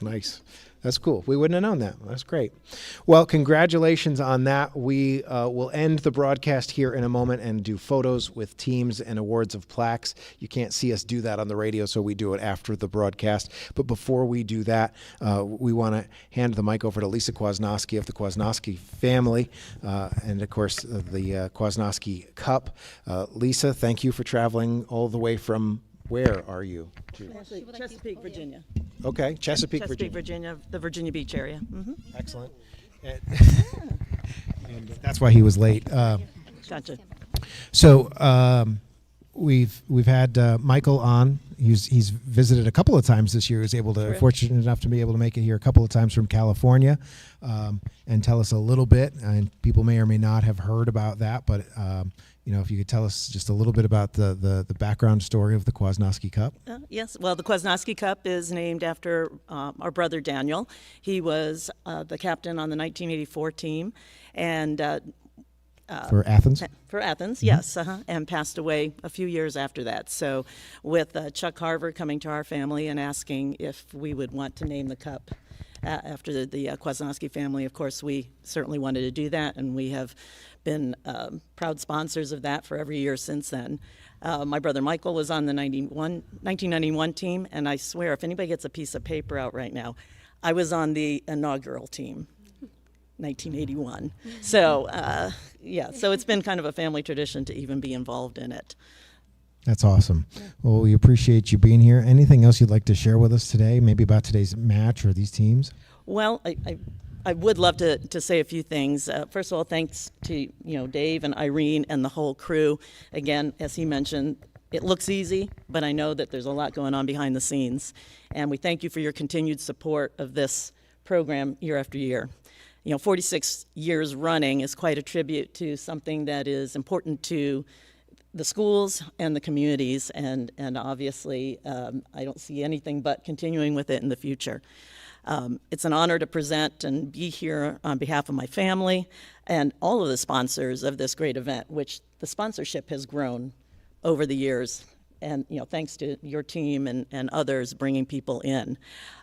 Nice. That's cool. We wouldn't have known that. That's great. Well, congratulations on that. We will end the broadcast here in a moment and do photos with teams and awards of plaques. You can't see us do that on the radio, so we do it after the broadcast. But before we do that, we want to hand the mic over to Lisa Kwasnowski of the Kwasnowski family and, of course, the Kwasnowski Cup. Lisa, thank you for traveling all the way from... Where are you? Actually, Chesapeake, Virginia. Okay, Chesapeake, Virginia, the Virginia Beach area. Mm-hmm. Excellent. And that's why he was late. Gotcha. So we've had Michael on. He's visited a couple of times this year. He was able to, fortunate enough to be able to make it here a couple of times from California and tell us a little bit. And people may or may not have heard about that, but if you could tell us just a little bit about the background story of the Kwasnowski Cup. Yes, well, the Kwasnowski Cup is named after our brother Daniel. He was the captain on the 1984 team, and for Athens? For Athens, yes, and passed away a few years after that. So with Chuck Carver coming to our family and asking if we would want to name the cup after the Kwasnowski family, of course, we certainly wanted to do that, and we have been proud sponsors of that for every year since then. My brother Michael was on the 1991 team, and I swear, if anybody gets a piece of paper out right now, I was on the inaugural team, 1981. So, so it's been kind of a family tradition to even be involved in it. That's awesome. Well, we appreciate you being here. Anything else you'd like to share with us today, maybe about today's match or these teams? Well, I would love to say a few things. First of all, thanks to Dave and Irene and the whole crew. Again, as he mentioned, It looks easy, but I know that there's a lot going on behind the scenes. And we thank you for your continued support of this program year after year. 46 years running is quite a tribute to something that is important to the schools and the communities, and obviously I don't see anything but continuing with it in the future. It's an honor to present and be here on behalf of my family and all of the sponsors of this great event, which the sponsorship has grown over the years, and thanks to your team and others bringing people in.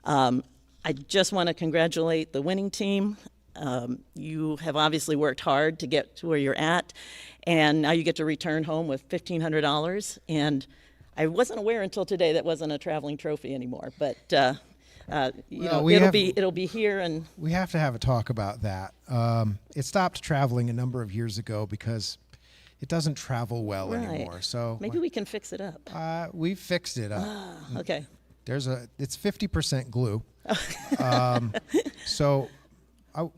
I just want to congratulate the winning team. You have obviously worked hard to get to where you're at, and now you get to return home with $1,500. And I wasn't aware until today that wasn't a traveling trophy anymore, but it'll be here, and we have to have a talk about that. It stopped traveling a number of years ago because it doesn't travel well anymore. So maybe we can fix it up. We've fixed it up. Okay. It's 50% glue. So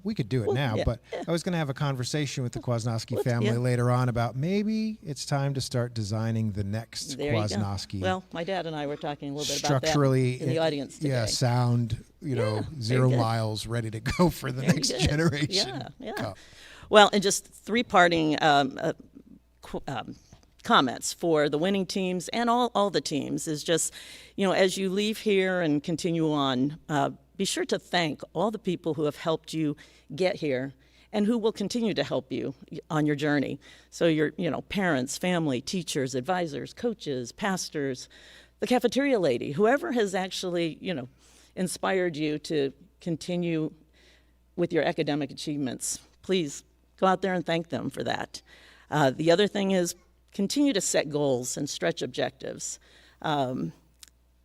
we could do it now, but I was going to have a conversation with the Kwasnowski family later on about maybe it's time to start designing the next Kwasnowski. Well, my dad and I were talking a little bit about that structurally in the audience today. Yeah, sound, 0 miles, ready to go for the next generation. Yeah. Well, and just 3 parting comments for the winning teams and all the teams is just, as you leave here and continue on, be sure to thank all the people who have helped you get here and who will continue to help you on your journey. So your, parents, family, teachers, advisors, coaches, pastors, the cafeteria lady, whoever has actually, inspired you to continue with your academic achievements. Please go out there and thank them for that. The other thing is continue to set goals and stretch objectives.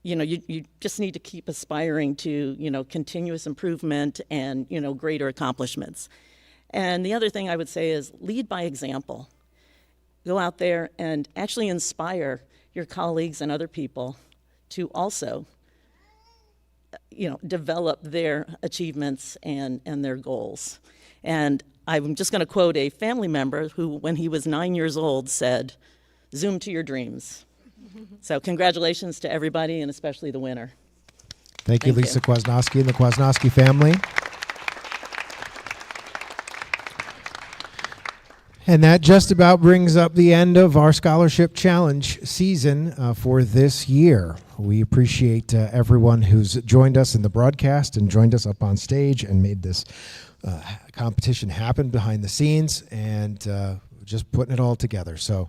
You just need to keep aspiring to, continuous improvement and, greater accomplishments. And the other thing I would say is lead by example. Go out there and actually inspire your colleagues and other people to also, develop their achievements and their goals. And I'm just going to quote a family member who, when he was 9 years old, said, "Zoom to your dreams." So congratulations to everybody, and especially the winner. Thank you, Lisa Kwasnowski and the Kwasnowski family. And that just about brings up the end of our Scholarship Challenge season for this year. We appreciate everyone who's joined us in the broadcast and joined us up on stage and made this competition happen behind the scenes, and just putting it all together. So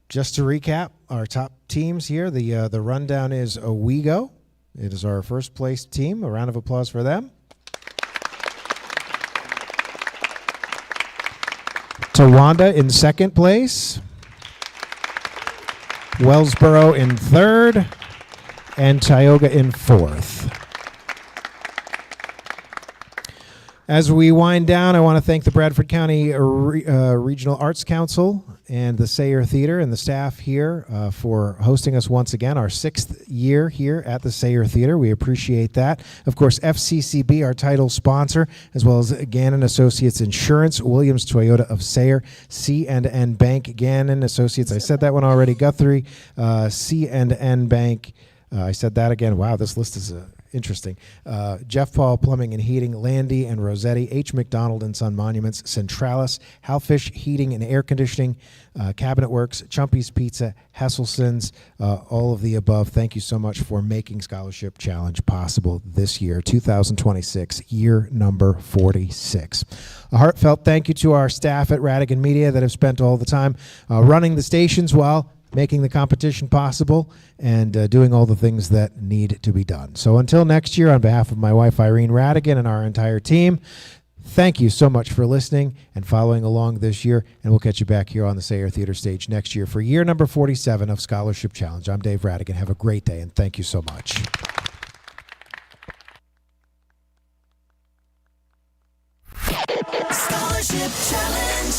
just to recap our top teams here, the rundown is Owego. It is our first place team. A round of applause for them. Towanda in second place. Wellsboro in third. And Tioga in fourth. As we wind down, I want to thank the Bradford County Regional Arts Council and the Sayre Theatre and the staff here for hosting us once again, our 6th year here at the Sayre Theatre. We appreciate that. Of course, FCCB, our title sponsor, as well as Gannon Associates Insurance, Williams Toyota of Sayre, C&N Bank, Gannon Associates. I said that one already. Guthrie, C&N Bank. I said that again. Wow, this list is interesting. Jeff Paul Plumbing and Heating, Landy and Rossetti, H. McDonald and Son Monuments, Centralis, Halfish Heating and Air Conditioning, Cabinet Works, Chumpy's Pizza, Hesselson's, all of the above. Thank you so much for making Scholarship Challenge possible this year, 2026, year number 46. A heartfelt thank you to our staff at Radigan Media that have spent all the time running the stations while making the competition possible and doing all the things that need to be done. So until next year, on behalf of my wife Irene Radigan and our entire team, thank you so much for listening and following along this year, and we'll catch you back here on the Sayre Theatre stage next year for year number 47 of Scholarship Challenge. I'm Dave Radigan. Have a great day, and thank you so much. Scholarship Challenge.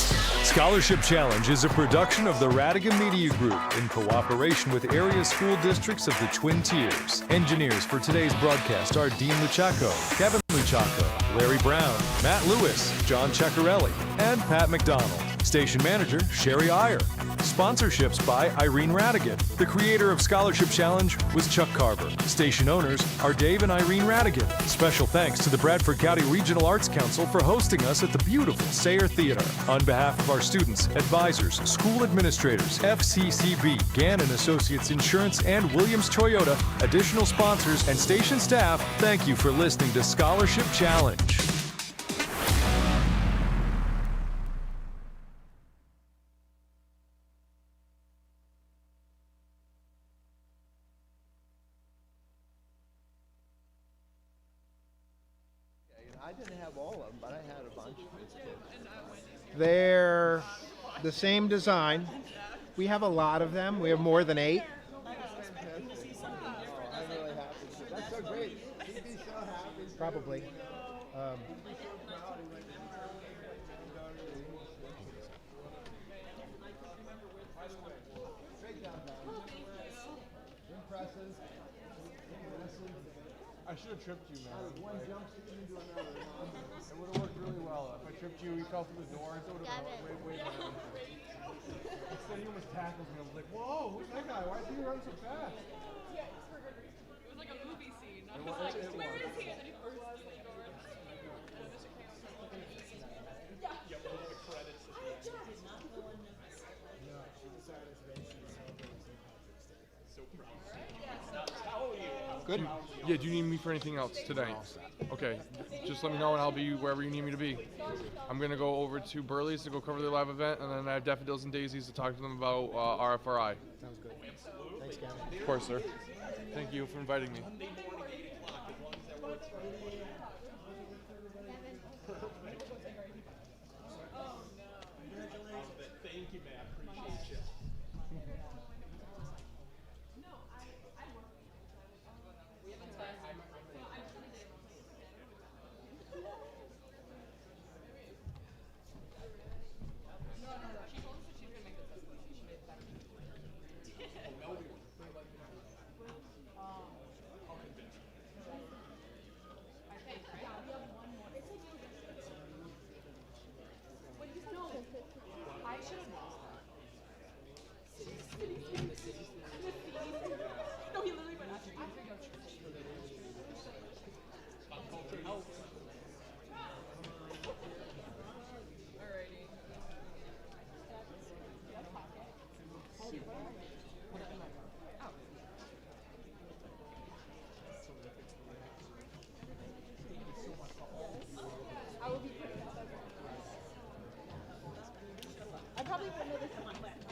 Scholarship Challenge is a production of the Radigan Media Group in cooperation with area school districts of the Twin Tiers. Engineers for today's broadcast are Dean Luchaco, Kevin Luchaco, Larry Brown, Matt Lewis, John Ceccarelli, and Pat McDonald. Station manager, Sherry Iyer. Sponsorships by Irene Radigan. The creator of Scholarship Challenge was Chuck Carver. Station owners are Dave and Irene Radigan. Special thanks to the Bradford County Regional Arts Council for hosting us at the beautiful Sayre Theatre. On behalf of our students, advisors, school administrators, FCCB, Gannon Associates Insurance, and Williams Toyota, additional sponsors, and station staff, thank you for listening to Scholarship Challenge. I didn't have all of them, but I had a bunch. They're the same design. We have a lot of them. We have more than 8. That's so great. He'd be so happy. Probably. I should have tripped you, man. One jumpsuit into another. It would have worked really well. If I tripped you, you fell through the door. It would have been way better. Instead, he almost tackled me. I was like, whoa, who's that guy? Why did he run so fast? Yeah, it's for good reason. It was like a movie scene. Not It just was- like, it where was. is he? And then he bursts through the door. And then Mr. King was like, yeah. Yeah, one of the credits. Good. Yeah, do you need me for anything else today? Okay, just let me know and I'll be wherever you need me to be. I'm going to go over to Burley's to go cover their live event, and then I have Daffodils and Daisies to talk to them about RFRI. Sounds good. Thanks, Gavin. Of course, sir. Thank you for inviting me. Thank you, man. Appreciate you. No, he literally went after you. I probably wouldn't have this in my lap.